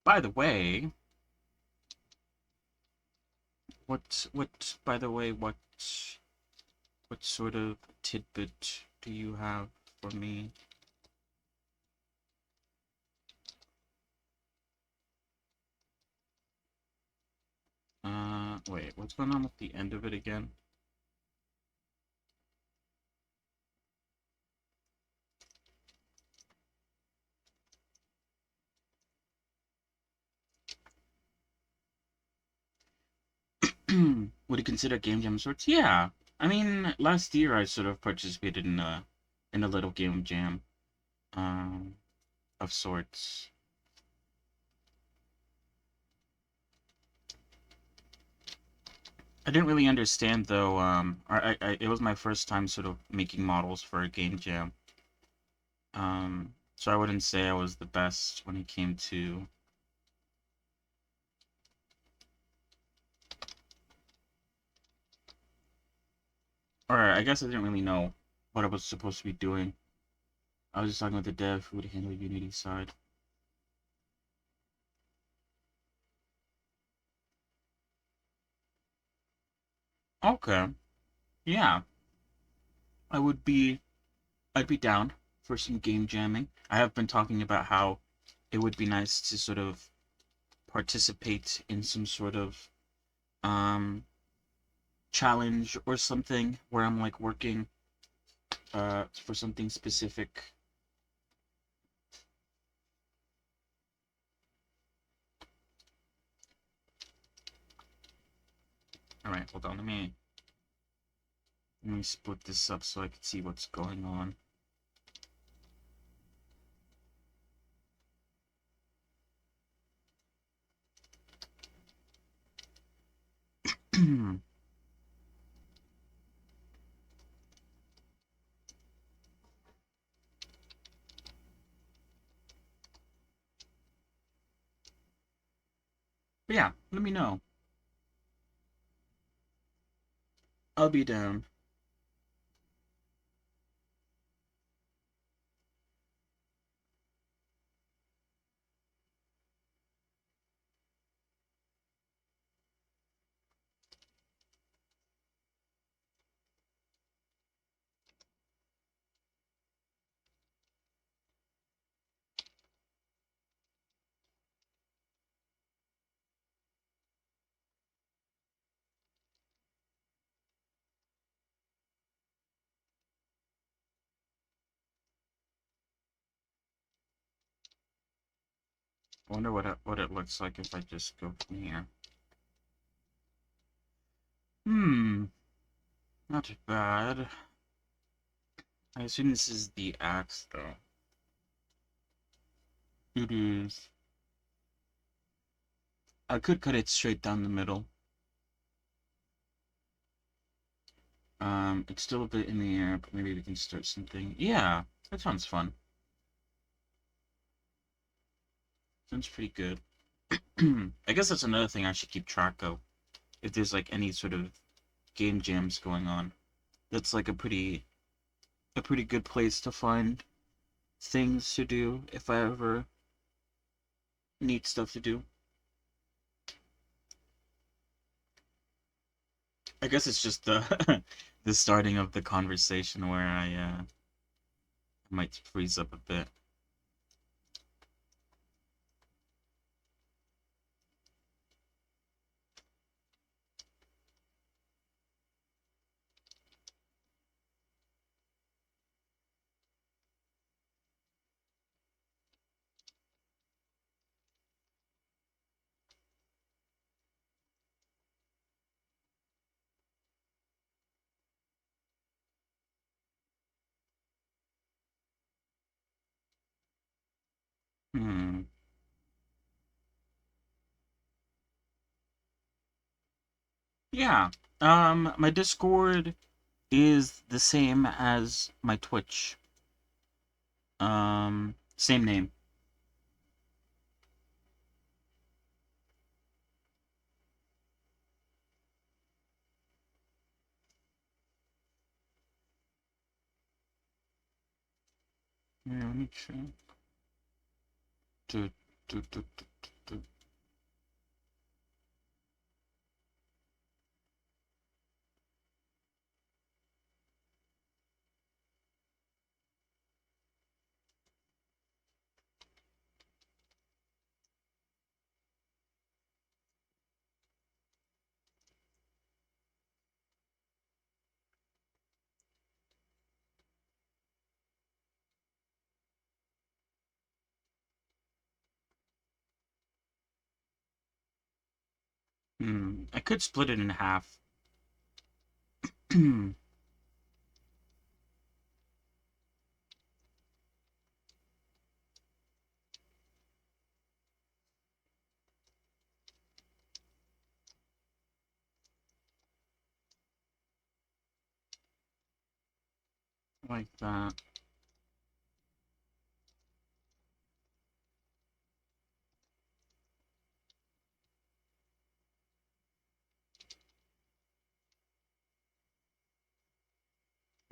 By the way, by the way, what sort of tidbit do you have for me? Wait, what's going on with the end of it again? Would you consider game jam sorts? Yeah. I mean, last year I sort of participated in a little game jam, um, of sorts. I didn't really understand though. It was my first time sort of making models for a game jam. So I wouldn't say I was the best when it came to. Or I guess I didn't really know what I was supposed to be doing. I was just talking with the dev who would handle Unity side. Okay, yeah, I would be. I'd be down for some game jamming. I have been talking about how it would be nice to sort of participate in some sort of um challenge or something where I'm like working for something specific. All right, hold on. Let me split this up so I can see what's going on. But yeah, let me know. I'll be down. I wonder what it looks like if I just go from here. Hmm, not bad. I assume this is the axe though. It is. I could cut it straight down the middle. It's still a bit in the air, but maybe we can start something. Yeah, that sounds fun. Sounds pretty good. I guess that's another thing I should keep track of. If there's like any sort of game jams going on, that's like a pretty good place to find things to do if I ever need stuff to do. I guess it's just the the starting of the conversation where I might freeze up a bit. Hmm. Yeah. My Discord is the same as my Twitch. Same name. Yeah, let me check. Do, do. I could split it in half. Like that.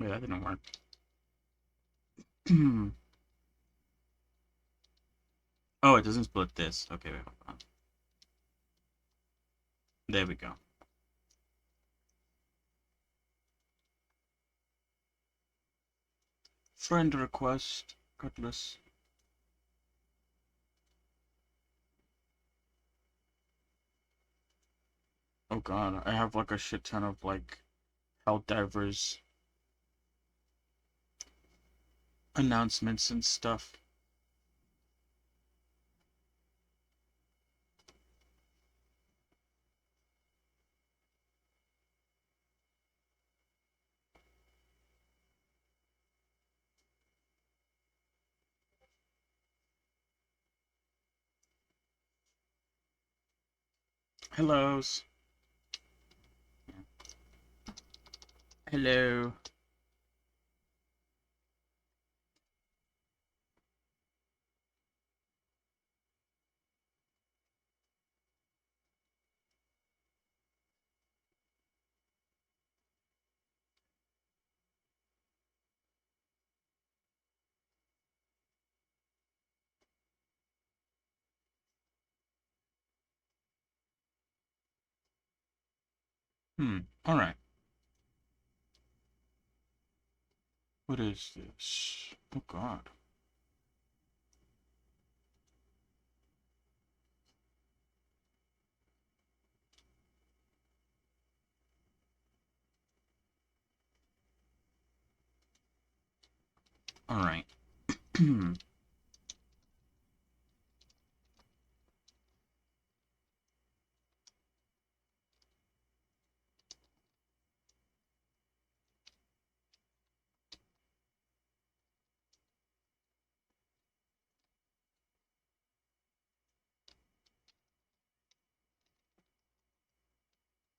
Wait, that didn't work. Oh, it doesn't split this. Okay, wait, hold on. There we go. Friend request. Cutlass. Oh god, I have like a shit ton of like health divers announcements and stuff. Hellos. Hello. Alright. What is this? Oh god. Alright.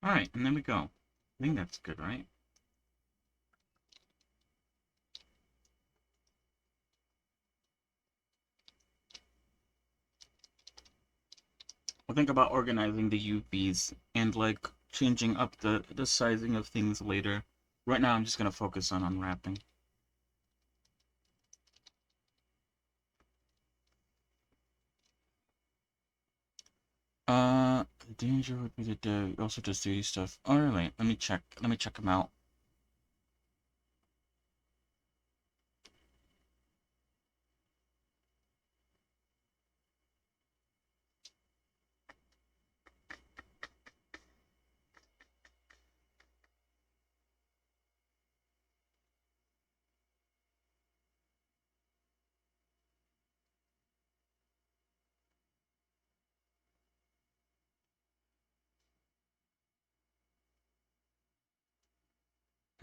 Alright, and there we go. I think that's good, right? I'll think about organizing the UVs and like changing up the sizing of things later. Right now I'm just gonna focus on unwrapping. The danger would be the also does 3D stuff. Oh really? Let me check. Let me check them out.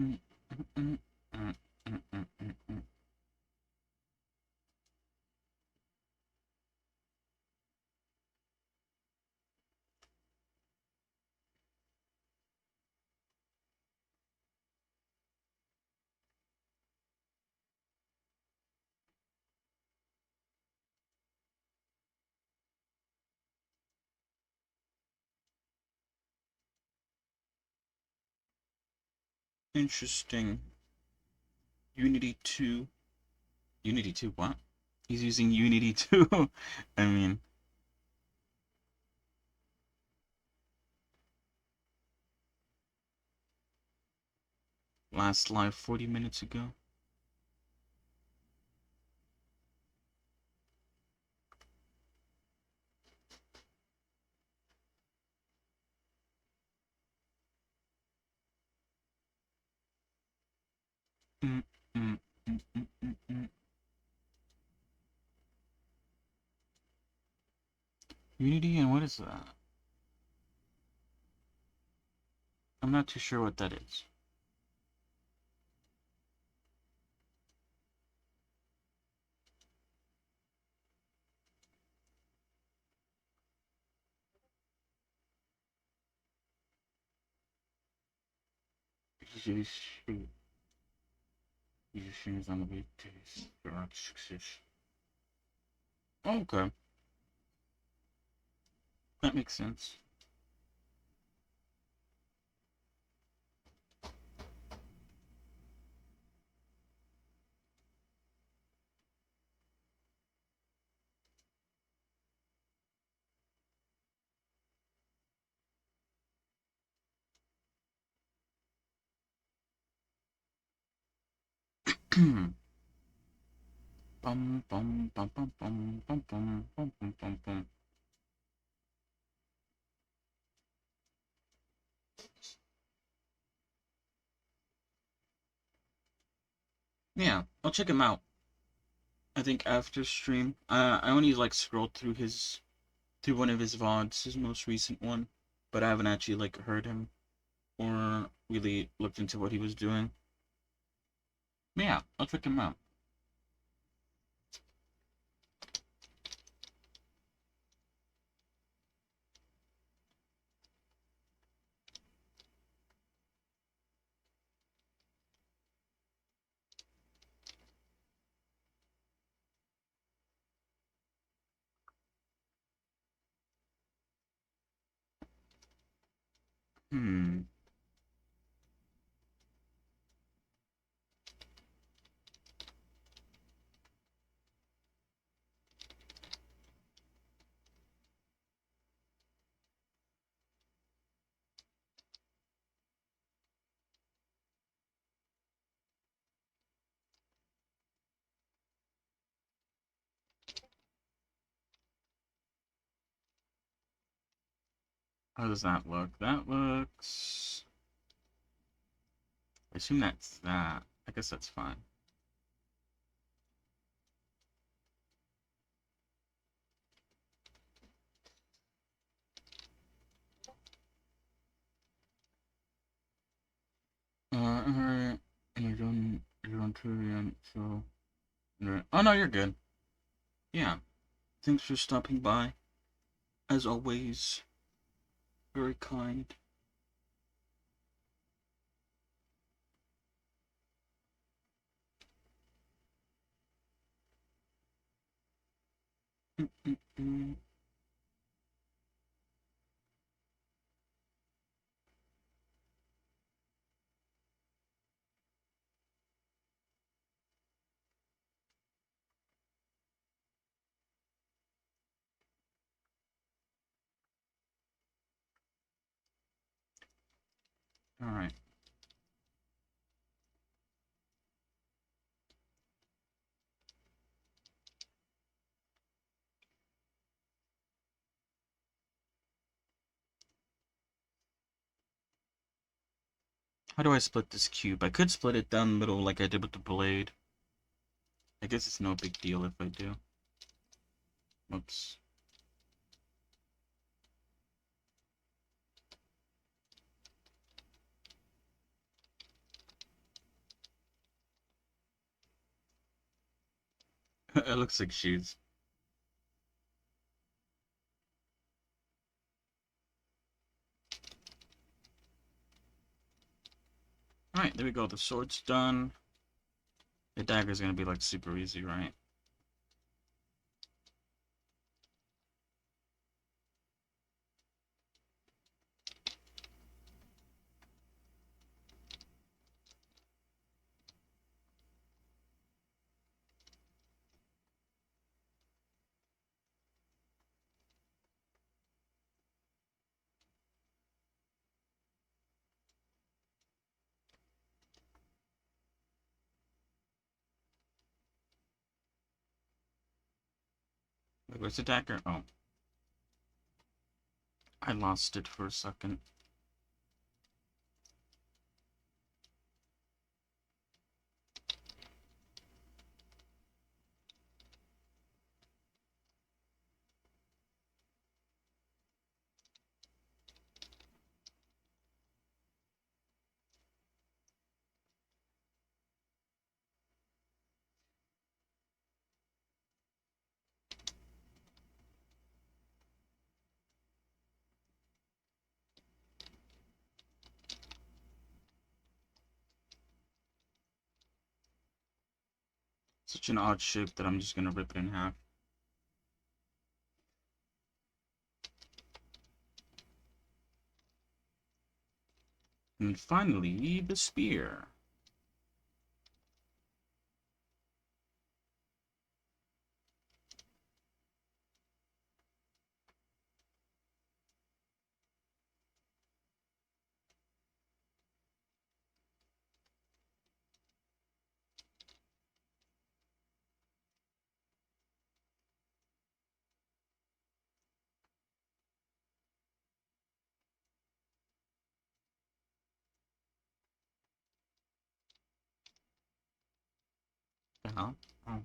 Mm, mm, mm, mm, mm, mm, mm, mm. Interesting. Unity 2. Unity 2, what? He's using Unity 2. I mean, last live 40 minutes ago. Mm, mm, mm, mm, mm, mm. Unity, and what is that? I'm not too sure what that is. Musicians on the weekdays. Success. Okay, that makes sense. Bum bum bum bum bum bum bum bum bum bum bum. Yeah, I'll check him out. I think after stream. I only like scrolled through one of his VODs, his most recent one, but I haven't actually like heard him or really looked into what he was doing. But yeah, I'll check him out. Hmm. How does that look? That looks. I assume that's that. I guess that's fine. Alright. And you're done too, so. Oh no, you're good. Yeah. Thanks for stopping by. As always, very kind. Mm-mm-mm. Alright. How do I split this cube? I could split it down the middle like I did with the blade. I guess it's no big deal if I do. Oops. It looks like shoes. Alright, there we go. The sword's done. The dagger's gonna be like super easy, right? Wait, where's the dagger? Oh, I lost it for a second. Such an odd shape that I'm just gonna rip it in half. And finally, the spear. The hell? Oh.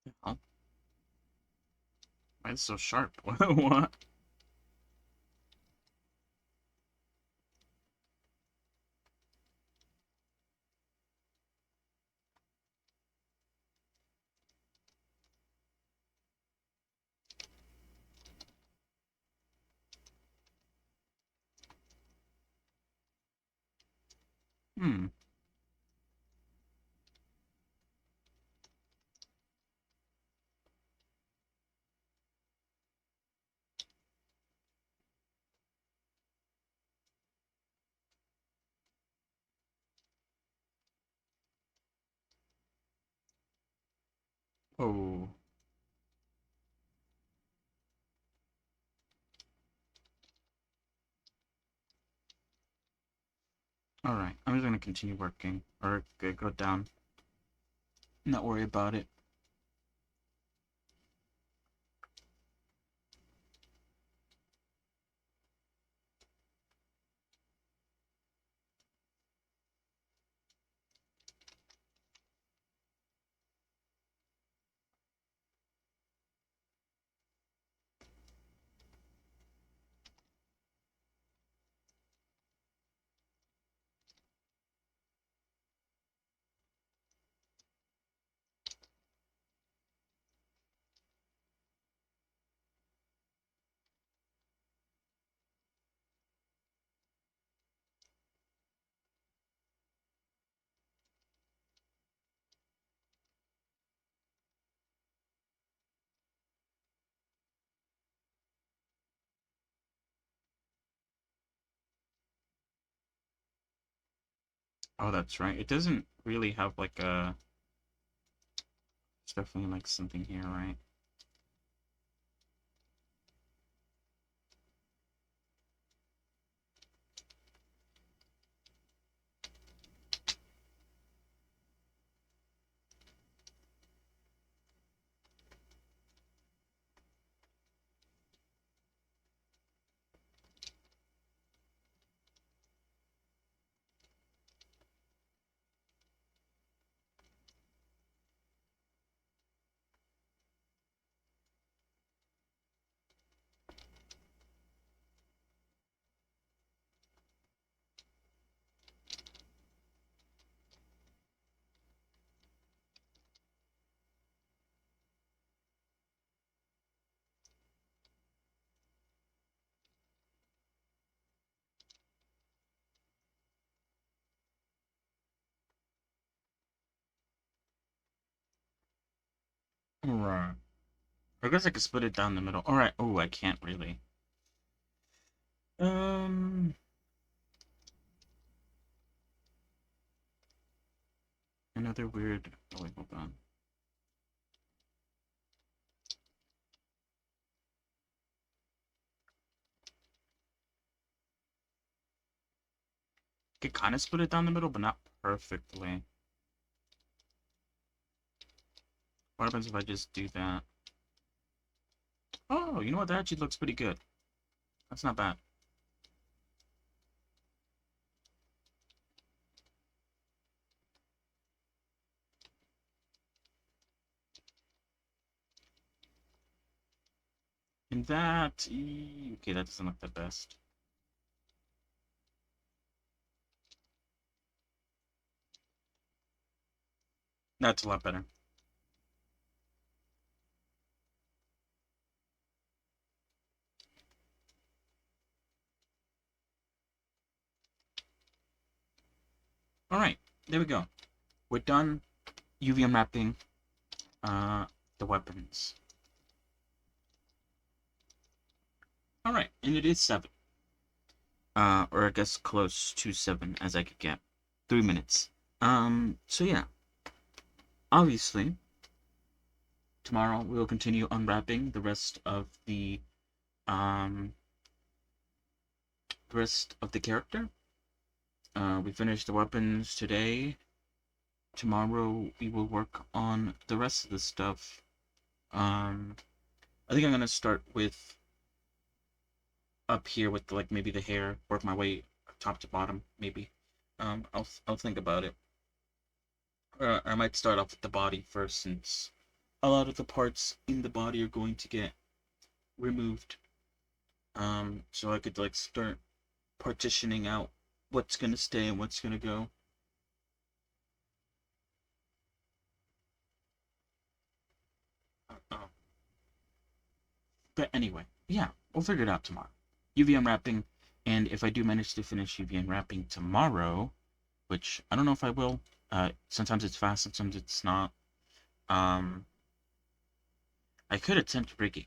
The hell? Why is it so sharp? What? Hmm. Oh. Alright, I'm just gonna continue working. Or go down. Not worry about it. Oh, that's right. It doesn't really have like a... It's definitely like something here, right? Right. I guess I could split it down the middle. All right. Oh, I can't really. Um, another weird. Oh wait, hold on. Could kind of split it down the middle, but not perfectly. What happens if I just do that? Oh, you know what? That actually looks pretty good. That's not bad. And that... Okay, that doesn't look the best. That's a lot better. Alright, there we go. We're done UV unwrapping the weapons. Alright, and it is 7. Or I guess close to 7 as I could get. 3 minutes. So yeah. Obviously, tomorrow we will continue unwrapping um the rest of the character. We finished the weapons today. Tomorrow we will work on the rest of the stuff. I think I'm gonna start with up here with like maybe the hair, work my way top to bottom, maybe. I'll think about it. I might start off with the body first, since a lot of the parts in the body are going to get removed. So I could like start partitioning out what's gonna stay and what's gonna go. Uh, but anyway, yeah, we'll figure it out tomorrow. UV unwrapping, and if I do manage to finish UV unwrapping tomorrow, which I don't know if I will. Sometimes it's fast, sometimes it's not. Um, I could attempt rigging,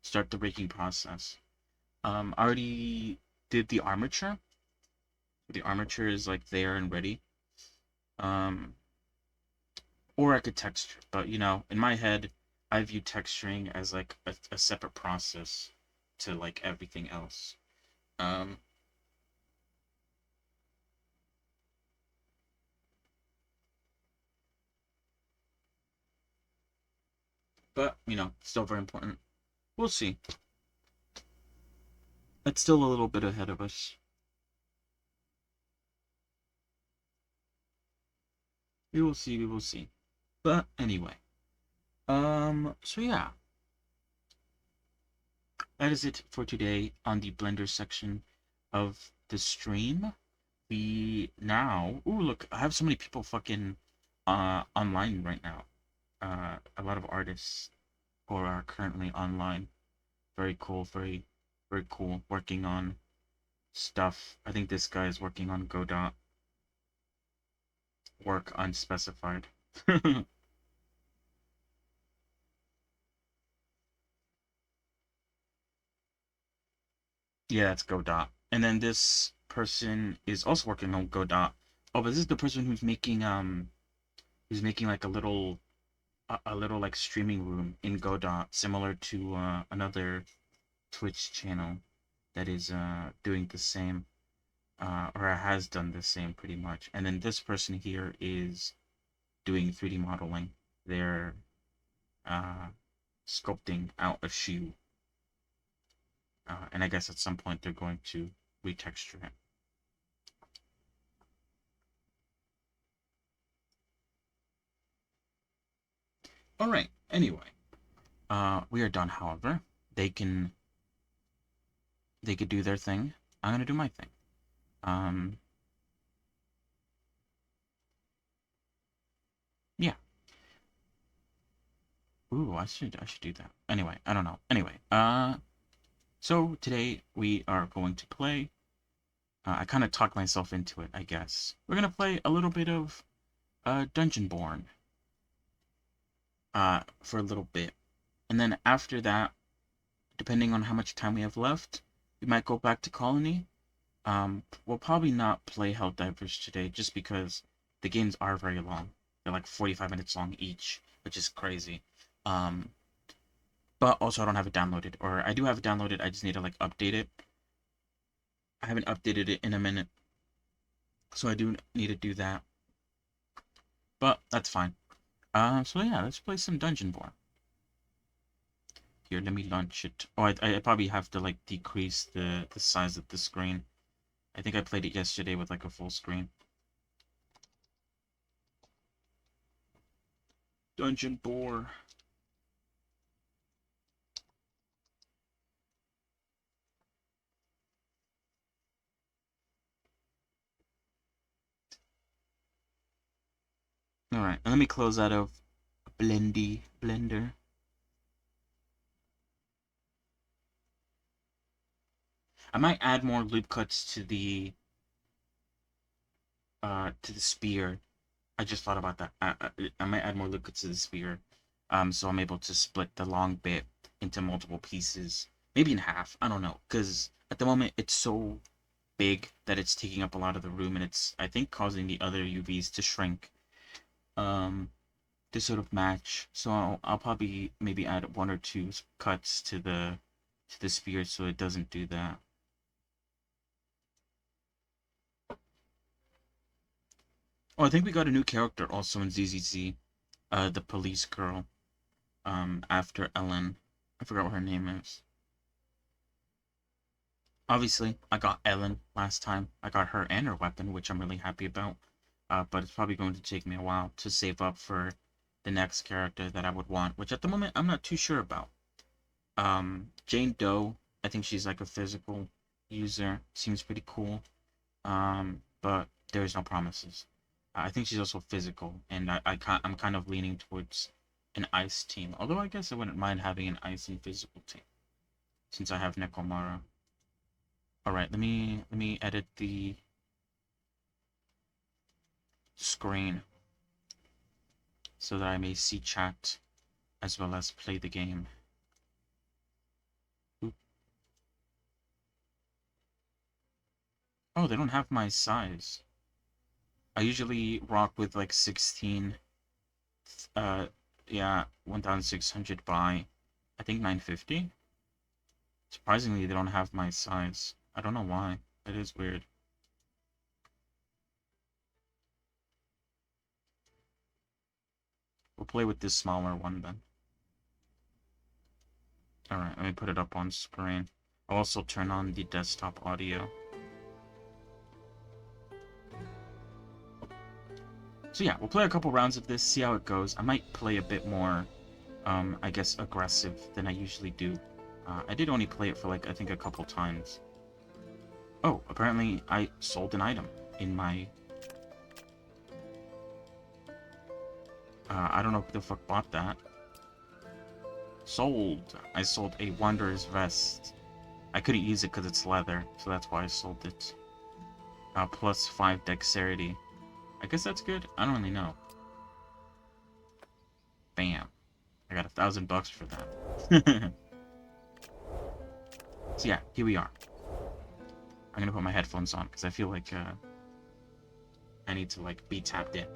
start the rigging process. I already did the armature. The armature is like there and ready. Um, or I could texture, but you know, in my head, I view texturing as like a separate process to like everything else. Um, but you know, still very important. We'll see. It's still a little bit ahead of us. We will see. We will see. But anyway, so yeah, that is it for today on the Blender section of the stream. We now, ooh, look, I have so many people fucking online right now. A lot of artists who are currently online. Very cool, very cool. Working on stuff. I think this guy is working on Godot. Work unspecified. Yeah, that's Godot. And then this person is also working on Godot. Oh, but this is the person who's making like a little like streaming room in Godot, similar to another Twitch channel that is doing the same, or has done the same pretty much. And then this person here is doing 3D modeling. They're uh, sculpting out a shoe, and I guess at some point they're going to retexture it. All right. Anyway, we are done. However, they can they could do their thing. I'm gonna do my thing. Um, yeah. Ooh, I should do that. Anyway, I don't know. Anyway, so today we are going to play. I kind of talked myself into it, I guess. We're gonna play a little bit of Dungeonborn. For a little bit. And then after that, depending on how much time we have left, we might go back to Colony. We'll probably not play Helldivers today just because the games are very long. They're like 45 minutes long each, which is crazy. But also I don't have it downloaded, or I do have it downloaded, I just need to like update it. I haven't updated it in a minute, so I do need to do that. But that's fine. So yeah, let's play some Dungeon Boar. Here, let me launch it. Oh, I probably have to like decrease the size of the screen. I think I played it yesterday with like a full screen. Dungeon Boar. Alright, let me close out of Blender. I might add more loop cuts to the spear. I just thought about that. I might add more loop cuts to the spear. So I'm able to split the long bit into multiple pieces. Maybe in half. I don't know. Because at the moment it's so big that it's taking up a lot of the room, and it's, I think, causing the other UVs to shrink. To sort of match. So I'll probably maybe add 1 or 2 cuts to the spear so it doesn't do that. Oh, I think we got a new character also in ZZZ. The police girl. After Ellen. I forgot what her name is. Obviously, I got Ellen last time. I got her and her weapon, which I'm really happy about. But it's probably going to take me a while to save up for the next character that I would want, which at the moment I'm not too sure about. Jane Doe, I think she's like a physical user. Seems pretty cool. But there's no promises. I think she's also physical, and I'm kind of leaning towards an ice team. Although I guess I wouldn't mind having an ice and physical team, since I have Nekomara. Alright, let me edit the screen so that I may see chat as well as play the game. Oop. Oh, they don't have my size. I usually rock with like 16, yeah, 1600 by, I think 950. Surprisingly, they don't have my size. I don't know why. It is weird. We'll play with this smaller one then. Alright, let me put it up on screen. I'll also turn on the desktop audio. So yeah, we'll play a couple rounds of this, see how it goes. I might play a bit more, I guess, aggressive than I usually do. I did only play it for like, I think a couple times. Oh, apparently I sold an item in my... I don't know who the fuck bought that. Sold! I sold a Wanderer's Vest. I couldn't use it because it's leather, so that's why I sold it. Plus 5 dexterity. I guess that's good? I don't really know. Bam. I got $1,000 for that. So yeah, here we are. I'm gonna put my headphones on because I feel like I need to like be tapped in.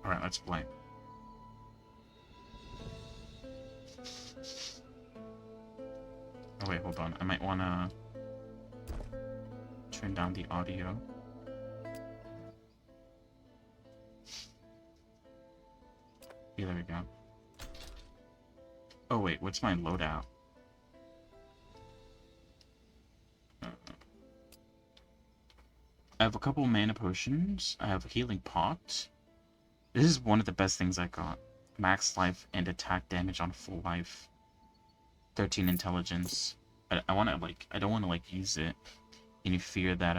Alright, let's play. Oh wait, hold on. I might wanna turn down the audio. Yeah, there we go. Oh wait, what's my loadout? I have a couple mana potions. I have a healing pot. This is one of the best things I got. Max life and attack damage on full life. 13 intelligence. I wanna like, I don't wanna like use it in fear that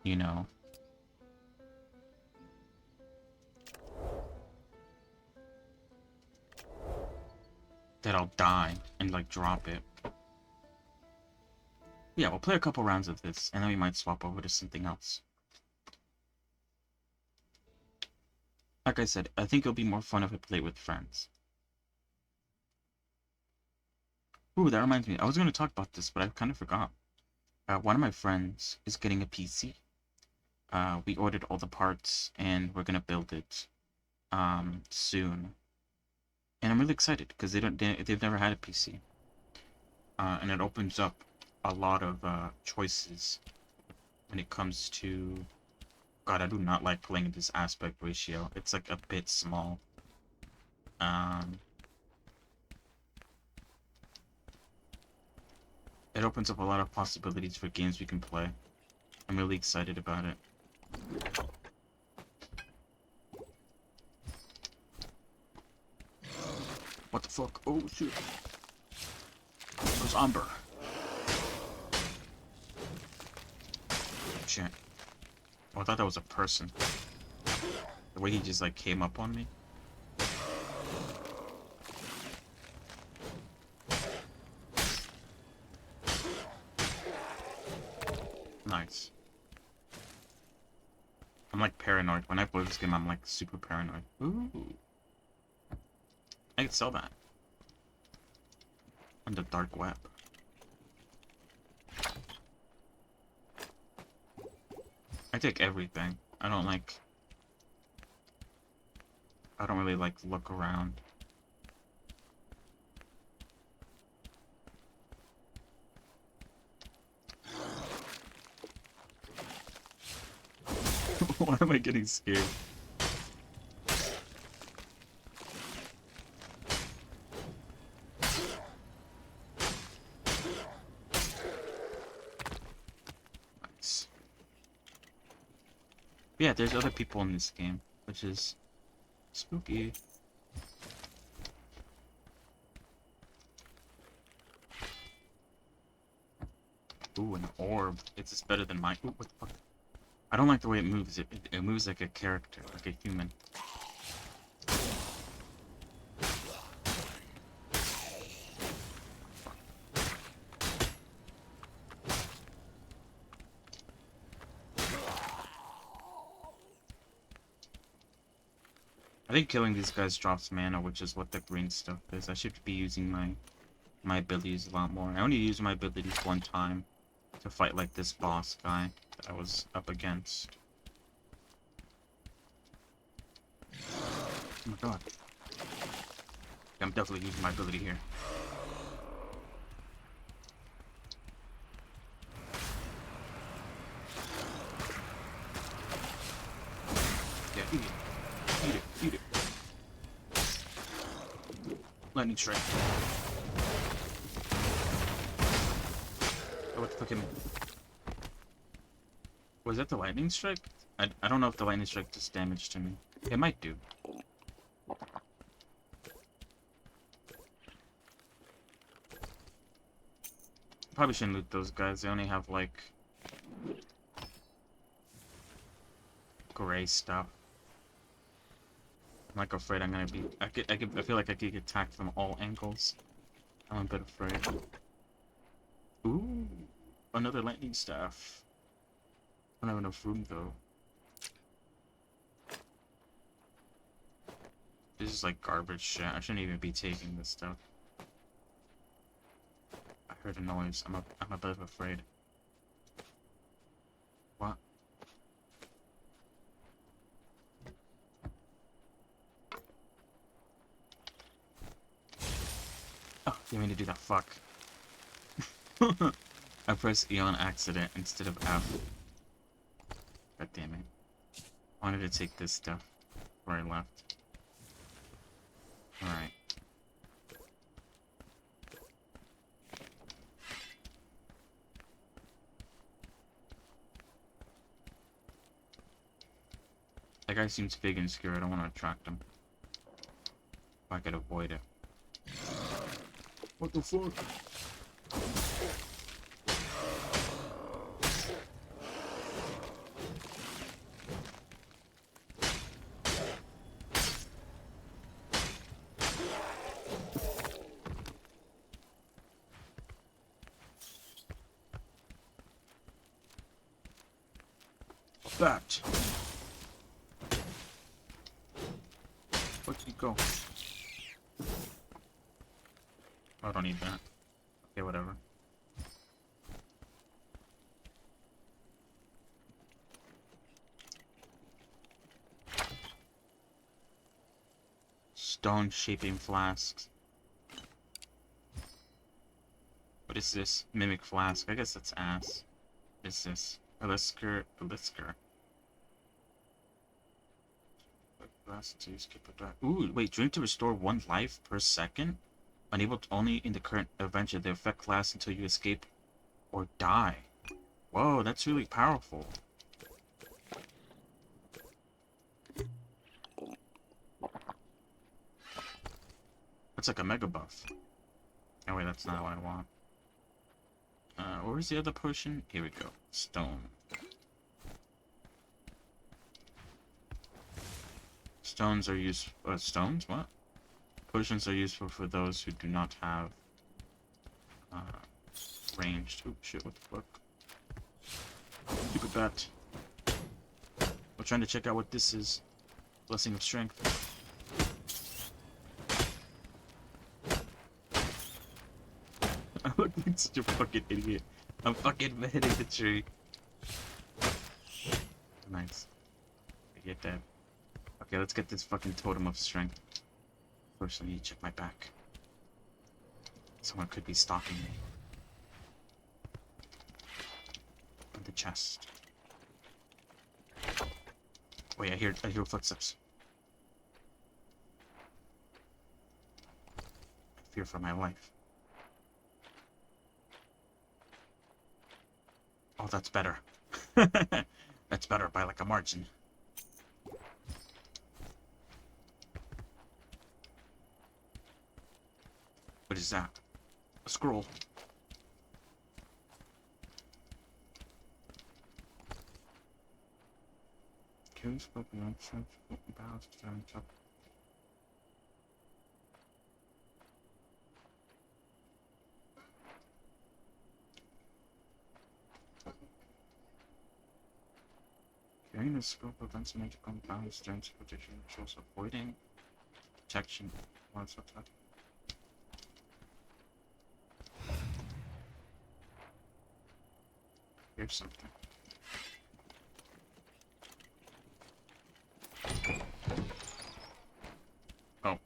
you know, that I'll die and like drop it. Yeah, we'll play a couple rounds of this and then we might swap over to something else. Like I said, I think it'll be more fun if I play with friends. Ooh, that reminds me. I was going to talk about this, but I kind of forgot. One of my friends is getting a PC. We ordered all the parts, and we're going to build it soon. And I'm really excited because they've never had a PC. And it opens up a lot of choices when it comes to... God, I do not like playing this aspect ratio. It's like a bit small. It opens up a lot of possibilities for games we can play. I'm really excited about it. What the fuck? Oh, shoot. There's Umber. Shit. Oh, I thought that was a person. The way he just, like, came up on me. Nice. I'm, like, paranoid. When I play this game, I'm, like, super paranoid. Ooh. I can sell that. On the dark web. I take everything. I don't really like look around. Why am I getting scared? Nice. Yeah, there's other people in this game, which is spooky. Ooh, an orb. It's just better than mine. Ooh, what the fuck? I don't like the way it moves. It moves like a character, like a human. I think killing these guys drops mana, which is what the green stuff is. I should be using my abilities a lot more. I only used my abilities one time to fight like this boss guy that I was up against. Oh my god. I'm definitely using my ability here. Yeah, eat it. Eat it. Eat it. Lightning strike. Oh, what the fuck hit me? Was that the lightning strike? I don't know if the lightning strike does damage to me. It might do. Probably shouldn't loot those guys. They only have like gray stuff. I'm like afraid I'm gonna be. I feel like I could get attacked from all angles. I'm a bit afraid. Ooh, another lightning staff. I don't have enough room though. This is like garbage shit. I shouldn't even be taking this stuff. I heard a noise. I'm a bit afraid. What? Oh, you mean to do that? Fuck. I pressed E on accident instead of F. God damn it. I wanted to take this stuff where I left. Alright. That guy seems big and scary. I don't want to attract him. If I could avoid it. What the fuck? Bat. go. Oh, I don't need that. Okay, whatever. Stone shaping flasks. What is this? Mimic flask. I guess that's ass. What is this? Elisker. Ooh, wait, drink to restore 1 life per second? Unable to only in the current adventure. The effect lasts until you escape or die. Whoa, that's really powerful. That's like a mega buff. Oh wait, that's not what I want. Where's the other potion? Here we go. Stone. Stones are used. Stones? What? Potions are useful for those who do not have ranged. Oh shit! What the fuck? Stupid bat. We're trying to check out what this is. Blessing of strength. I look like such a fucking idiot. I'm fucking hitting the tree. Nice. I get that. Okay, let's get this fucking totem of strength. First, I need to check my back. Someone could be stalking me. On the chest. Wait, I hear footsteps. I fear for my life. Oh, that's better. That's better by like a margin. What is that? A scroll. Kills open options, balance, top. Carrying the scope prevents major compounds, strength, protection, shows avoiding protection once attacked. Here's something. Oh.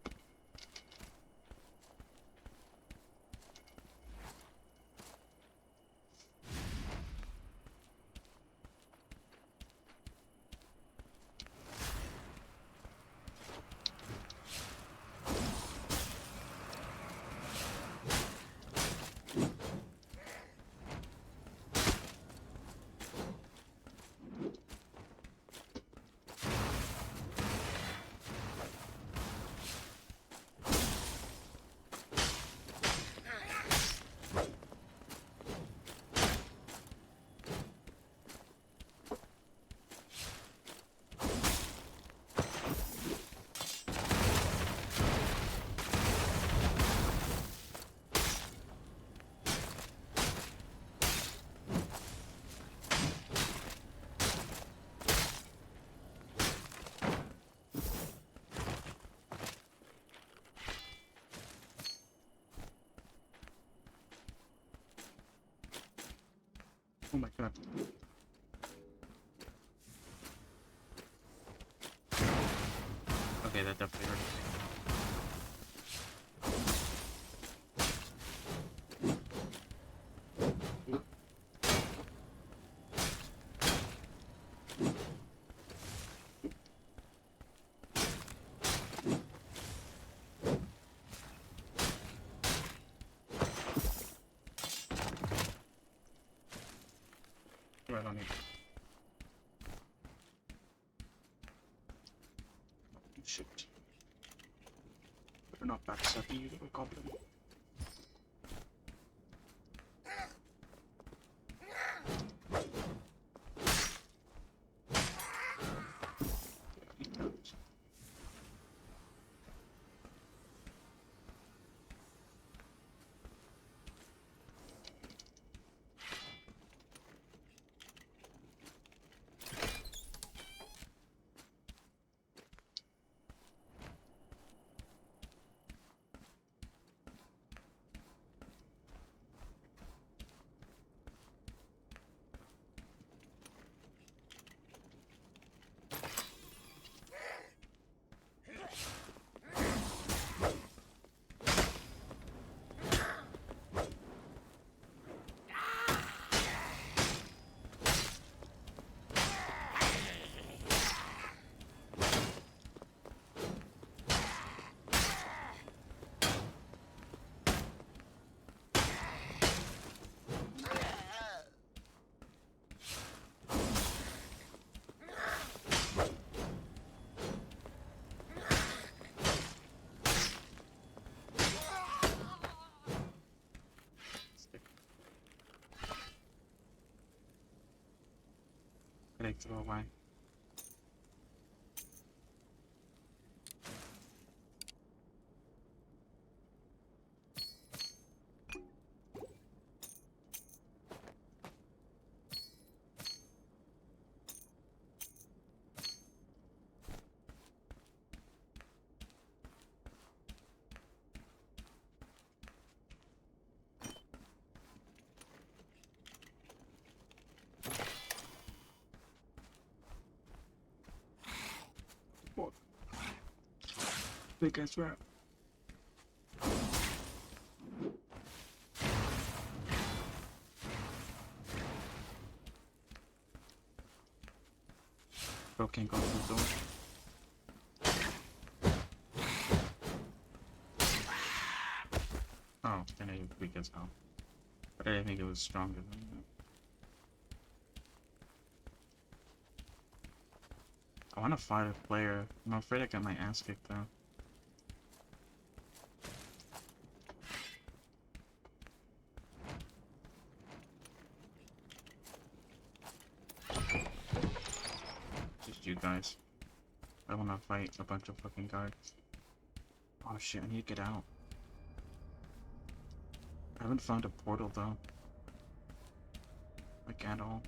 Oh my god. Okay, that definitely hurts. I don't need it. Shit. Better not backstab you, little goblin. I throw away? What? Big ass rat. Bro can't go through the door. Oh, then it was weak as hell. But I didn't think it was stronger than that. I want to fight a player. I'm afraid I got my ass kicked though. Just you guys. I want to fight a bunch of fucking guards. Oh shit, I need to get out. I haven't found a portal though. Like at all.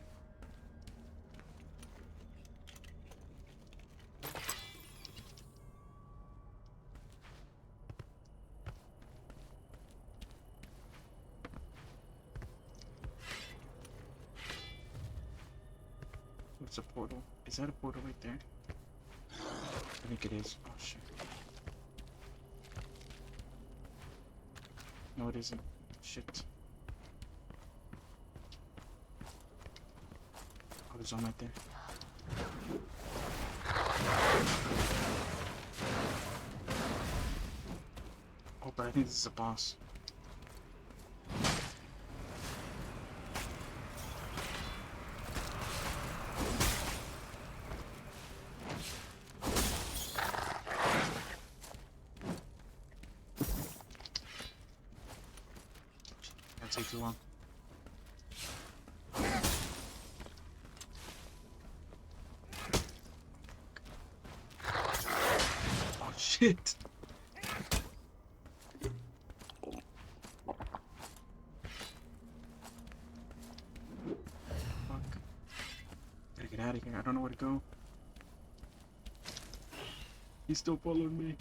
What's a portal? Is that a portal right there? I think it is. Oh shit. No, it isn't. Shit. Oh, there's one right there. Oh, but I think this is a boss. Can't take too long. Oh shit! Fuck. Gotta get out of here. I don't know where to go. He's still following me.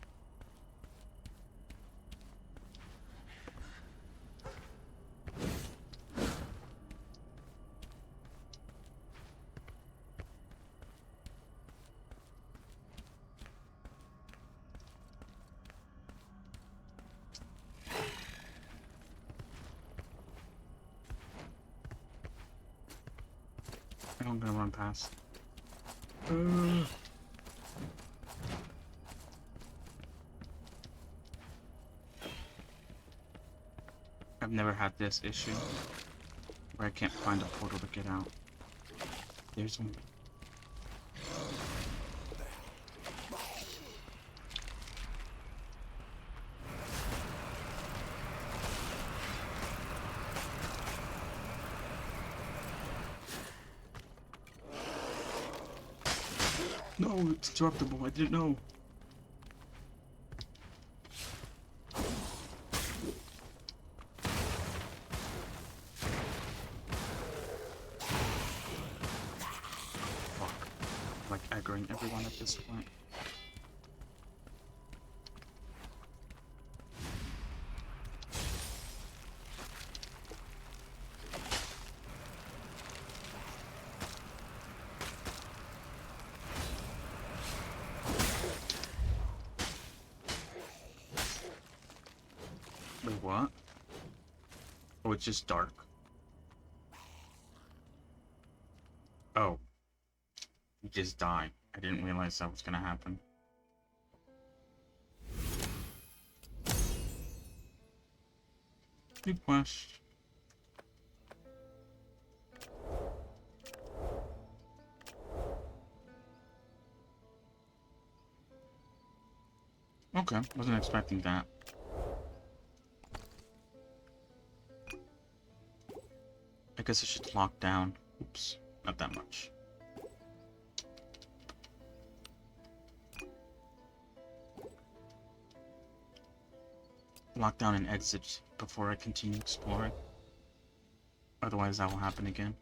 I'm gonna run past. I've never had this issue where I can't find a portal to get out. There's one. No, it's interruptible. I didn't know. Fuck. I'm like aggroing everyone at this point. Wait, what? Oh, it's just dark. Oh. You just die. I didn't realize that was gonna happen. New quest. Okay, wasn't expecting that. I guess I should lock down. Oops, not that much. lock down and exit before I continue exploring. Otherwise, that will happen again.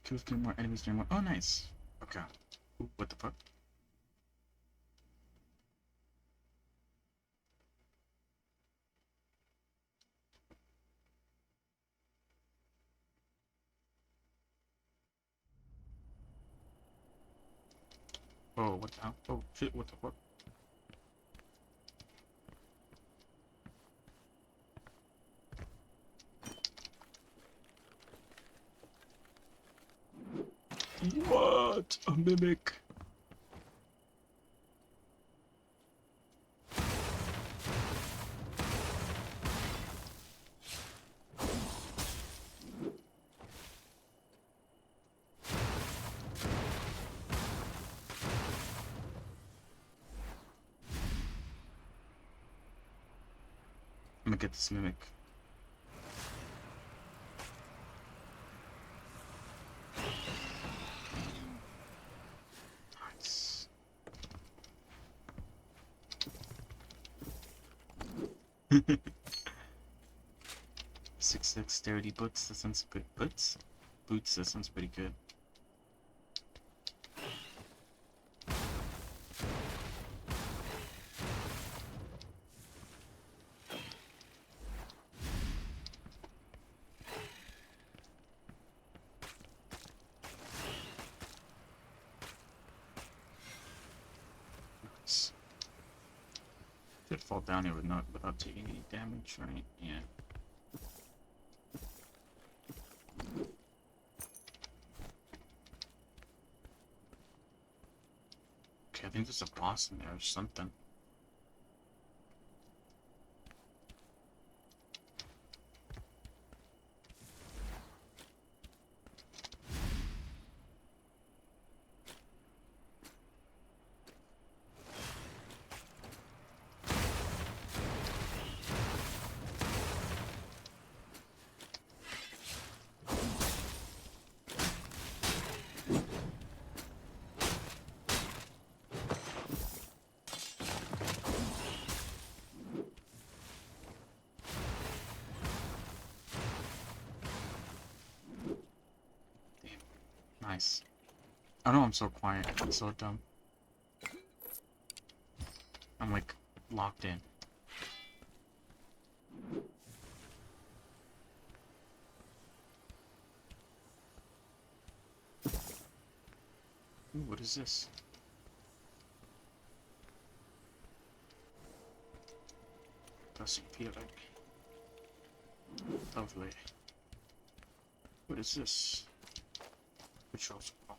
Kills 3 more enemies during one. Oh, nice. Okay. Ooh, what the fuck? Oh, what the hell? Oh, shit, what the fuck? What? A mimic. I'm gonna get this mimic. Nice. 6 dexterity boots. That sounds good. Boots? Boots. That sounds pretty good. Nice. Did fall down here without taking any damage, right? Yeah. Okay, I think there's a boss in there or something. Nice. I know I'm so quiet. I'm so dumb. I'm like locked in. Ooh, what is this? Doesn't feel like. Lovely. What is this? Patrol scroll.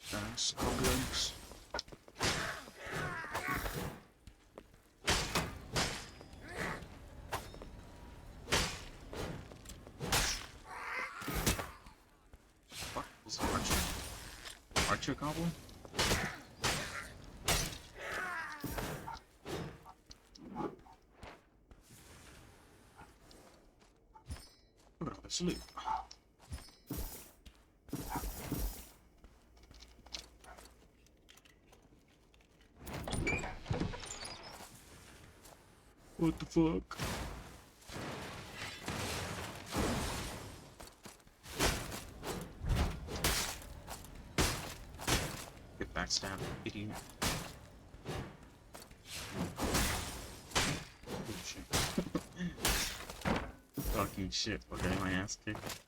Thanks, goblins. What? Is it Archer? Archer goblin? Look at all this loot. What the fuck? Get backstabbed, idiot. Oh shit. Fucking shit, okay, my ass kicked.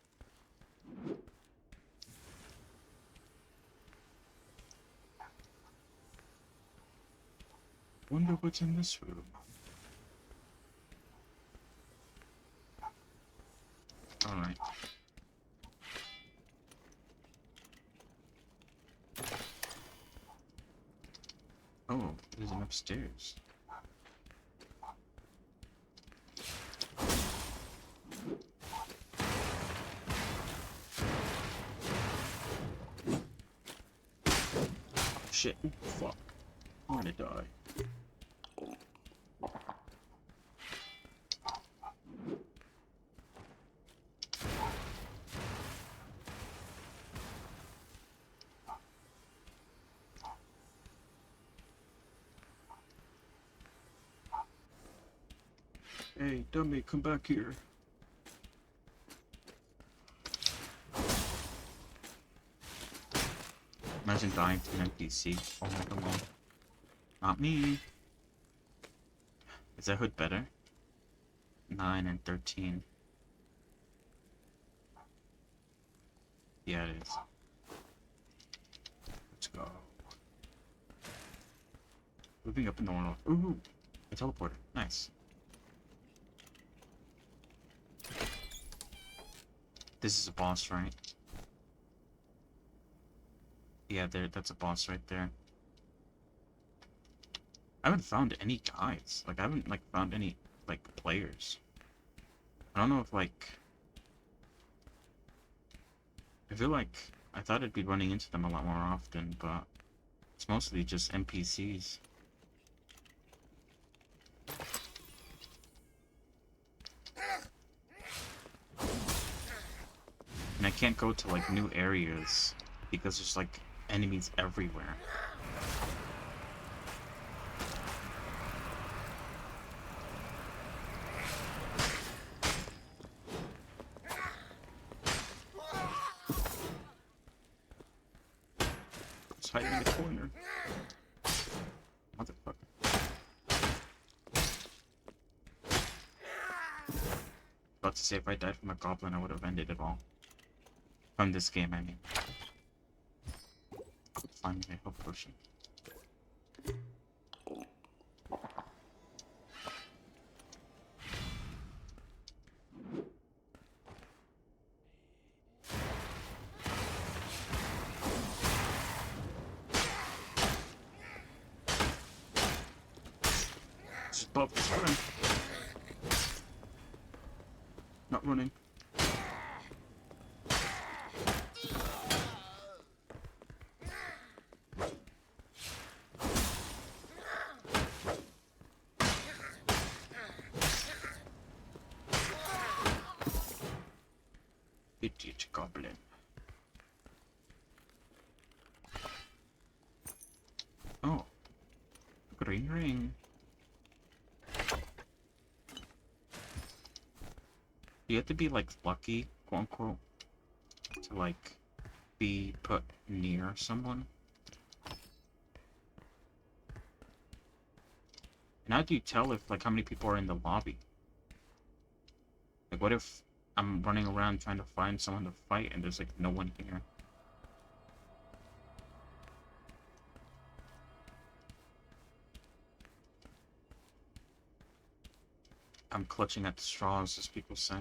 Wonder what's in this room. Alright. Oh, there's an upstairs. Oh, shit. Fuck. I'm gonna die. Hey, dummy, come back here. Imagine dying to an NPC. Oh my god. Not me. Is that hood better? 9 and 13. Yeah, it is. Let's go. Moving up in the world. Ooh! A teleporter. Nice. This is a boss, right? Yeah, that's a boss right there. I haven't found any guys. Like, I haven't, like, found any, like, players. I don't know if, like... I feel like I thought I'd be running into them a lot more often, but it's mostly just NPCs. And I can't go to, like, new areas because there's, like, enemies everywhere. It's hiding in the corner. Motherfucker. About to say, if I died from a goblin, I would have ended it all. From this game, I mean. I'll find my health potion. Just above this running. Not running. Idiot goblin. Oh. Green ring. You have to be, like, lucky, quote unquote, to, like, be put near someone. And how do you tell if, like, how many people are in the lobby? Like, what if I'm running around trying to find someone to fight and there's, like, no one here? I'm clutching at the straws, as people say.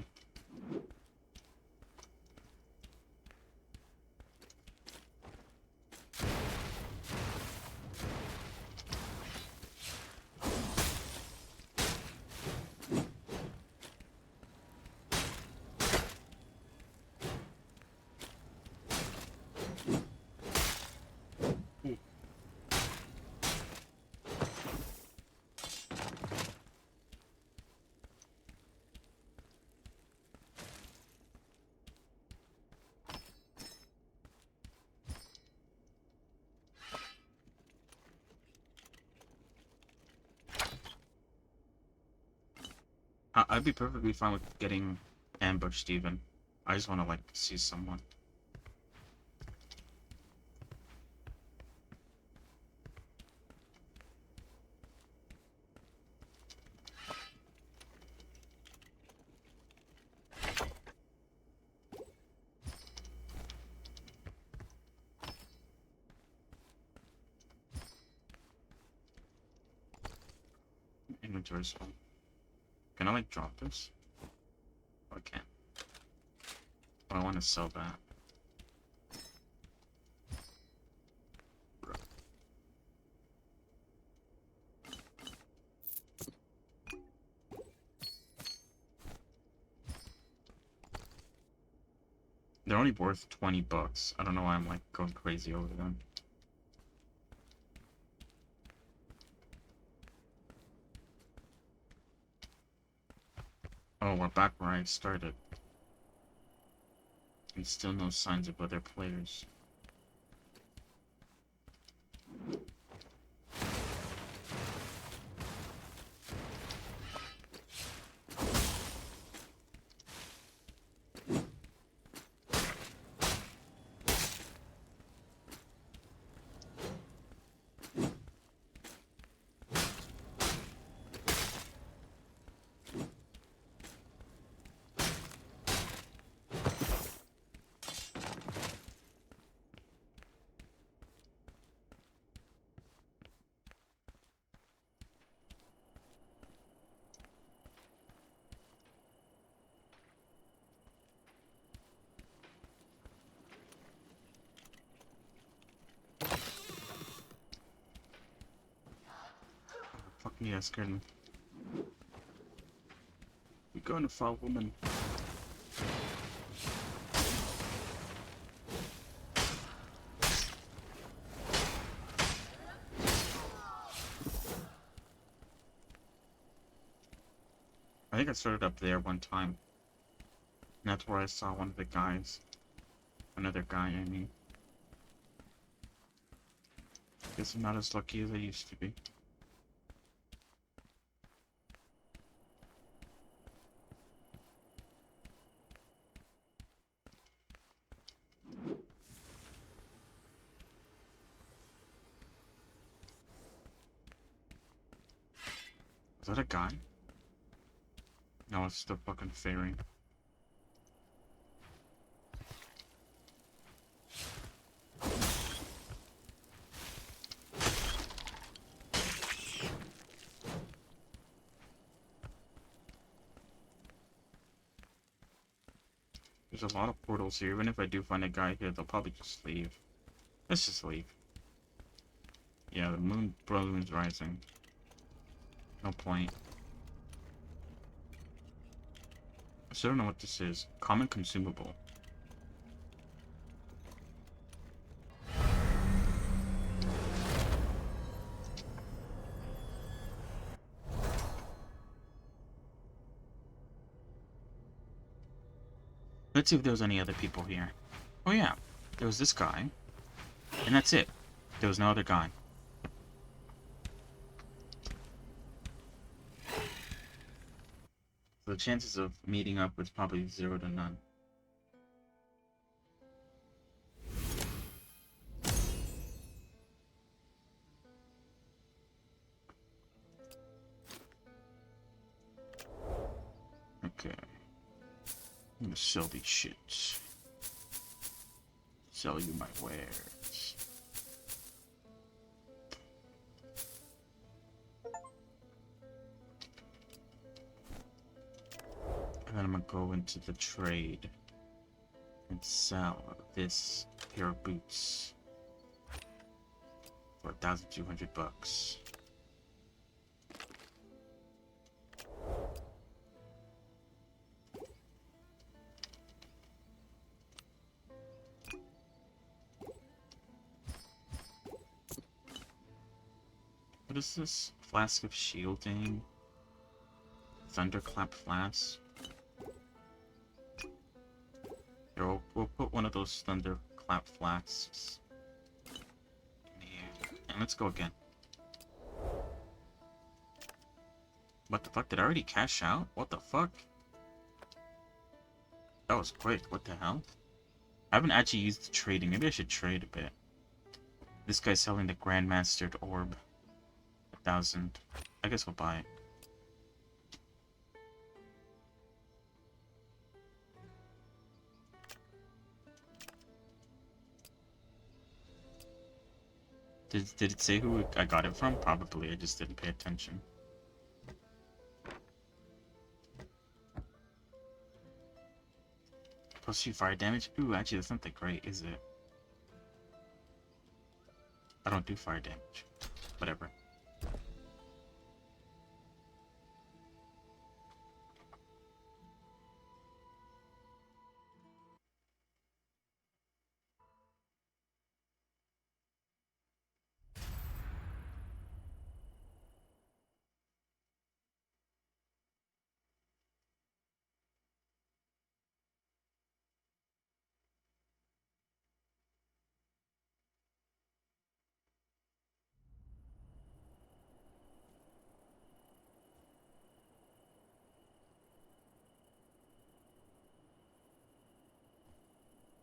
I'd be perfectly fine with getting ambushed even. I just want to, like, see someone. Inventory's full. Can I, like, drop this? Oh, I can't. I want to sell that. They're only worth 20 bucks. I don't know why I'm like going crazy over them. Oh, we're back where I started. And still no signs of other players. Fuck me, that scared me. We're going to fall, woman. I think I started up there one time. And that's where I saw one of the guys. Another guy, I mean. Guess I'm not as lucky as I used to be. Is that a guy? No, it's the fucking fairy. There's a lot of portals here. Even if I do find a guy here, they'll probably just leave. Let's just leave. Yeah, the moon's rising. No point. I still don't know what this is. Common consumable. Let's see if there was any other people here. Oh yeah, there was this guy. And that's it. There was no other guy. So the chances of meeting up was probably 0 to none. Okay. I'm gonna sell these shits. Sell you my wares. And then I'm gonna go into the trade and sell this pair of boots for 1,200 bucks. What is this? Flask of shielding? Thunderclap flask? Here, we'll put one of those thunderclap flasks in here. And let's go again. What the fuck? Did I already cash out? What the fuck? That was quick. What the hell? I haven't actually used the trading. Maybe I should trade a bit. This guy's selling the Grandmastered Orb. 1,000. I guess we'll buy it. Did it say who I got it from? Probably. I just didn't pay attention. +2 fire damage. Ooh, actually, that's not that great, is it? I don't do fire damage. Whatever.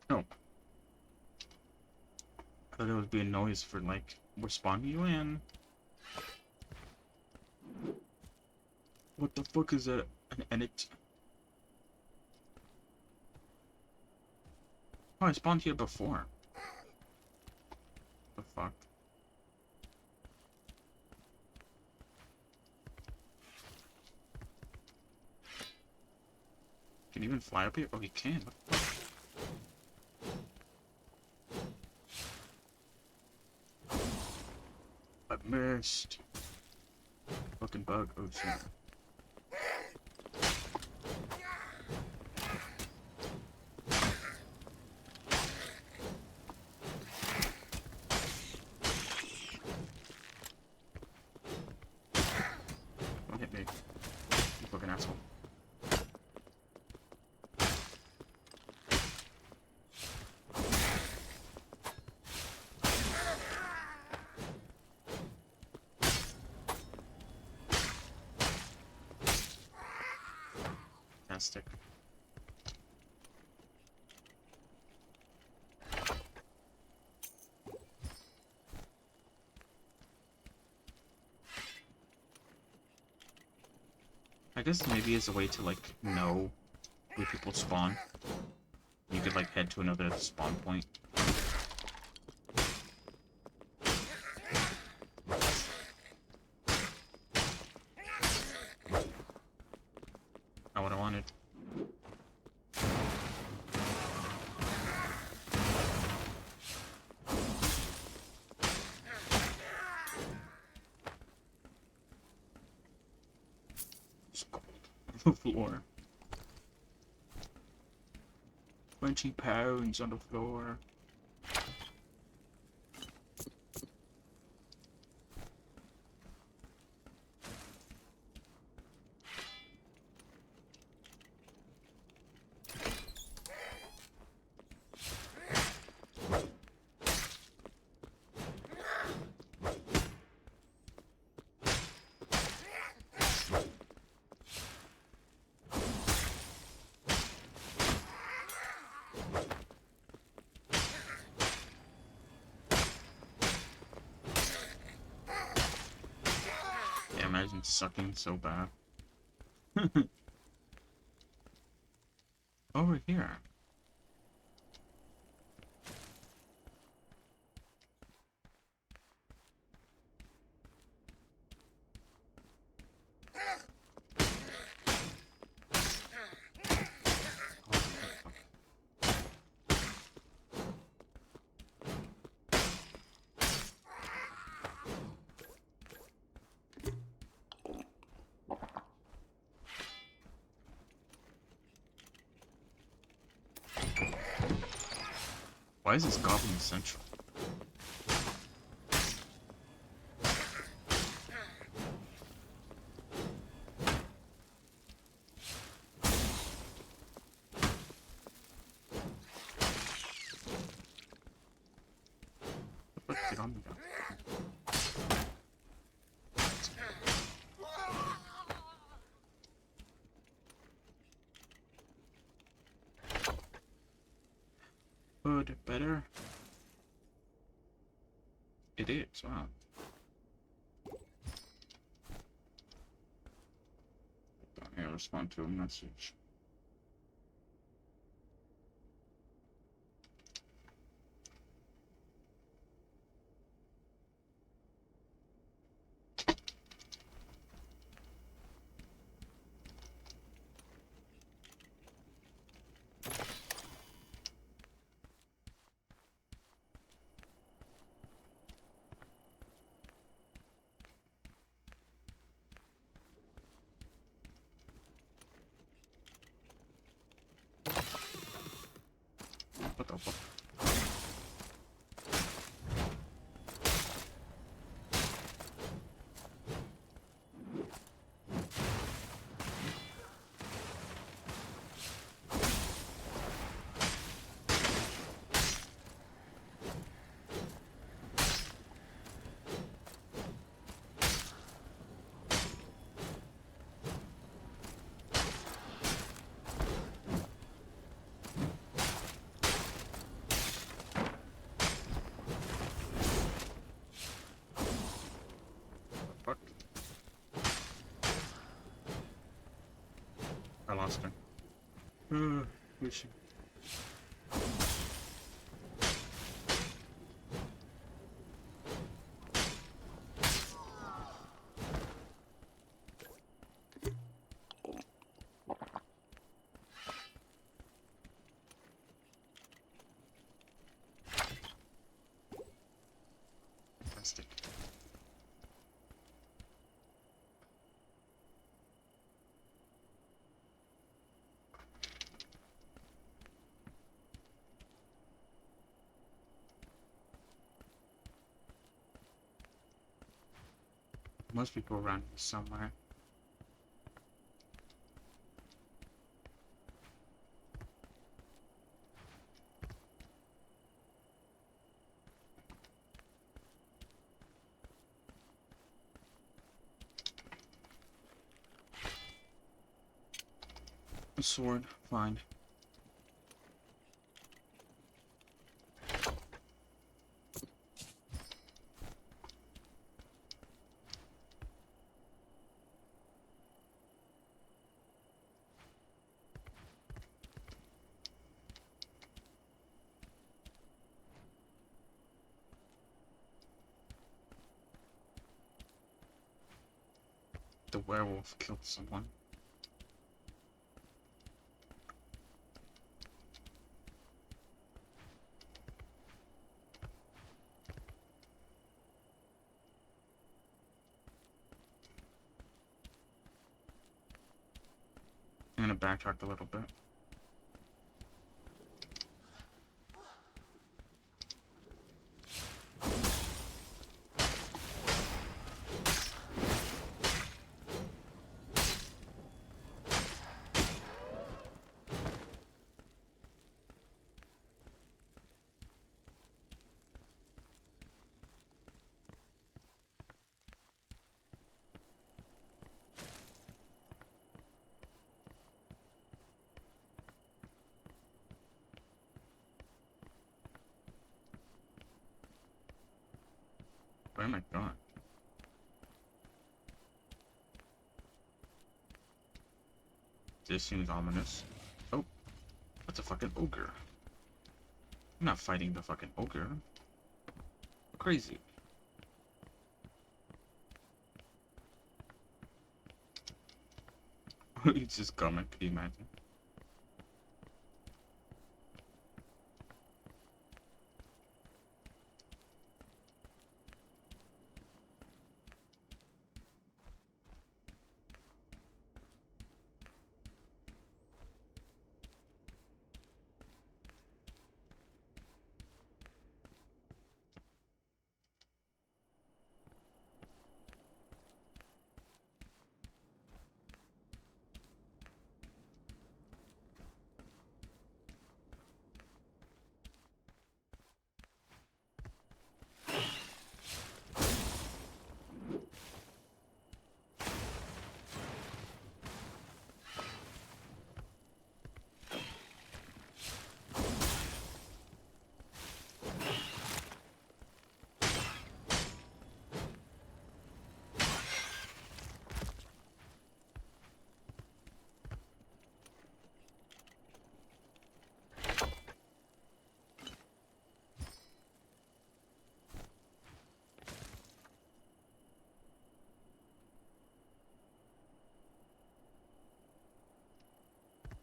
No. I thought it would be a noise for, like, we're spawning you in. What the fuck is that? And it... Oh, I spawned here before. The fuck? Can you even fly up here? Oh, he can. I missed. Fucking bug. Oh, shit. Don't hit me. You fucking asshole. Fantastic. I guess maybe as a way to, like, know where people spawn. You could, like, head to another spawn point. Not what I wanted. The floor. 20 pounds on the floor. Yeah, imagine sucking so bad. Over here. Why is this goblin central? What the fuck? Get on me, guy. Good, better. It is, wow. Here, respond to a message. the fuck? Fuck. I lost her. Where's she? Fantastic. Most people around here somewhere. A sword, fine. The werewolf killed someone. I'm gonna backtrack a little bit. Where am I going? This seems ominous. Oh, that's a fucking ogre. I'm not fighting the fucking ogre. Crazy. He's just coming, can you imagine?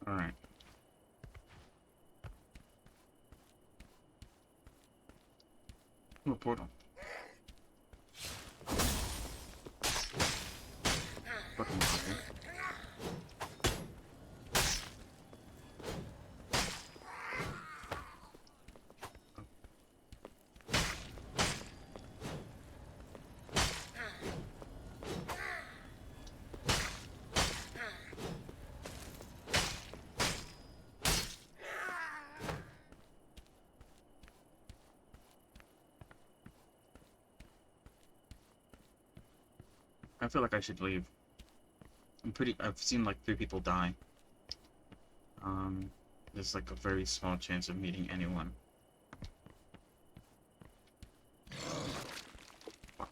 Alright. Oh, a portal. Fucking awful. I feel like I should leave. I've seen like 3 people die. There's like a very small chance of meeting anyone. Fuck.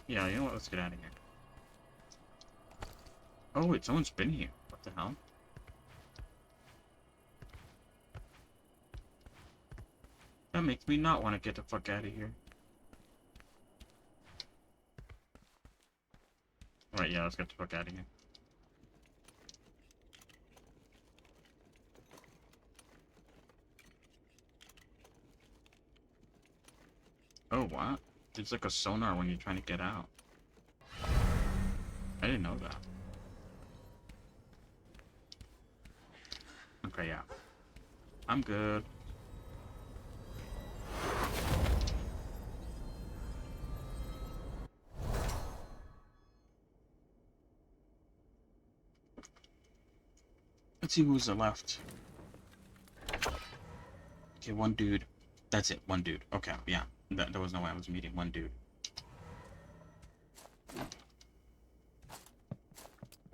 Yeah, you know what? Let's get out of here. Oh wait, someone's been here. What the hell? That makes me not want to get the fuck out of here. Alright, yeah, let's get the fuck out of here. Oh, what? There's like a sonar when you're trying to get out. I didn't know that. Okay, yeah. I'm good. Let's see who's left. Okay, one dude. That's it, one dude. Okay, yeah. There was no way I was meeting one dude.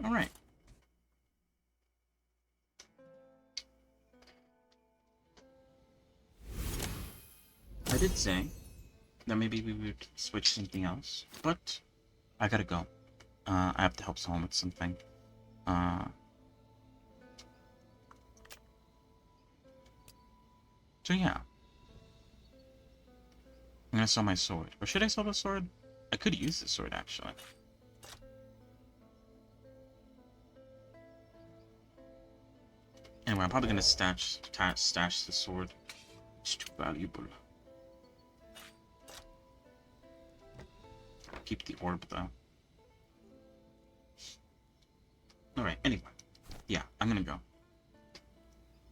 Alright. I did say that maybe we would switch something else, but I gotta go. I have to help someone with something. So yeah. I'm gonna sell my sword. Or should I sell the sword? I could use the sword, actually. Anyway, I'm probably gonna stash the sword. It's too valuable. Keep the orb, though. Alright, anyway. Yeah, I'm gonna go.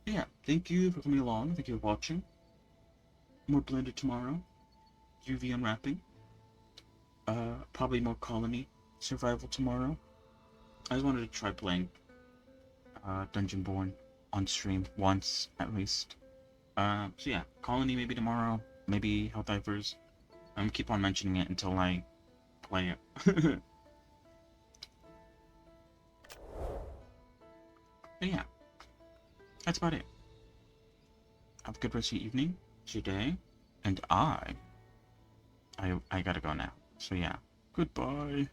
Yeah, thank you for coming along. Thank you for watching. More Blender tomorrow. UV unwrapping. Probably more colony survival tomorrow. I just wanted to try playing Dungeonborn on stream once at least. So yeah, colony maybe tomorrow, maybe Helldivers. I'm keep on mentioning it until I play it. But yeah, that's about it. Have a good rest of your evening, your day, and I gotta go now. So yeah, goodbye.